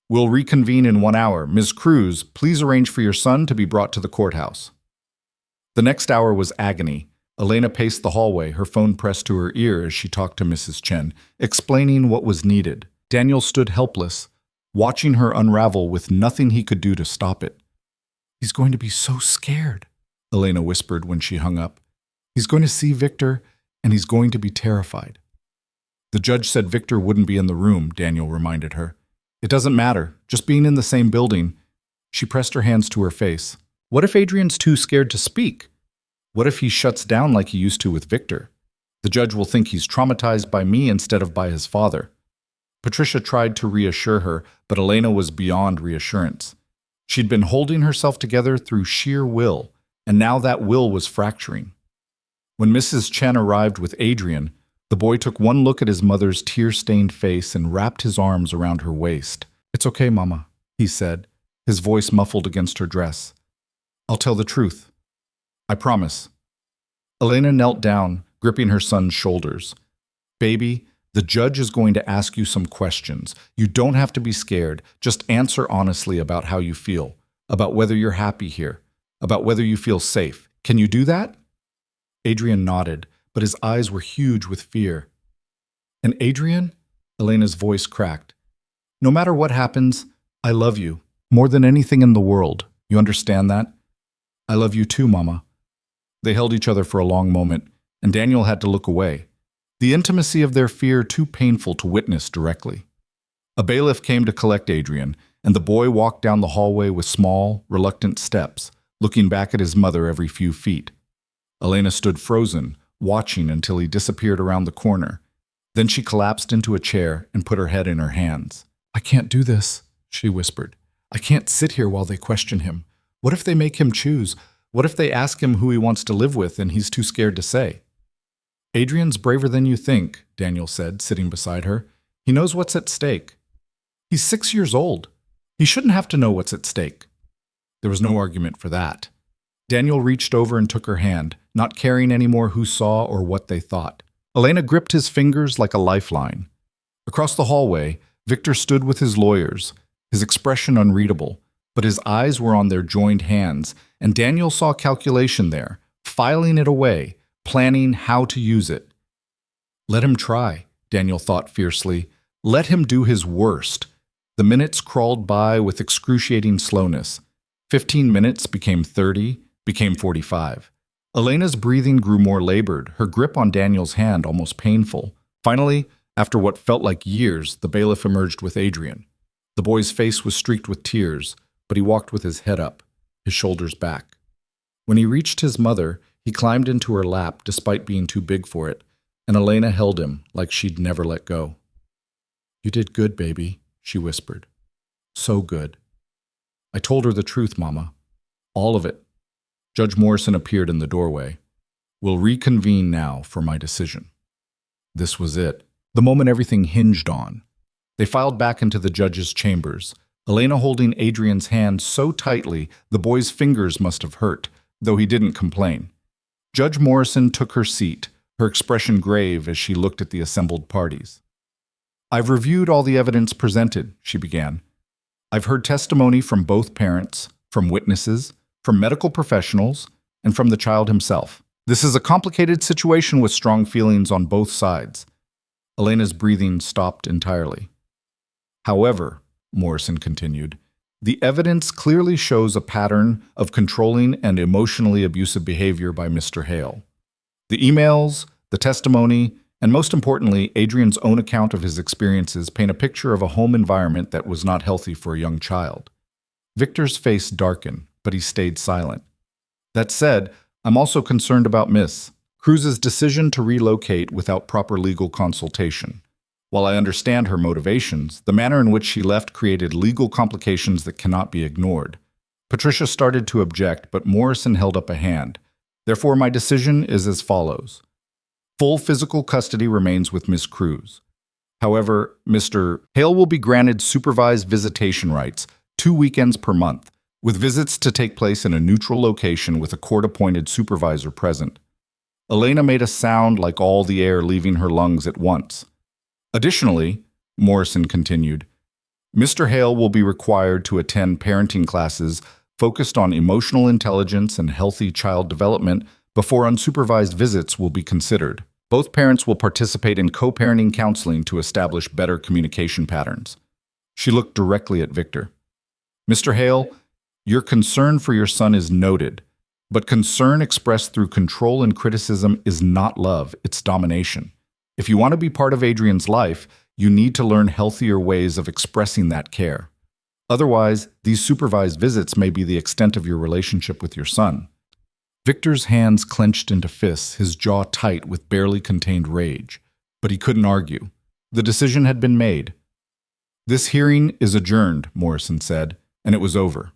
We'll reconvene in 1 hour. Ms. Cruz, please arrange for your son to be brought to the courthouse. The next hour was agony. Elena paced the hallway, her phone pressed to her ear as she talked to Mrs. Chen, explaining what was needed. Daniel stood helpless, watching her unravel with nothing he could do to stop it. He's going to be so scared, Elena whispered when she hung up. He's going to see Victor, and he's going to be terrified. The judge said Victor wouldn't be in the room, Daniel reminded her. It doesn't matter, just being in the same building. She pressed her hands to her face. What if Adrian's too scared to speak? What if he shuts down like he used to with Victor? The judge will think he's traumatized by me instead of by his father. Patricia tried to reassure her, but Elena was beyond reassurance. She'd been holding herself together through sheer will, and now that will was fracturing. When Mrs. Chen arrived with Adrian, the boy took one look at his mother's tear-stained face and wrapped his arms around her waist. It's okay, Mama, he said, his voice muffled against her dress. I'll tell the truth. I promise. Elena knelt down, gripping her son's shoulders. Baby, the judge is going to ask you some questions. You don't have to be scared. Just answer honestly about how you feel, about whether you're happy here, about whether you feel safe. Can you do that? Adrian nodded, but his eyes were huge with fear. And Adrian? Elena's voice cracked. No matter what happens, I love you, more than anything in the world. You understand that? I love you too, Mama. They held each other for a long moment, and Daniel had to look away, the intimacy of their fear too painful to witness directly. A bailiff came to collect Adrian, and the boy walked down the hallway with small, reluctant steps, looking back at his mother every few feet. Elena stood frozen, watching until he disappeared around the corner. Then she collapsed into a chair and put her head in her hands. I can't do this, she whispered. I can't sit here while they question him. What if they make him choose? What if they ask him who he wants to live with and he's too scared to say? Adrian's braver than you think, Daniel said, sitting beside her. He knows what's at stake. He's 6 years old. He shouldn't have to know what's at stake. There was no argument for that. Daniel reached over and took her hand, not caring anymore who saw or what they thought. Elena gripped his fingers like a lifeline. Across the hallway, Victor stood with his lawyers, his expression unreadable, but his eyes were on their joined hands, and Daniel saw calculation there, filing it away, planning how to use it. Let him try, Daniel thought fiercely. Let him do his worst. The minutes crawled by with excruciating slowness. 15 minutes became 30, became 45. Elena's breathing grew more labored, her grip on Daniel's hand almost painful. Finally, after what felt like years, the bailiff emerged with Adrian. The boy's face was streaked with tears, but he walked with his head up, his shoulders back. When he reached his mother, he climbed into her lap despite being too big for it, and Elena held him like she'd never let go. "You did good, baby," she whispered. "So good." "I told her the truth, Mama. All of it." Judge Morrison appeared in the doorway. "We'll reconvene now for my decision." This was it, the moment everything hinged on. They filed back into the judge's chambers, Elena holding Adrian's hand so tightly the boy's fingers must have hurt, though he didn't complain. Judge Morrison took her seat, her expression grave as she looked at the assembled parties. "I've reviewed all the evidence presented," she began. "I've heard testimony from both parents, from witnesses, from medical professionals, and from the child himself. This is a complicated situation with strong feelings on both sides." Elena's breathing stopped entirely. "However," Morrison continued, "the evidence clearly shows a pattern of controlling and emotionally abusive behavior by Mr. Hale. The emails, the testimony, and most importantly, Adrian's own account of his experiences paint a picture of a home environment that was not healthy for a young child." Victor's face darkened, but he stayed silent. "That said, I'm also concerned about Miss Cruz's decision to relocate without proper legal consultation. While I understand her motivations, the manner in which she left created legal complications that cannot be ignored." Patricia started to object, but Morrison held up a hand. "Therefore, my decision is as follows. Full physical custody remains with Miss Cruz. However, Mr. Hale will be granted supervised visitation rights, 2 weekends per month, with visits to take place in a neutral location with a court-appointed supervisor present." Elena made a sound like all the air leaving her lungs at once. "Additionally," Morrison continued, "Mr. Hale will be required to attend parenting classes focused on emotional intelligence and healthy child development before unsupervised visits will be considered. Both parents will participate in co-parenting counseling to establish better communication patterns." She looked directly at Victor. "Mr. Hale, your concern for your son is noted, but concern expressed through control and criticism is not love, it's domination. If you want to be part of Adrian's life, you need to learn healthier ways of expressing that care. Otherwise, these supervised visits may be the extent of your relationship with your son." Victor's hands clenched into fists, his jaw tight with barely contained rage. But he couldn't argue. The decision had been made. "This hearing is adjourned," Morrison said, and it was over.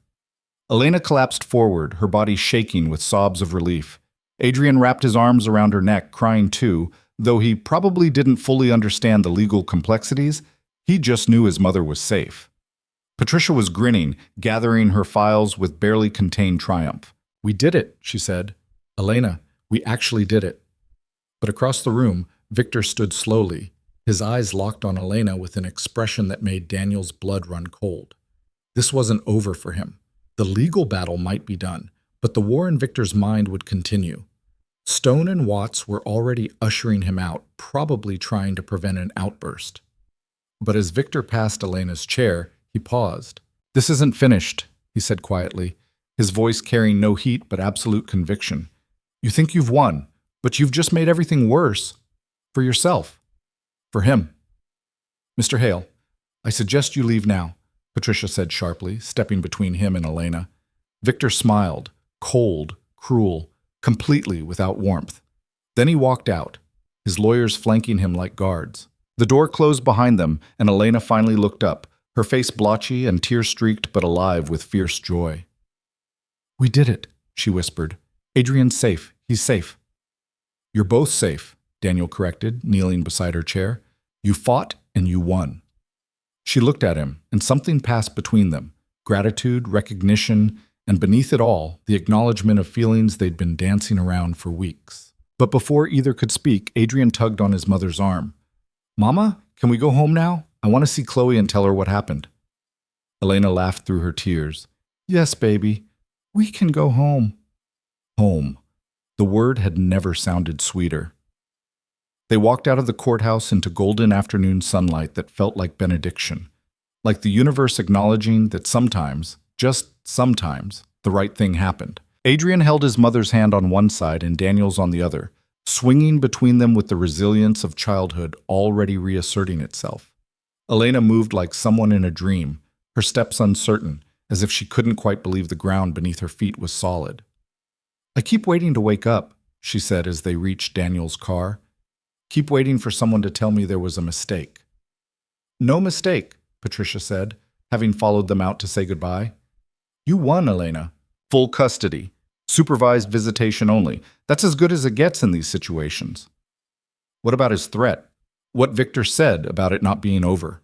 Elena collapsed forward, her body shaking with sobs of relief. Adrian wrapped his arms around her neck, crying too. Though he probably didn't fully understand the legal complexities, he just knew his mother was safe. Patricia was grinning, gathering her files with barely contained triumph. "We did it," she said. "Elena, we actually did it." But across the room, Victor stood slowly, his eyes locked on Elena with an expression that made Daniel's blood run cold. This wasn't over for him. The legal battle might be done, but the war in Victor's mind would continue. Stone and Watts were already ushering him out, probably trying to prevent an outburst. But as Victor passed Elena's chair, he paused. "This isn't finished," he said quietly, his voice carrying no heat but absolute conviction. "You think you've won, but you've just made everything worse. For yourself. For him. Mr. Hale, I suggest you leave now," Patricia said sharply, stepping between him and Elena. Victor smiled, cold, cruel, completely without warmth. Then he walked out, his lawyers flanking him like guards. The door closed behind them, and Elena finally looked up, her face blotchy and tear-streaked but alive with fierce joy. "We did it," she whispered. "Adrian's safe. He's safe." "You're both safe," Daniel corrected, kneeling beside her chair. "You fought and you won." She looked at him, and something passed between them, gratitude, recognition, and beneath it all, the acknowledgement of feelings they'd been dancing around for weeks. But before either could speak, Adrian tugged on his mother's arm. "Mama, can we go home now? I want to see Chloe and tell her what happened." Elena laughed through her tears. "Yes, baby. We can go home." Home. The word had never sounded sweeter. They walked out of the courthouse into golden afternoon sunlight that felt like benediction, like the universe acknowledging that sometimes, just sometimes, the right thing happened. Adrian held his mother's hand on one side and Daniel's on the other, swinging between them with the resilience of childhood already reasserting itself. Elena moved like someone in a dream, her steps uncertain, as if she couldn't quite believe the ground beneath her feet was solid. "I keep waiting to wake up," she said as they reached Daniel's car. "Keep waiting for someone to tell me there was a mistake." "No mistake," Patricia said, having followed them out to say goodbye. "You won, Elena. Full custody. Supervised visitation only. That's as good as it gets in these situations." "What about his threat? What Victor said about it not being over?"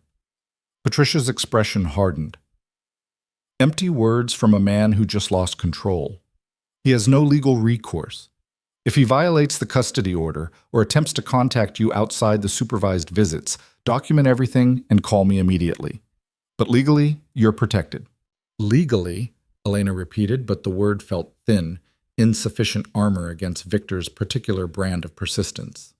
Patricia's expression hardened. "Empty words from a man who just lost control. He has no legal recourse. If he violates the custody order or attempts to contact you outside the supervised visits, document everything and call me immediately. But legally, you're protected." "Legally," Elena repeated, but the word felt thin, insufficient armor against Victor's particular brand of persistence.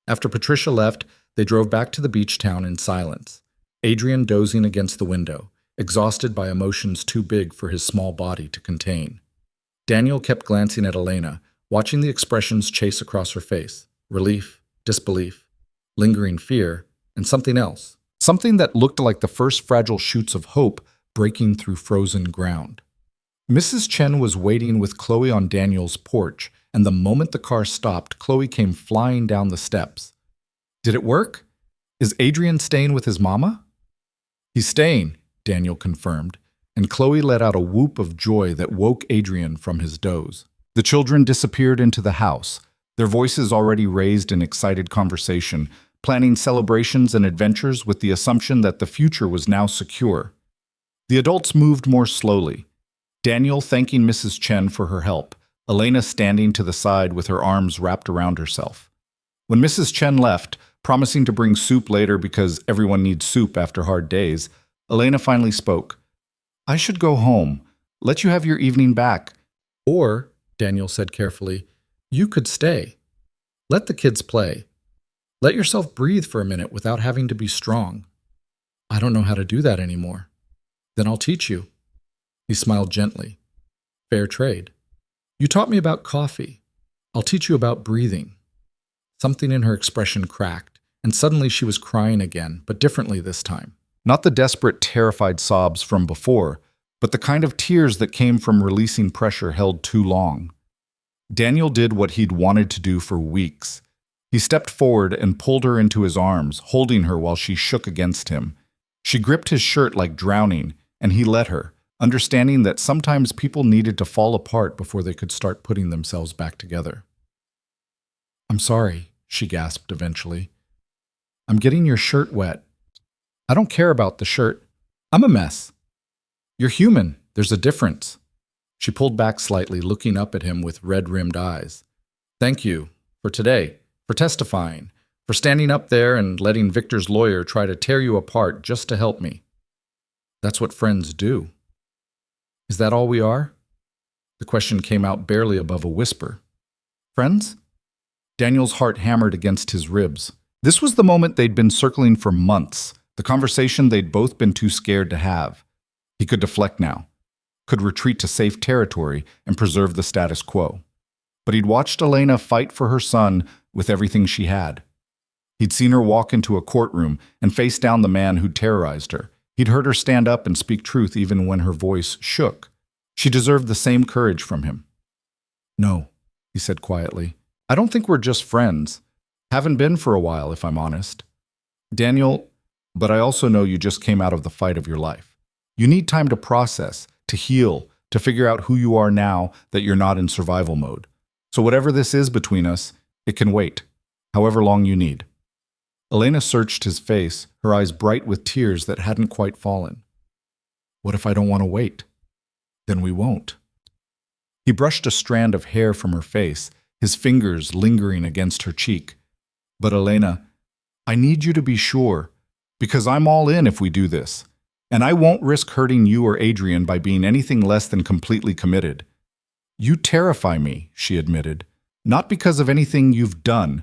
After Patricia left, they drove back to the beach town in silence, Adrian dozing against the window, exhausted by emotions too big for his small body to contain. Daniel kept glancing at Elena, watching the expressions chase across her face: relief, disbelief, lingering fear, and something else. Something that looked like the first fragile shoots of hope breaking through frozen ground. Mrs. Chen was waiting with Chloe on Daniel's porch, and the moment the car stopped, Chloe came flying down the steps. "Did it work? Is Adrian staying with his mama?" "He's staying," Daniel confirmed, and Chloe let out a whoop of joy that woke Adrian from his doze. The children disappeared into the house, their voices already raised in excited conversation, planning celebrations and adventures with the assumption that the future was now secure. The adults moved more slowly, Daniel thanking Mrs. Chen for her help, Elena standing to the side with her arms wrapped around herself. When Mrs. Chen left, promising to bring soup later because everyone needs soup after hard days, Elena finally spoke. "I should go home. Let you have your evening back. Or," Daniel said carefully, "you could stay. Let the kids play. Let yourself breathe for a minute without having to be strong." "I don't know how to do that anymore." "Then I'll teach you." He smiled gently. "Fair trade. You taught me about coffee. I'll teach you about breathing." Something in her expression cracked, and suddenly she was crying again, but differently this time. Not the desperate, terrified sobs from before, but the kind of tears that came from releasing pressure held too long. Daniel did what he'd wanted to do for weeks. He stepped forward and pulled her into his arms, holding her while she shook against him. She gripped his shirt like drowning, and he let her, understanding that sometimes people needed to fall apart before they could start putting themselves back together. "I'm sorry," she gasped eventually. "I'm getting your shirt wet." "I don't care about the shirt. I'm a mess." "You're human. There's a difference." She pulled back slightly, looking up at him with red-rimmed eyes. "Thank you. For today. For testifying. For standing up there and letting Victor's lawyer try to tear you apart just to help me. That's what friends do." "Is that all we are?" The question came out barely above a whisper. "Friends?" Daniel's heart hammered against his ribs. This was the moment they'd been circling for months, the conversation they'd both been too scared to have. He could deflect now, could retreat to safe territory and preserve the status quo. But he'd watched Elena fight for her son with everything she had. He'd seen her walk into a courtroom and face down the man who'd terrorized her. He'd heard her stand up and speak truth even when her voice shook. She deserved the same courage from him. "No," he said quietly. "I don't think we're just friends. Haven't been for a while, if I'm honest. Daniel, but I also know you just came out of the fight of your life. You need time to process, to heal, to figure out who you are now that you're not in survival mode. So whatever this is between us, it can wait, however long you need." Elena searched his face, her eyes bright with tears that hadn't quite fallen. "What if I don't want to wait?" "Then we won't." He brushed a strand of hair from her face, his fingers lingering against her cheek. "But Elena, I need you to be sure, because I'm all in if we do this. And I won't risk hurting you or Adrian by being anything less than completely committed." "You terrify me," she admitted. "Not because of anything you've done,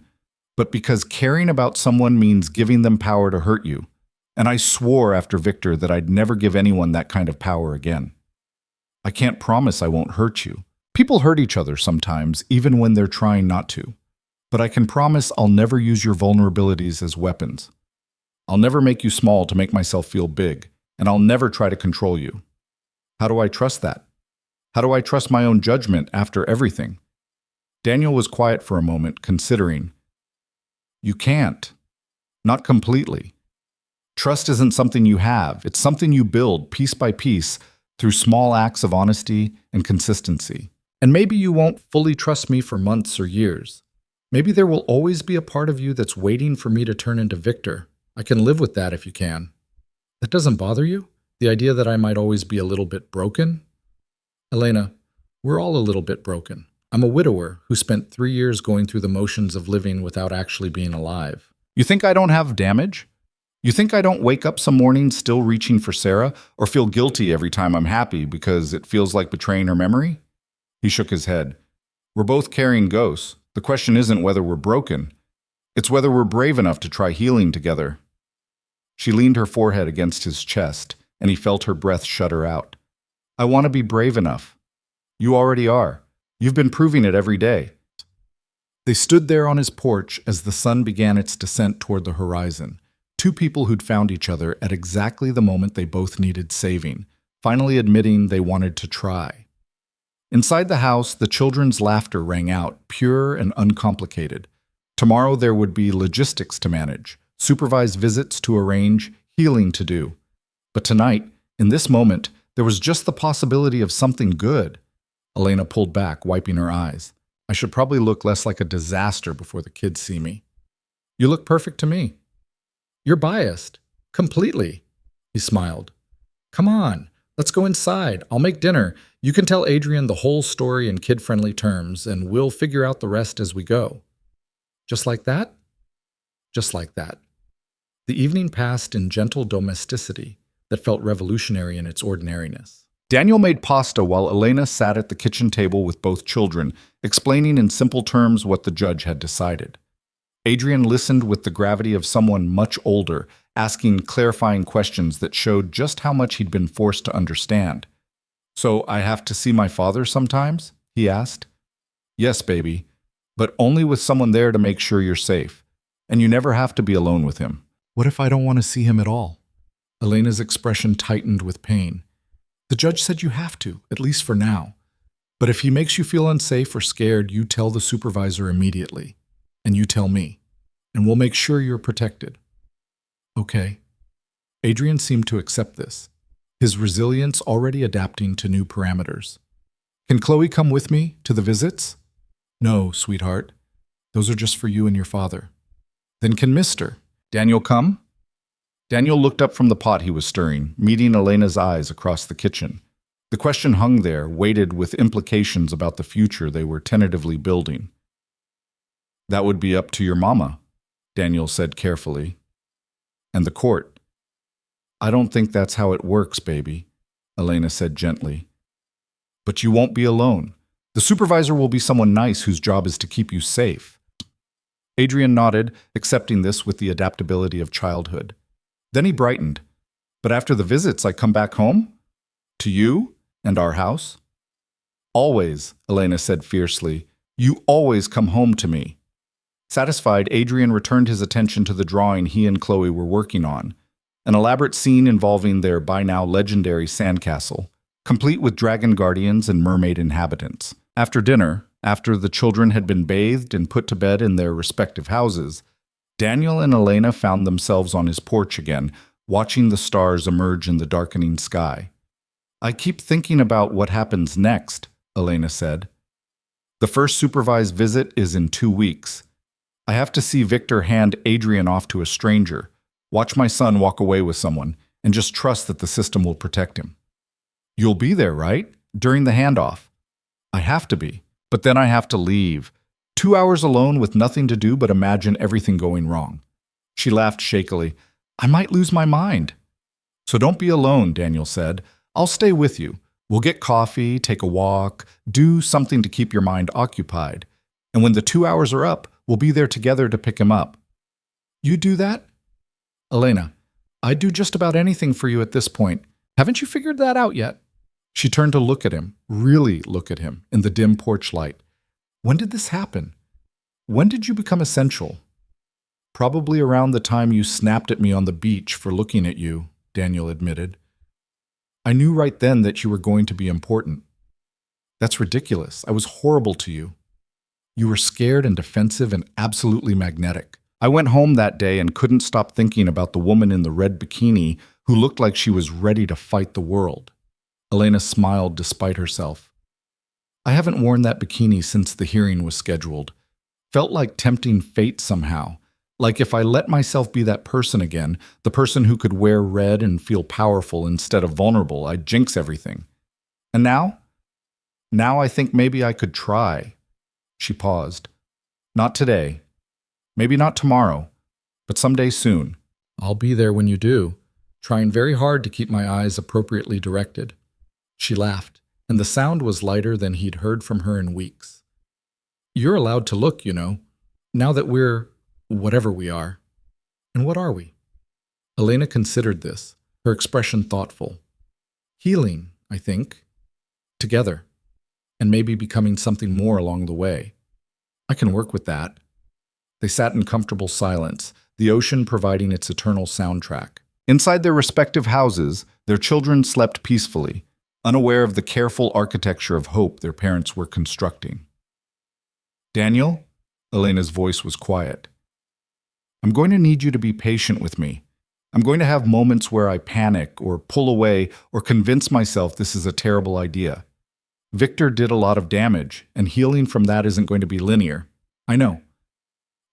but because caring about someone means giving them power to hurt you. And I swore after Victor that I'd never give anyone that kind of power again. I can't promise I won't hurt you. People hurt each other sometimes, even when they're trying not to. But I can promise I'll never use your vulnerabilities as weapons. I'll never make you small to make myself feel big, and I'll never try to control you. How do I trust that? How do I trust my own judgment after everything? Daniel was quiet for a moment, considering. You can't. Not completely. Trust isn't something you have. It's something you build piece by piece through small acts of honesty and consistency. And maybe you won't fully trust me for months or years. Maybe there will always be a part of you that's waiting for me to turn into Victor. I can live with that if you can. That doesn't bother you? The idea that I might always be a little bit broken? Elena, we're all a little bit broken. I'm a widower who spent 3 years going through the motions of living without actually being alive. You think I don't have damage? You think I don't wake up some mornings still reaching for Sarah, or feel guilty every time I'm happy because it feels like betraying her memory? He shook his head. We're both carrying ghosts. The question isn't whether we're broken. It's whether we're brave enough to try healing together. She leaned her forehead against his chest, and he felt her breath shudder out. I want to be brave enough. You already are. You've been proving it every day. They stood there on his porch as the sun began its descent toward the horizon. Two people who'd found each other at exactly the moment they both needed saving, finally admitting they wanted to try. Inside the house, the children's laughter rang out, pure and uncomplicated. Tomorrow there would be logistics to manage, supervised visits to arrange, healing to do. But tonight, in this moment, there was just the possibility of something good. Elena pulled back, wiping her eyes. I should probably look less like a disaster before the kids see me. You look perfect to me. You're biased. Completely. He smiled. Come on, let's go inside. I'll make dinner. You can tell Adrian the whole story in kid-friendly terms, and we'll figure out the rest as we go. Just like that? Just like that. The evening passed in gentle domesticity that felt revolutionary in its ordinariness. Daniel made pasta while Elena sat at the kitchen table with both children, explaining in simple terms what the judge had decided. Adrian listened with the gravity of someone much older, asking clarifying questions that showed just how much he'd been forced to understand. So I have to see my father sometimes? He asked. Yes, baby, but only with someone there to make sure you're safe. And you never have to be alone with him. What if I don't want to see him at all? Elena's expression tightened with pain. The judge said you have to, at least for now. But if he makes you feel unsafe or scared, you tell the supervisor immediately. And you tell me. And we'll make sure you're protected. Okay. Adrian seemed to accept this, his resilience already adapting to new parameters. Can Chloe come with me to the visits? No, sweetheart. Those are just for you and your father. Then can Mr. Daniel come? Daniel looked up from the pot he was stirring, meeting Elena's eyes across the kitchen. The question hung there, weighted with implications about the future they were tentatively building. That would be up to your mama, Daniel said carefully. And the court. I don't think that's how it works, baby, Elena said gently. But you won't be alone. The supervisor will be someone nice whose job is to keep you safe. Adrian nodded, accepting this with the adaptability of childhood. Then he brightened. But after the visits, I come back home? To you and our house? Always, Elena said fiercely. You always come home to me. Satisfied, Adrian returned his attention to the drawing he and Chloe were working on, an elaborate scene involving their by now legendary sandcastle, complete with dragon guardians and mermaid inhabitants. After dinner, after the children had been bathed and put to bed in their respective houses, Daniel and Elena found themselves on his porch again, watching the stars emerge in the darkening sky. I keep thinking about what happens next, Elena said. The first supervised visit is in 2 weeks. I have to see Victor hand Adrian off to a stranger, watch my son walk away with someone, and just trust that the system will protect him. You'll be there, right? During the handoff. I have to be, but then I have to leave. 2 hours alone with nothing to do but imagine everything going wrong. She laughed shakily. I might lose my mind. So don't be alone, Daniel said. I'll stay with you. We'll get coffee, take a walk, do something to keep your mind occupied. And when the 2 hours are up, We'll be there together to pick him up. You do that? Elena, I'd do just about anything for you at this point. Haven't you figured that out yet? She turned to look at him, really look at him, in the dim porch light. When did this happen? When did you become essential? Probably around the time you snapped at me on the beach for looking at you, Daniel admitted. I knew right then that you were going to be important. That's ridiculous. I was horrible to you. You were scared and defensive and absolutely magnetic. I went home that day and couldn't stop thinking about the woman in the red bikini who looked like she was ready to fight the world. Elena smiled despite herself. I haven't worn that bikini since the hearing was scheduled. Felt like tempting fate somehow. Like if I let myself be that person again, the person who could wear red and feel powerful instead of vulnerable, I'd jinx everything. And now? Now I think maybe I could try. She paused. Not today. Maybe not tomorrow, but someday soon. I'll be there when you do, trying very hard to keep my eyes appropriately directed. She laughed, and the sound was lighter than he'd heard from her in weeks. You're allowed to look, you know, now that we're whatever we are. And what are we? Elena considered this, her expression thoughtful. Healing, I think. Together. And maybe becoming something more along the way. I can work with that. They sat in comfortable silence, the ocean providing its eternal soundtrack. Inside their respective houses, their children slept peacefully, unaware of the careful architecture of hope their parents were constructing. Daniel? Elena's voice was quiet. I'm going to need you to be patient with me. I'm going to have moments where I panic or pull away or convince myself this is a terrible idea. Victor did a lot of damage, and healing from that isn't going to be linear. I know.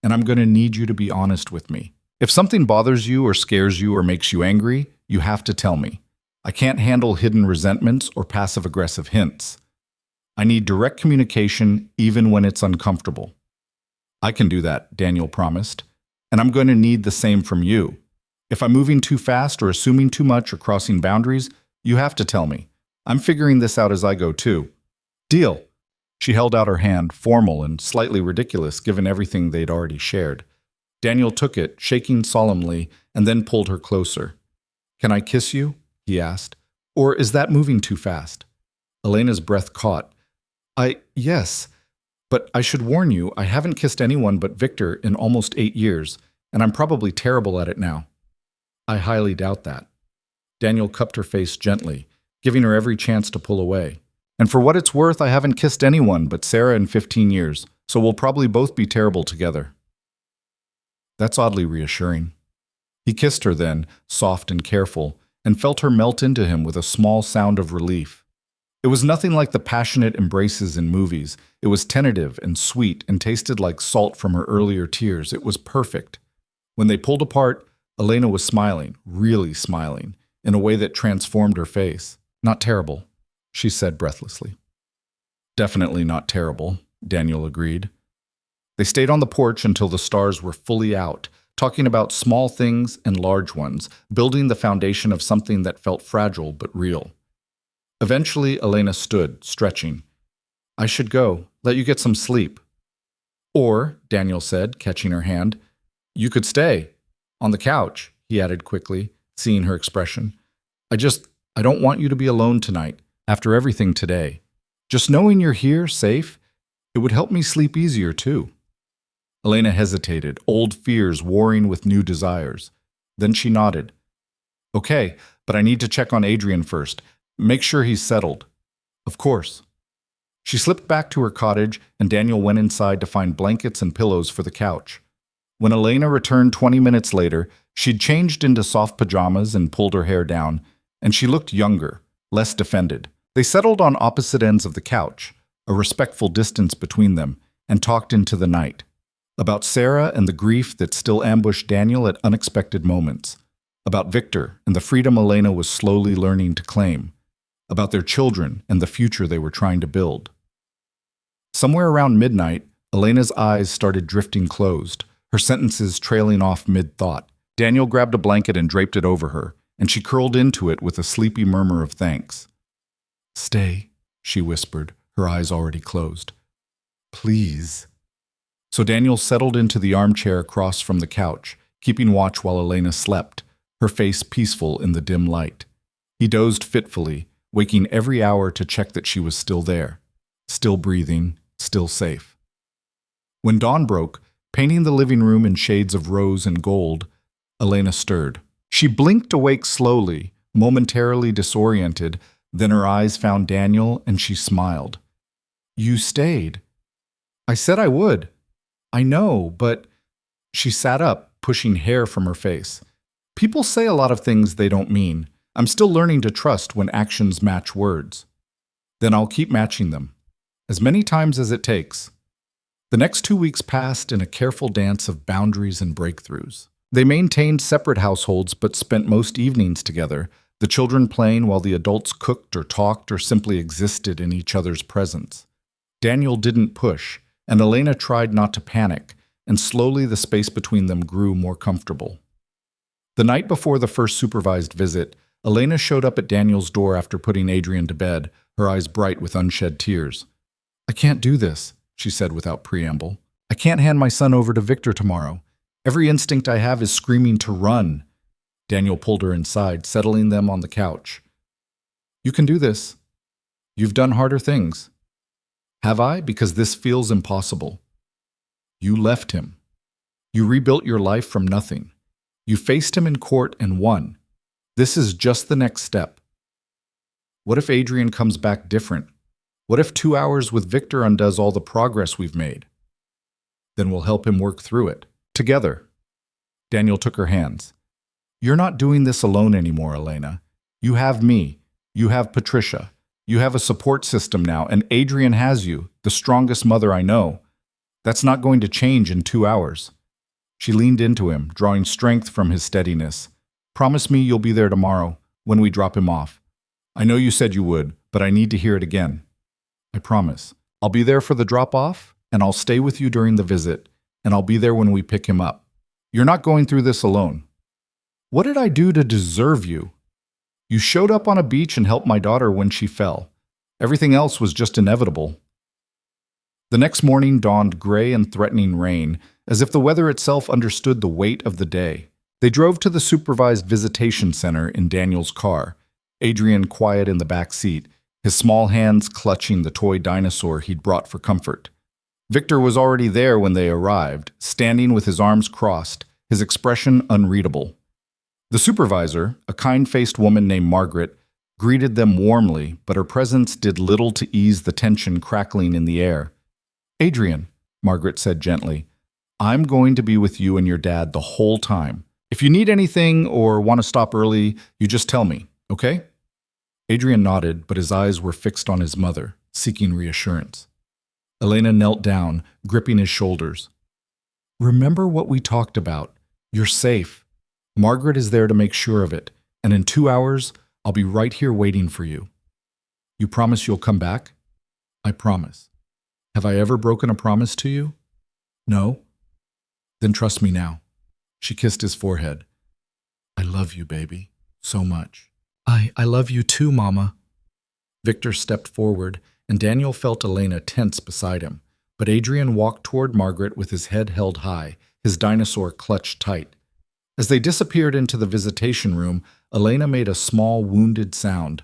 And I'm going to need you to be honest with me. If something bothers you or scares you or makes you angry, you have to tell me. I can't handle hidden resentments or passive-aggressive hints. I need direct communication even when it's uncomfortable. I can do that, Daniel promised. And I'm going to need the same from you. If I'm moving too fast or assuming too much or crossing boundaries, you have to tell me. I'm figuring this out as I go too. Deal. She held out her hand, formal and slightly ridiculous given everything they'd already shared. Daniel took it, shaking solemnly, and then pulled her closer. Can I kiss you? He asked. Or is that moving too fast? Elena's breath caught. Yes, but I should warn you, I haven't kissed anyone but Victor in almost 8 years, and I'm probably terrible at it now. I highly doubt that. Daniel cupped her face gently, giving her every chance to pull away. And for what it's worth, I haven't kissed anyone but Sarah in 15 years, so we'll probably both be terrible together. That's oddly reassuring. He kissed her then, soft and careful, and felt her melt into him with a small sound of relief. It was nothing like the passionate embraces in movies. It was tentative and sweet and tasted like salt from her earlier tears. It was perfect. When they pulled apart, Elena was smiling, really smiling, in a way that transformed her face. Not terrible, she said breathlessly. Definitely not terrible, Daniel agreed. They stayed on the porch until the stars were fully out, talking about small things and large ones, building the foundation of something that felt fragile but real. Eventually, Elena stood, stretching. I should go. Let you get some sleep. Or, Daniel said, catching her hand, you could stay. On the couch, he added quickly, seeing her expression. I don't want you to be alone tonight, after everything today. Just knowing you're here, safe, it would help me sleep easier, too. Elena hesitated, old fears warring with new desires. Then she nodded. Okay, but I need to check on Adrian first. Make sure he's settled. Of course. She slipped back to her cottage, and Daniel went inside to find blankets and pillows for the couch. When Elena returned 20 minutes later, she'd changed into soft pajamas and pulled her hair down, and she looked younger, less defended. They settled on opposite ends of the couch, a respectful distance between them, and talked into the night. About Sarah and the grief that still ambushed Daniel at unexpected moments. About Victor and the freedom Elena was slowly learning to claim. About their children and the future they were trying to build. Somewhere around midnight, Elena's eyes started drifting closed, her sentences trailing off mid-thought. Daniel grabbed a blanket and draped it over her, and she curled into it with a sleepy murmur of thanks. Stay, she whispered, her eyes already closed. Please. So Daniel settled into the armchair across from the couch, keeping watch while Elena slept, her face peaceful in the dim light. He dozed fitfully, waking every hour to check that she was still there, still breathing, still safe. When dawn broke, painting the living room in shades of rose and gold, Elena stirred. She blinked awake slowly, momentarily disoriented, then her eyes found Daniel and she smiled. "You stayed." "I said I would." "I know, but—" She sat up, pushing hair from her face. "People say a lot of things they don't mean. I'm still learning to trust when actions match words." "Then I'll keep matching them. As many times as it takes." The next 2 weeks passed in a careful dance of boundaries and breakthroughs. They maintained separate households but spent most evenings together, the children playing while the adults cooked or talked or simply existed in each other's presence. Daniel didn't push, and Elena tried not to panic, and slowly the space between them grew more comfortable. The night before the first supervised visit, Elena showed up at Daniel's door after putting Adrian to bed, her eyes bright with unshed tears. "I can't do this," she said without preamble. "I can't hand my son over to Victor tomorrow. Every instinct I have is screaming to run." Daniel pulled her inside, settling them on the couch. "You can do this. You've done harder things." "Have I? Because this feels impossible." "You left him. You rebuilt your life from nothing. You faced him in court and won. This is just the next step." "What if Adrian comes back different? What if 2 hours with Victor undoes all the progress we've made?" "Then we'll help him work through it. Together." Daniel took her hands. "You're not doing this alone anymore, Elena. You have me. You have Patricia. You have a support system now, and Adrian has you, the strongest mother I know. That's not going to change in 2 hours." She leaned into him, drawing strength from his steadiness. "Promise me you'll be there tomorrow, when we drop him off. I know you said you would, but I need to hear it again." "I promise. I'll be there for the drop-off, and I'll stay with you during the visit, and I'll be there when we pick him up. You're not going through this alone." "What did I do to deserve you?" "You showed up on a beach and helped my daughter when she fell. Everything else was just inevitable." The next morning dawned gray and threatening rain, as if the weather itself understood the weight of the day. They drove to the supervised visitation center in Daniel's car, Adrian quiet in the back seat, his small hands clutching the toy dinosaur he'd brought for comfort. Victor was already there when they arrived, standing with his arms crossed, his expression unreadable. The supervisor, a kind-faced woman named Margaret, greeted them warmly, but her presence did little to ease the tension crackling in the air. "Adrian," Margaret said gently, "I'm going to be with you and your dad the whole time. If you need anything or want to stop early, you just tell me, okay?" Adrian nodded, but his eyes were fixed on his mother, seeking reassurance. Elena knelt down, gripping his shoulders. "Remember what we talked about. You're safe. Margaret is there to make sure of it, and in 2 hours, I'll be right here waiting for you. You promise you'll come back?" "I promise. Have I ever broken a promise to you?" "No." "Then trust me now." She kissed his forehead. "I love you, baby, so much." I love you too, Mama." Victor stepped forward, and Daniel felt Elena tense beside him, but Adrian walked toward Margaret with his head held high, his dinosaur clutched tight. As they disappeared into the visitation room, Elena made a small, wounded sound.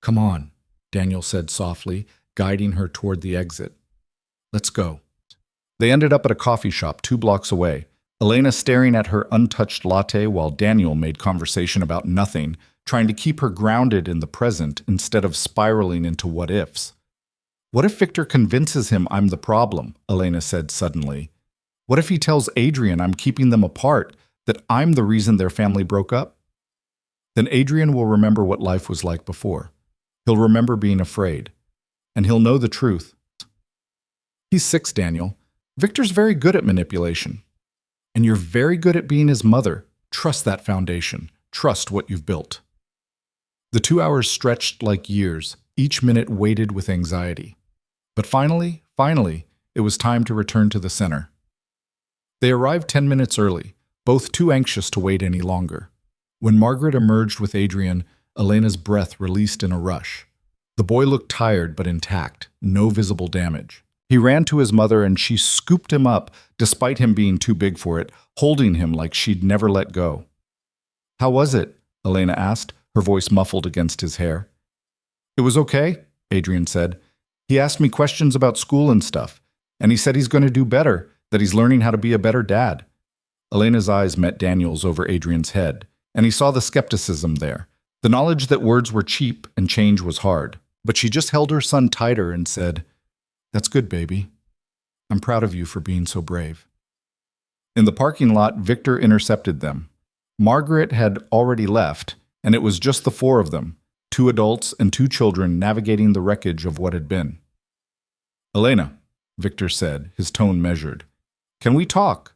"Come on," Daniel said softly, guiding her toward the exit. "Let's go." They ended up at a coffee shop 2 blocks away, Elena staring at her untouched latte while Daniel made conversation about nothing, trying to keep her grounded in the present instead of spiraling into what-ifs. "What if Victor convinces him I'm the problem?" Elena said suddenly. "What if he tells Adrian I'm keeping them apart, that I'm the reason their family broke up?" Then Adrian will remember what life was like before. He'll remember being afraid. And he'll know the truth. "He's 6, Daniel. Victor's very good at manipulation. And you're very good at being his mother. Trust that foundation. Trust what you've built." The 2 hours stretched like years, each minute weighted with anxiety. But finally, it was time to return to the center. They arrived 10 minutes early, both too anxious to wait any longer. When Margaret emerged with Adrian, Elena's breath released in a rush. The boy looked tired but intact, no visible damage. He ran to his mother and she scooped him up, despite him being too big for it, holding him like she'd never let go. "How was it?" Elena asked, her voice muffled against his hair. "It was okay," Adrian said. "He asked me questions about school and stuff, and he said he's going to do better, that he's learning how to be a better dad." Elena's eyes met Daniel's over Adrian's head, and he saw the skepticism there, the knowledge that words were cheap and change was hard. But she just held her son tighter and said, "That's good, baby. I'm proud of you for being so brave." In the parking lot, Victor intercepted them. Margaret had already left, and it was just the four of them, 2 adults and 2 children navigating the wreckage of what had been. "Elena," Victor said, his tone measured, "can we talk?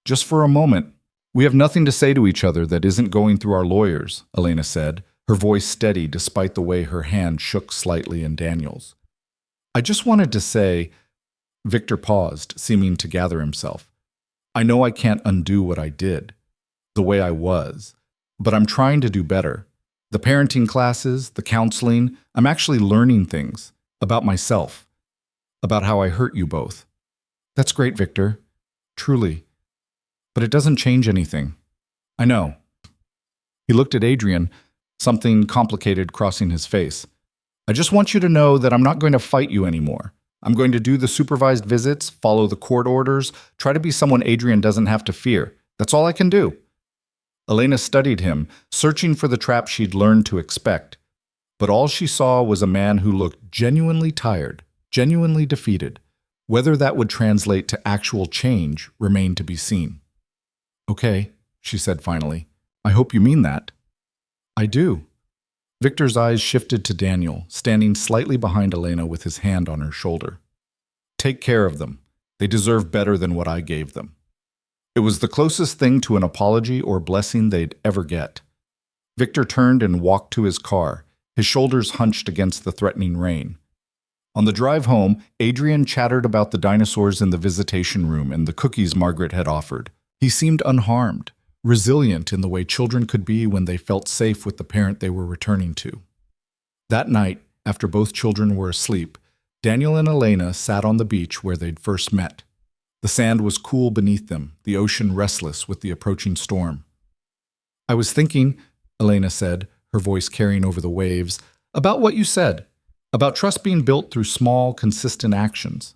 Just for a moment. We have nothing to say to each other that isn't going through our lawyers," Elena said, her voice steady despite the way her hand shook slightly in Daniel's. "I just wanted to say," Victor paused, seeming to gather himself, "I know I can't undo what I did, the way I was, but I'm trying to do better. The parenting classes, the counseling, I'm actually learning things about myself, about how I hurt you both." "That's great, Victor. Truly. But it doesn't change anything." "I know." He looked at Adrian, something complicated crossing his face. "I just want you to know that I'm not going to fight you anymore. I'm going to do the supervised visits, follow the court orders, try to be someone Adrian doesn't have to fear. That's all I can do." Elena studied him, searching for the trap she'd learned to expect. But all she saw was a man who looked genuinely tired, genuinely defeated. Whether that would translate to actual change remained to be seen. "Okay," she said finally. "I hope you mean that." "I do." Victor's eyes shifted to Daniel, standing slightly behind Elena with his hand on her shoulder. "Take care of them. They deserve better than what I gave them." It was the closest thing to an apology or blessing they'd ever get. Victor turned and walked to his car, his shoulders hunched against the threatening rain. On the drive home, Adrian chattered about the dinosaurs in the visitation room and the cookies Margaret had offered. He seemed unharmed, resilient in the way children could be when they felt safe with the parent they were returning to. That night, after both children were asleep, Daniel and Elena sat on the beach where they'd first met. The sand was cool beneath them, the ocean restless with the approaching storm. "I was thinking," Elena said, her voice carrying over the waves, "about what you said, about trust being built through small, consistent actions."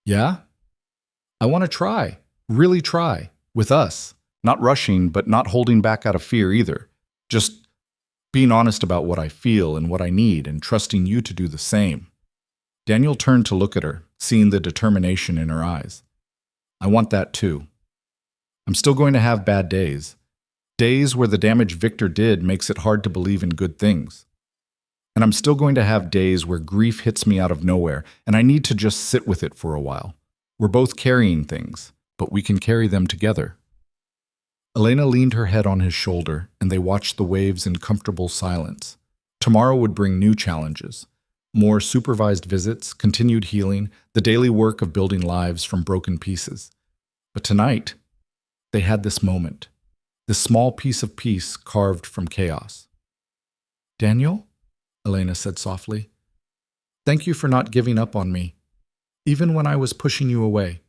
"Yeah? I want to try, really try, with us. Not rushing, but not holding back out of fear either. Just being honest about what I feel and what I need and trusting you to do the same." Daniel turned to look at her, seeing the determination in her eyes. "I want that too. I'm still going to have bad days. Days where the damage Victor did makes it hard to believe in good things. And I'm still going to have days where grief hits me out of nowhere and I need to just sit with it for a while. We're both carrying things, but we can carry them together." Elena leaned her head on his shoulder, and they watched the waves in comfortable silence. Tomorrow would bring new challenges. More supervised visits, continued healing, the daily work of building lives from broken pieces. But tonight, they had this moment, this small piece of peace carved from chaos. "Daniel?" Elena said softly. "Thank you for not giving up on me, even when I was pushing you away.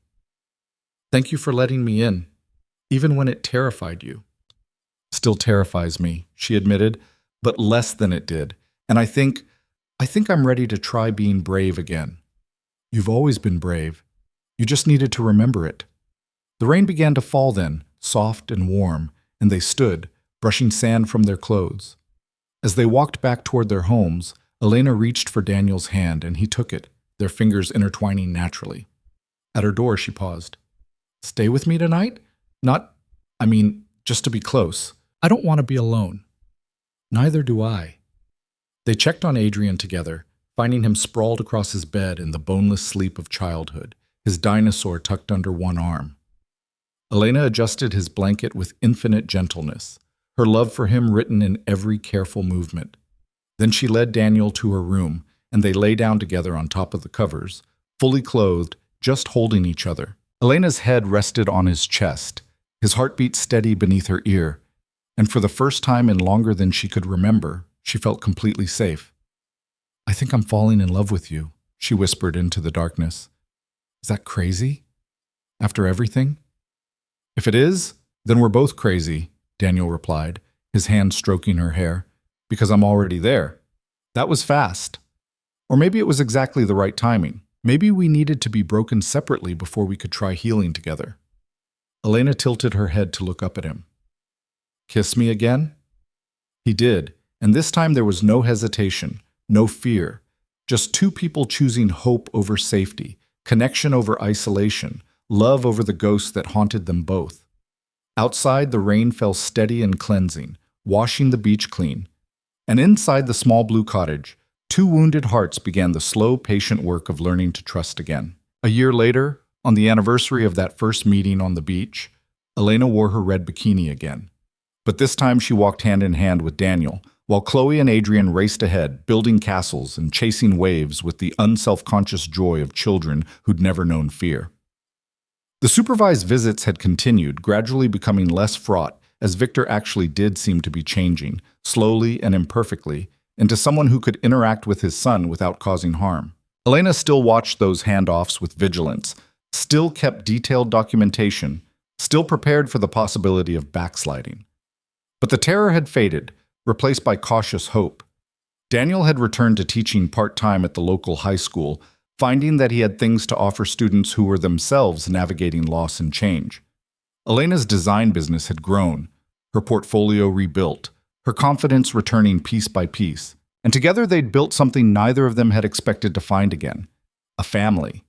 Thank you for letting me in, even when it terrified you." "Still terrifies me," she admitted, "but less than it did. And I think I'm ready to try being brave again." "You've always been brave. You just needed to remember it." The rain began to fall then, soft and warm, and they stood, brushing sand from their clothes. As they walked back toward their homes, Elena reached for Daniel's hand, and he took it, their fingers intertwining naturally. At her door, she paused. "Stay with me tonight? Just to be close. I don't want to be alone." "Neither do I." They checked on Adrian together, finding him sprawled across his bed in the boneless sleep of childhood, his dinosaur tucked under one arm. Elena adjusted his blanket with infinite gentleness, her love for him written in every careful movement. Then she led Daniel to her room, and they lay down together on top of the covers, fully clothed, just holding each other. Elena's head rested on his chest, his heartbeat steady beneath her ear, and for the first time in longer than she could remember, she felt completely safe. "I think I'm falling in love with you," she whispered into the darkness. Is that crazy? After everything? If it is, then we're both crazy, Daniel replied, his hand stroking her hair, because I'm already there. That was fast. Or maybe it was exactly the right timing. Maybe we needed to be broken separately before we could try healing together. Elena tilted her head to look up at him. Kiss me again? He did, and this time there was no hesitation, no fear, just two people choosing hope over safety, connection over isolation, love over the ghosts that haunted them both. Outside, the rain fell steady and cleansing, washing the beach clean. And inside the small blue cottage, two wounded hearts began the slow, patient work of learning to trust again. A year later, on the anniversary of that first meeting on the beach, Elena wore her red bikini again. But this time she walked hand in hand with Daniel, while Chloe and Adrian raced ahead, building castles and chasing waves with the unself-conscious joy of children who'd never known fear. The supervised visits had continued, gradually becoming less fraught, as Victor actually did seem to be changing, slowly and imperfectly, into someone who could interact with his son without causing harm. Elena still watched those handoffs with vigilance, still kept detailed documentation, still prepared for the possibility of backsliding. But the terror had faded, replaced by cautious hope. Daniel had returned to teaching part-time at the local high school, finding that he had things to offer students who were themselves navigating loss and change. Elena's design business had grown, her portfolio rebuilt, her confidence returning piece by piece, and together they'd built something neither of them had expected to find again: a family.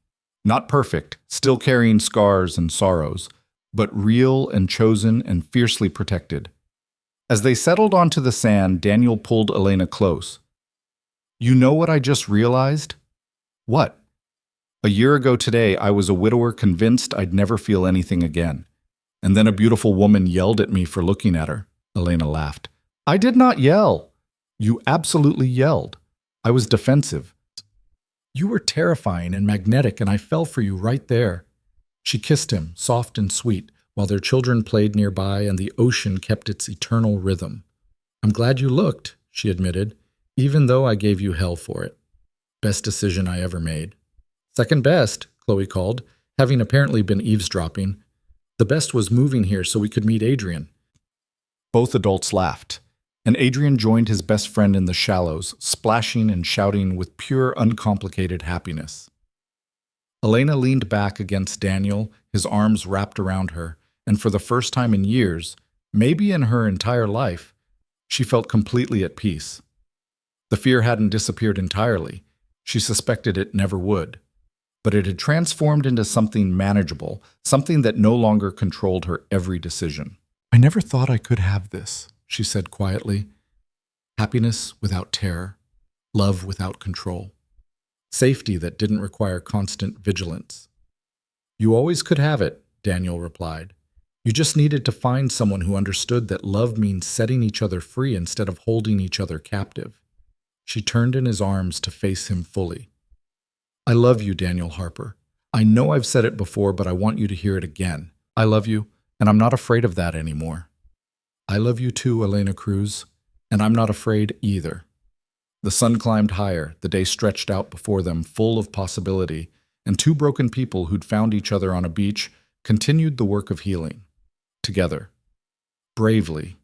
Not perfect, still carrying scars and sorrows, but real and chosen and fiercely protected. As they settled onto the sand, Daniel pulled Elena close. You know what I just realized? What? A year ago today, I was a widower convinced I'd never feel anything again. And then a beautiful woman yelled at me for looking at her. Elena laughed. I did not yell. You absolutely yelled. I was defensive. You were terrifying and magnetic, and I fell for you right there. She kissed him, soft and sweet, while their children played nearby and the ocean kept its eternal rhythm. I'm glad you looked, she admitted, even though I gave you hell for it. Best decision I ever made. Second best, Chloe called, having apparently been eavesdropping. The best was moving here so we could meet Adrian. Both adults laughed, and Adrian joined his best friend in the shallows, splashing and shouting with pure, uncomplicated happiness. Elena leaned back against Daniel, his arms wrapped around her, and for the first time in years, maybe in her entire life, she felt completely at peace. The fear hadn't disappeared entirely. She suspected it never would. But it had transformed into something manageable, something that no longer controlled her every decision. I never thought I could have this, she said quietly. Happiness without terror, love without control, safety that didn't require constant vigilance. You always could have it, Daniel replied. You just needed to find someone who understood that love means setting each other free instead of holding each other captive. She turned in his arms to face him fully. I love you, Daniel Harper. I know I've said it before, but I want you to hear it again. I love you, and I'm not afraid of that anymore. I love you too, Elena Cruz, and I'm not afraid either. The sun climbed higher, the day stretched out before them, full of possibility, and two broken people who'd found each other on a beach continued the work of healing. Together. Bravely.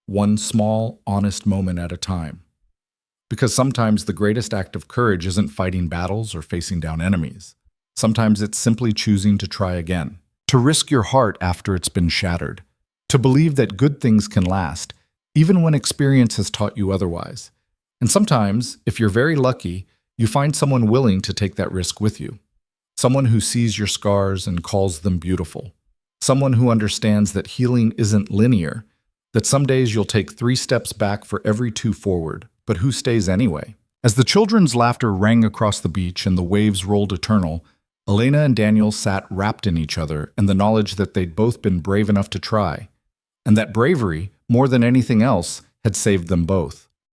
One small, honest moment at a time. Because sometimes the greatest act of courage isn't fighting battles or facing down enemies. Sometimes it's simply choosing to try again. To risk your heart after it's been shattered. To believe that good things can last, even when experience has taught you otherwise. And sometimes, if you're very lucky, you find someone willing to take that risk with you. Someone who sees your scars and calls them beautiful. Someone who understands that healing isn't linear, that some days you'll take 3 steps back for every 2 forward, but who stays anyway? As the children's laughter rang across the beach and the waves rolled eternal, Elena and Daniel sat wrapped in each other and the knowledge that they'd both been brave enough to try, and that bravery, more than anything else, had saved them both.